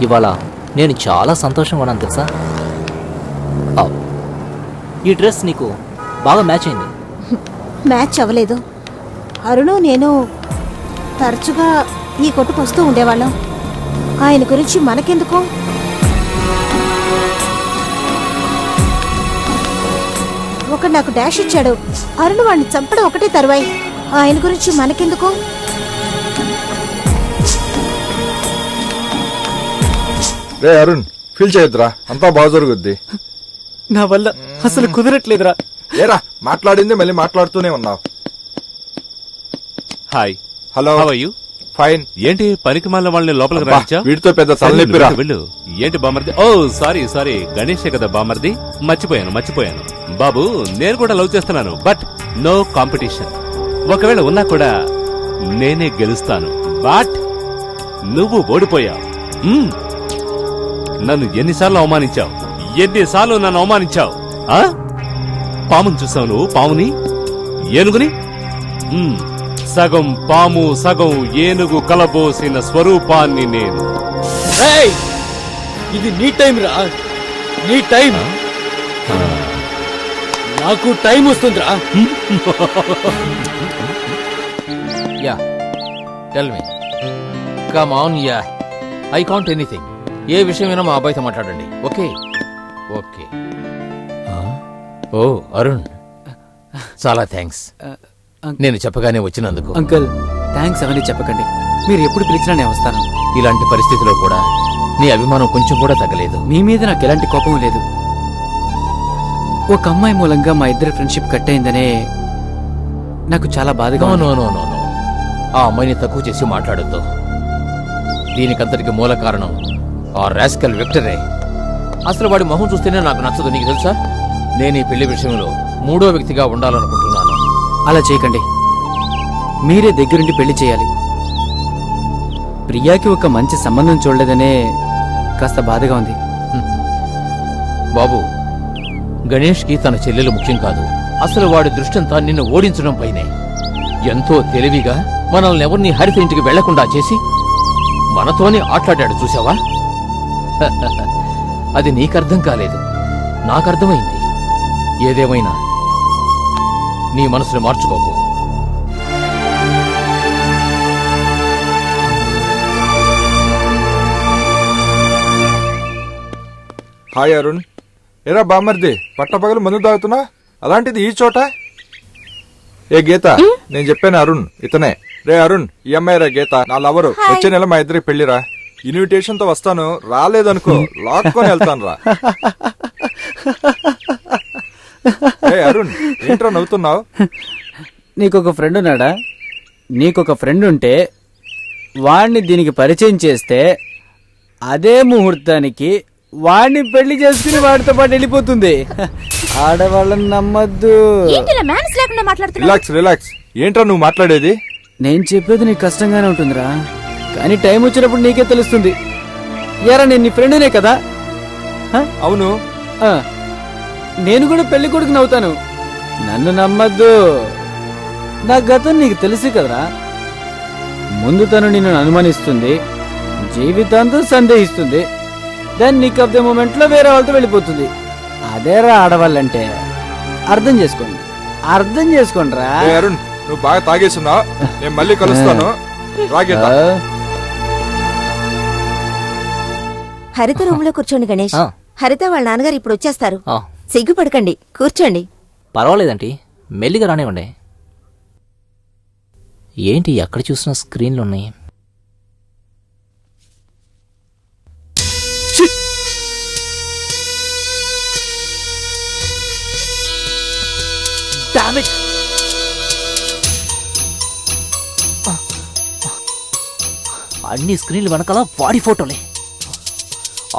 ఇవాళ నేను చాలా సంతోషంగా ఉన్నాను తెలుసా. ఈ డ్రెస్ నీకు బాగా మ్యాచ్ అయింది. మ్యాచ్ అవ్వలేదు. అరుణు నేను తరచుగా ఈ కొట్టుకు వస్తూ ఉండేవాళ్ళం. ఆయన గురించి మనకెందుకు? ఒకడు నాకు డాష్ ఇచ్చాడు. అరుణ్ వాడిని చంపడం ఒకటే తరువాయి. ఆయన గురించి మనకెందుకు? రే అరుణ్, ఫీల్ చేయొద్దురా, అంతా బాగా జరుగుద్ది. నా వల్ల అసలు కుదరట్లేదురా. ఏరా మాట్లాడింది మళ్ళీ మాట్లాడుతూనే ఉన్నావు. Hi. Hello. How are you? Fine. ఏంటి పనికి మాలిన వాళ్ళని లోపలికి రానిచ్చా? వీడితో పెద్ద తలనొప్పిరా. వెళ్ళు. ఏంటి బామర్ది? ఓ సారీ గణేషే కదా బామర్ది. మర్చిపోయాను. బాబు నేను కూడా లవ్ చేస్తున్నాను, బట్ నో కాంపిటీషన్. ఒకవేళ ఉన్నా కూడా నేనే గెలుస్తాను. బట్ నువ్వు ఓడిపోయావు. నన్ను ఎన్నిసార్లు అవమానించావు? పాముని చూసావు నువ్వు? పాముని, ఏనుగుని? సగం పాము సగం ఏనుగు కలబోసిన స్వరూపాన్ని నేను. ఇది నీ టైం రా, నీ టైం. నాకు టైం వస్తుందిరా. Yeah tell me. Come on. Yeah I can't anything. ఏ విషయమైనా మా అబ్బాయితో మాట్లాడండి. ఓకే. ఓ అరుణ్, చాలా థ్యాంక్స్. నేను చెప్పగానే వచ్చినందుకు. అంకుల్ థ్యాంక్స్ అవన్నీ చెప్పకండి. మీరు ఎప్పుడు పిలిచినా నేను వస్తాను. ఇలాంటి పరిస్థితిలో కూడా నీ అభిమానం కొంచెం కూడా తగ్గలేదు. మీ మీద నాకు ఎలాంటి కోపం లేదు. ఒక అమ్మాయి మూలంగా మా ఇద్దరి ఫ్రెండ్షిప్ కట్ అయిందనే నాకు చాలా బాధగా. నో. ఆ అమ్మాయిని తక్కువ చేసి మాట్లాడొద్దు. దీనికంతటికి మూల కారణం ఆ రాస్కల్ విక్టరే. అసలు వాడి మొహం చూస్తేనే నాకు నచ్చదు. నీకు తెలుసా, నేను ఈ పెళ్లి విషయంలో మూడో వ్యక్తిగా ఉండాలనుకుంటున్నాను. అలా చేయకండి. మీరే దగ్గరుండి పెళ్లి చేయాలి. ప్రియాకి ఒక మంచి సంబంధం చూడలేదనే కాస్త బాధగా ఉంది. బాబు, గణేష్కి తన చెల్లెలు ముఖ్యం కాదు. అసలు వాడి దృష్టంతా నిన్ను ఓడించడం పైనే. ఎంతో తెలివిగా మనల్ని ఎవరిని హరిత ఇంటికి వెళ్లకుండా చేసి మనతోనే ఆట్లాడాడు. చూసావా? అది నీకర్థం కాలేదు, నాకర్థమైంది. ఏదేమైనా నీ మనసుని మార్చుకోకు. హాయ్ అరుణ్. ఏరా బామ్మర్ది, పట్టపగలు మందు తాగుతున్నా, అలాంటిది ఈ చోట? ఏ గీత, నేను చెప్పాను అరుణ్ ఇతనే. రే అరుణ్, ఈ అమ్మాయి రా గీత, నా లవరు. వచ్చే నెల మా ఇద్దరికి పెళ్లిరా. ఇన్విటేషన్ తో వస్తాను, రాలేదనుకో లాక్కొని వెళ్తాను రా. అరుణ్ ఏంట్రా నవ్వుతున్నావు? నీకొక ఫ్రెండ్ ఉన్నాడా? నీకొక ఫ్రెండ్ ఉంటే వాణ్ణి దీనికి పరిచయం చేస్తే అదే ముహూర్తానికి వాణ్ణి పెళ్లి చేసుకుని వాడితో పాటు వెళ్ళిపోతుంది. ఆడవాళ్ళని నమ్మద్దు. రిలాక్స్. ఏంట్రా నువ్వు మాట్లాడేది? నేను చెప్పేది నీకు కష్టంగానే ఉంటుందిరా, కానీ టైం వచ్చినప్పుడు నీకే తెలుస్తుంది. యారా నేను నీ ఫ్రెండ్నే కదా? అవును. నేను కూడా పెళ్లి కొడుకుని అవుతాను. నన్ను నమ్మద్దు. నా గతం నీకు తెలుసు కదరా. ముందు తను నిన్ను అనుమానిస్తుంది, జీవితాంతం సందేహిస్తుంది, దాన్ని నీకు ఆఫ్ ద మూమెంట్ లో వేరే వాళ్ళతో వెళ్ళిపోతుంది. అదేరా ఆడవాళ్ళంటే. అర్థం చేసుకోండి రా. అరుణ్ నువ్వు బాగా తాగేస్తున్నావు, నేను మళ్ళీ కలుస్తాను. రాగేత. హరిత రూమ్ లో కూర్చోండి గణేష్. హరిత వాళ్ళ నాన్నగారు ఇప్పుడు వచ్చేస్తారు. సిగ్గుపడకండి, కూర్చోండి. పర్వాలేదంటీ, మెల్లిగా రానివ్వండి. ఏంటి ఎక్కడ చూసినా స్క్రీన్లున్నాయి? అన్ని స్క్రీన్లు వెనకాల వాడి ఫోటోలే.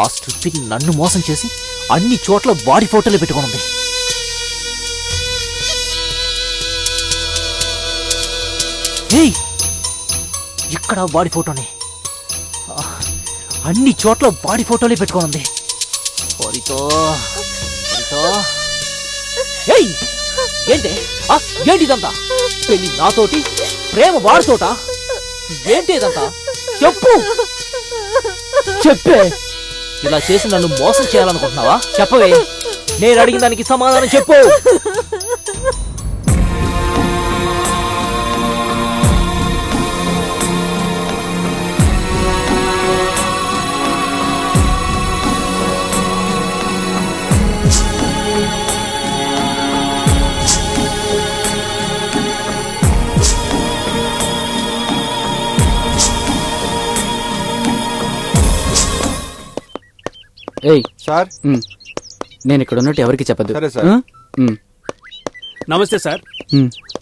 ఆ స్టూపిడ్ నన్ను మోసం చేసి అన్ని చోట్ల వాడి ఫోటోలే పెట్టుకుని ఉంది. ఇక్కడ బాడీ ఫోటోనే, అన్ని చోట్ల బాడీ ఫోటోలే పెట్టుకోనుంది. ఏంటి ఏంటిదంతా? పెళ్లి నాతోటి, ప్రేమ వాడితోట? ఏంటి ఇదంతా? చెప్పు, చెప్పే. ఇలా చేసి నన్ను మోసం చేయాలనుకుంటున్నావా? చెప్పవే, నేను అడిగిన దానికి సమాధానం చెప్పు. ఏయ్ సార్, నేను ఇక్కడ ఉన్నట్టు ఎవరికి చెప్పదు. సరే సార్. నమస్తే సార్.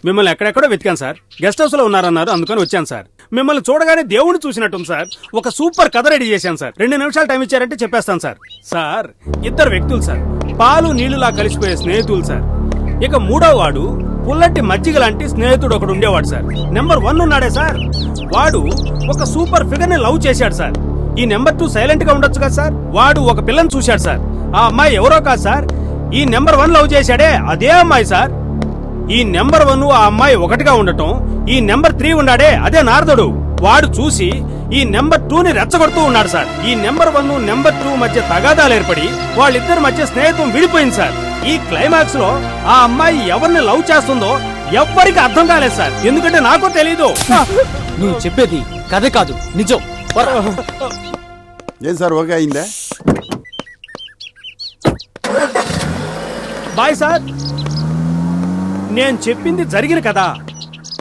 మిమ్మల్ని ఎక్కడెక్కడో వెతికాను సార్. గెస్ట్ హౌస్ లో ఉన్నారన్నారు, అందుకని వచ్చాను సార్. మిమ్మల్ని చూడగానే దేవుణ్ణి చూసినట్టుంది సార్. ఒక సూపర్ కథ రెడీ చేశాను సార్. 2 నిమిషాలు టైం ఇచ్చారంటే చెప్పేస్తాను సార్. సార్, 2 వ్యక్తులు సార్, పాలు నీళ్లులా కలిసిపోయే స్నేహితులు సార్. ఇక 3వ వాడు పుల్లటి మజ్జిగ లాంటి స్నేహితుడు ఒకడు ఉండేవాడు సార్. నెంబర్ 1 ఉన్నాడే సార్, వాడు ఒక సూపర్ ఫిగర్ ని లవ్ చేశాడు సార్. ఈ నెంబర్ 2 సైలెంట్ గా ఉండొచ్చు కదా సార్. వాడు ఒక పిల్లని చూశాడు సార్. ఆ అమ్మాయి ఎవరో కాదు సార్, ఈ నెంబర్ 1 లవ్ చేశాడే అదే అమ్మాయి సార్. ఈ నెంబర్ 1 ఆ అమ్మాయి ఒకటిగా ఉండటం, ఈ నెంబర్ 3 ఉన్నాడే అదే నారదుడు. వాడు చూసి ఈ నెంబర్ 2ని రెచ్చగొడుతూ ఉన్నాడు సార్. ఈ నెంబర్ 1 నెంబర్ 2 మధ్య తగాదాలు ఏర్పడి వాళ్ళిద్దరి మధ్య స్నేహితం విడిపోయింది సార్. ఈ క్లైమాక్స్ లో ఆ అమ్మాయి ఎవరిని లవ్ చేస్తుందో ఎవ్వరికి అర్థం కాలేదు సార్. ఎందుకంటే నాకు తెలీదు. నువ్వు చెప్పేది కథ కాదు, నిజం. ఏం సార్, ఓకే అయిందా? బాయ్ సార్, నేను చెప్పింది జరిగిన కదా,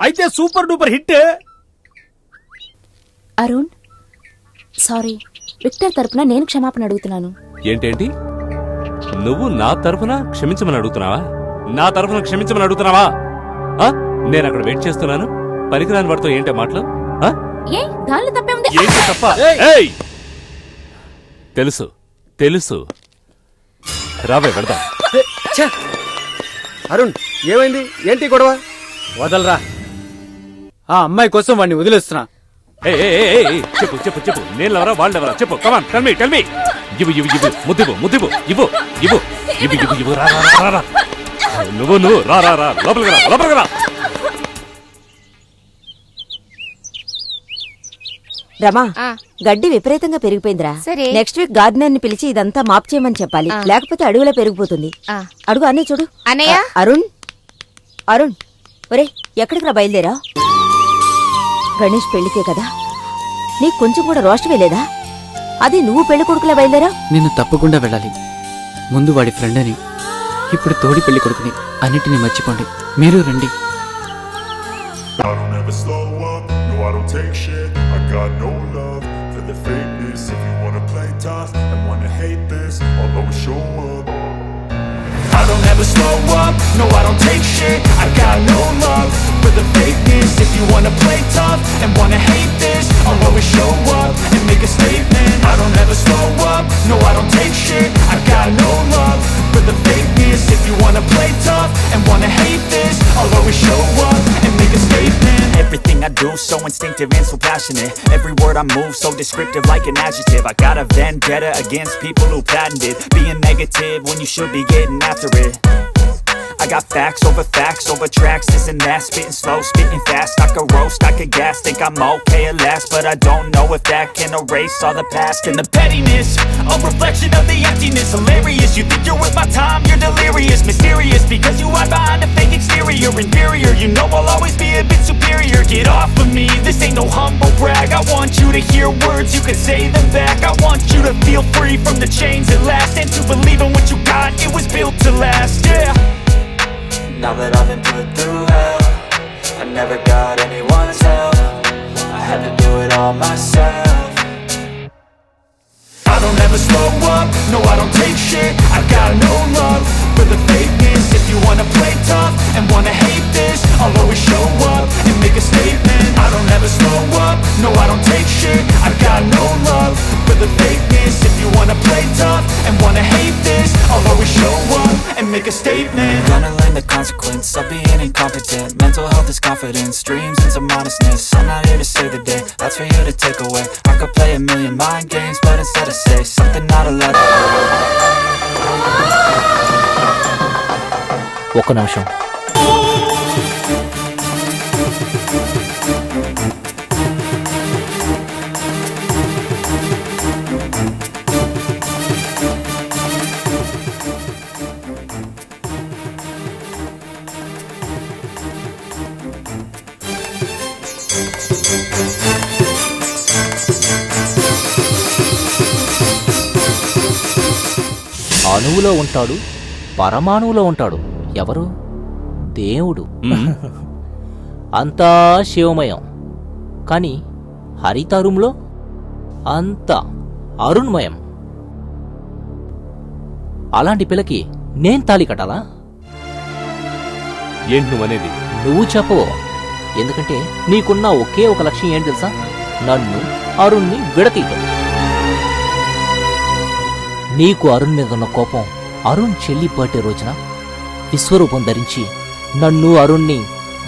అయితే super duper hit. Arun, sorry. Victor తరపున నేను క్షమాపణ అడుగుతున్నాను. ఏంటేంటి? నువ్వు నా తరఫున క్షమించమని అడుగుతున్నావా? నా తరఫున క్షమించమని అడుగుతున్నావా? నేను అక్కడ వెయిట్ చేస్తున్నాను, పనికిరాని వాడితో ఏంటే మాటలు? ఏ దానిలో తప్పే ఉంది? ఏంటి తప్ప? తెలుసు తెలుసు, రావే వెళ్దాం. అరుణ్, ఏమైంది? ఏంటి గొడవ? వదలరా, ఆ అమ్మాయి కోసం వాడిని వదిలేస్తున్నా. చెప్పు చెప్పు చెప్పు, నేను ఎవరా వాళ్ళు ఎవరా చెప్పు. కమాన్, టెల్ మీ టెల్ మీ. ఇవ్వు ఇవ్వు ఇవ్వు, ముద్దివ్వు ముద్దివ్వు, ఇవ్వు ఇవ్వు ఇవ్వు ఇవ్వు ఇవ్వు. రా రా రా, నువ్వు రా రా రా, లోపలికి రా లోపలికి రా. రమా, గడ్డి విపరీతంగా పెరిగిపోయిందిరా. నెక్స్ట్ వీక్ గార్డెనర్ ని పిలిచి ఇదంతా మాప్ చేయమని చెప్పాలి, లేకపోతే అడవిలో పెరిగిపోతుంది. అడుగు అన్నయ్య, చూడు. అన్నయ్య. అరుణ్, అరుణ్, ఒరే ఎక్కడికి రా బయలుదేరా? గణేష్ పెళ్లికే కదా, నీకు కొంచెం కూడా రోస్ట్ వేలేదా? అది నువ్వు పెళ్లి కొడుకులా బయలుదేరా? నేను తప్పకుండా వెళ్ళాలి. ముందు వాడి ఫ్రెండ్ అని, ఇప్పుడు తోడి పెళ్లి కొడుకుని. అన్నిటినీ మర్చిపోండి, మీరు రండి. I don't ever slow up, no I don't take shit. I got no love for the fakeness. If you wanna play tough and wanna hate this, I'll always show up. I don't ever slow up, no I don't take shit. I got no love for the fakeness. If you wanna play tough and wanna hate this, I'll always show up and make a statement. I don't ever slow up, no I don't take shit. I got no love for the fakeness. If you wanna play tough and wanna hate this, I'll always show up and make a statement. Everything I do so instinctive and so passionate. Every word I move so descriptive like an adjective. I got a vendetta against people who patented being negative when you should be getting after it. I got facts over tracks, this and that. Spitting slow, spitting fast. I could roast, I could gas. Think I'm okay at last, but I don't know if that can erase all the past. And the pettiness, a reflection of the emptiness. Hilarious, you think you're worth my time, you're delirious. Mysterious, because you hide behind a fake exterior. Inferior, you know I'll always be a bit superior. Get off of me, this ain't no humble brag. I want you to hear words, you can say them back. I want you to feel free from the chains that last, and to believe in what you got, it was built to last, yeah. Now that I've been put through hell, I never got anyone's help. I had to do it all myself. I don't ever slow up, no I don't take shit. I got no love for the fakeness. If you wanna play tough and wanna hate this, I'll always show up and make a statement. I don't ever slow up, no I don't take shit. I got no love for the the fakeness. If you wanna play tough and wanna hate this, I'll always show up and make a statement. Gonna learn the consequence of being incompetent. Mental health is confidence, dreams and some honestness. I'm not here to save the day, that's for you to take away. I could play a million mind games, but instead I say something not allowed. ఒక్క నిమిషం. అణువులో ఉంటాడు, పరమాణువులో ఉంటాడు. ఎవరు? దేవుడు. అంతా శివమయం. కానీ హరిత రూమ్లో అంతా అరుణ్మయం. అలాంటి పిల్లకి నేను తాళి కట్టాలా? ఏంటి నువ్వనేది? నువ్వు చెప్పవు. ఎందుకంటే నీకున్న ఒకే ఒక లక్ష్యం ఏంటి తెలుసా? నన్ను అరుణ్ని విడతీయటం. నీకు అరుణ్ మీద ఉన్న కోపం అరుణ్ చెల్లి బర్త్డే రోజున విశ్వరూపం ధరించి నన్ను అరుణ్ని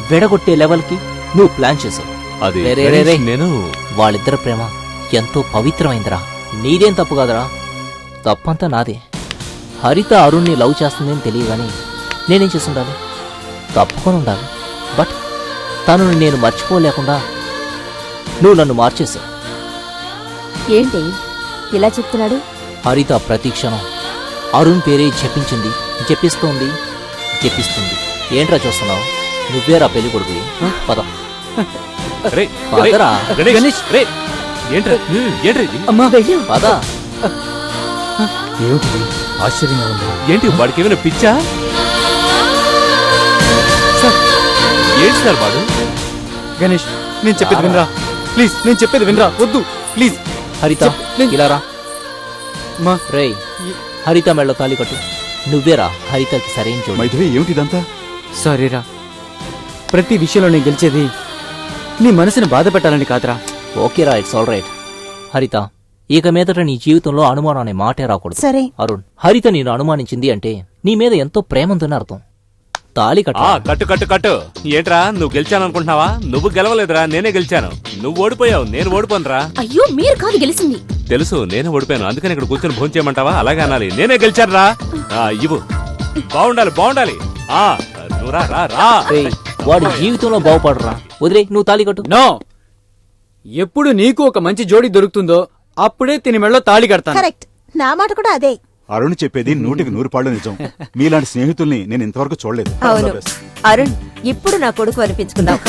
విడగొట్టే లెవెల్కి నువ్వు ప్లాన్ చేసావు. అది నేను వాళ్ళిద్దరి ప్రేమ ఎంతో పవిత్రమైందిరా. నీదేం తప్పు కాదురా, తప్పంతా నాదే. హరిత అరుణ్ని లవ్ చేస్తుందని తెలియగానే నేనేం చేస్తుండాలి? తప్పుకొని ఉండాలి. బట్ తనను నేను మర్చిపోలేకుండా నువ్వు నన్ను మార్చేశావు. ఏంటి ఇలా చెప్తున్నాడు? హరిత ప్రతి క్షణం అరుణ్ పేరే చెప్పించింది, చెప్పిస్తోంది, చెప్పిస్తుంది. ఏంట్రా చూస్తున్నావు? నువ్వేరా పెళ్లి కొడుకువి. పద పదరా. పద. ఏమిటి ఆశ్చర్యంగా ఉంది? ఏంటి వాడికి ఏమైనా పిచ్చా? ఏంటి సార్ వాడు? గణేష్, నేను చెప్పేది వినరా ప్లీజ్. నేను చెప్పేది వినరా. వద్దు ప్లీజ్. హరిత ఇలా రా. రేయ్, హరిత మెళ్ళ తాళి కట్టు. నువ్వేరా హరితకి సరైన చూడు. ఏమిటిదంతా? సారీరా, ప్రతి విషయంలో నేను గెలిచేది నీ మనసుని బాధ పెట్టాలని కాదురా. ఓకేరా, ఇట్స్ ఆల్ రైట్. హరిత, ఇక మీదట నీ జీవితంలో అనుమానం అనే మాటే రాకూడదు. సరే. అరుణ్, హరిత నేను అనుమానించింది అంటే నీ మీద ఎంతో ప్రేమ ఉందని అర్థం. తాళి కట్టు. కట్టు కట్టు కట్టు. ఏంట్రా నువ్వు గెలిచాననుకుంటున్నావా? నువ్వు గెలవలేదురా, నేనే గెలిచాను. నువ్వు ఓడిపోయావు, నేను ఓడిపోనురా. అయ్యో, మీరు కాదు గెలిచింది. తెలుసు, నేనే ఓడిపోయాను. అందుకని ఇక్కడ కూర్చొని భోజనం చేయమంటావా? అలాగే అనాలి. నేనే గెలిచాను రా. ఇవ్వు. బాగుండాలి బాగుండాలి. నువ్వు రా రా రా. వాడి జీవితంలో బాగుపడరా. వదిలే, నువ్వు తాళి కట్టు. నో, ఎప్పుడు నీకు ఒక మంచి జోడి దొరుకుతుందో అప్పుడే తిని మెళ్ళలో తాళి కడతాను. కరెక్ట్, నా మాట కూడా అదే. అరుణ్ చెప్పేది 100% నిజం. మీలాంటి స్నేహితుల్ని నేను ఇంతవరకు చూడలేదు. అవును అరుణ్, ఇప్పుడు నా కొడుకు అనిపించుకున్నావు.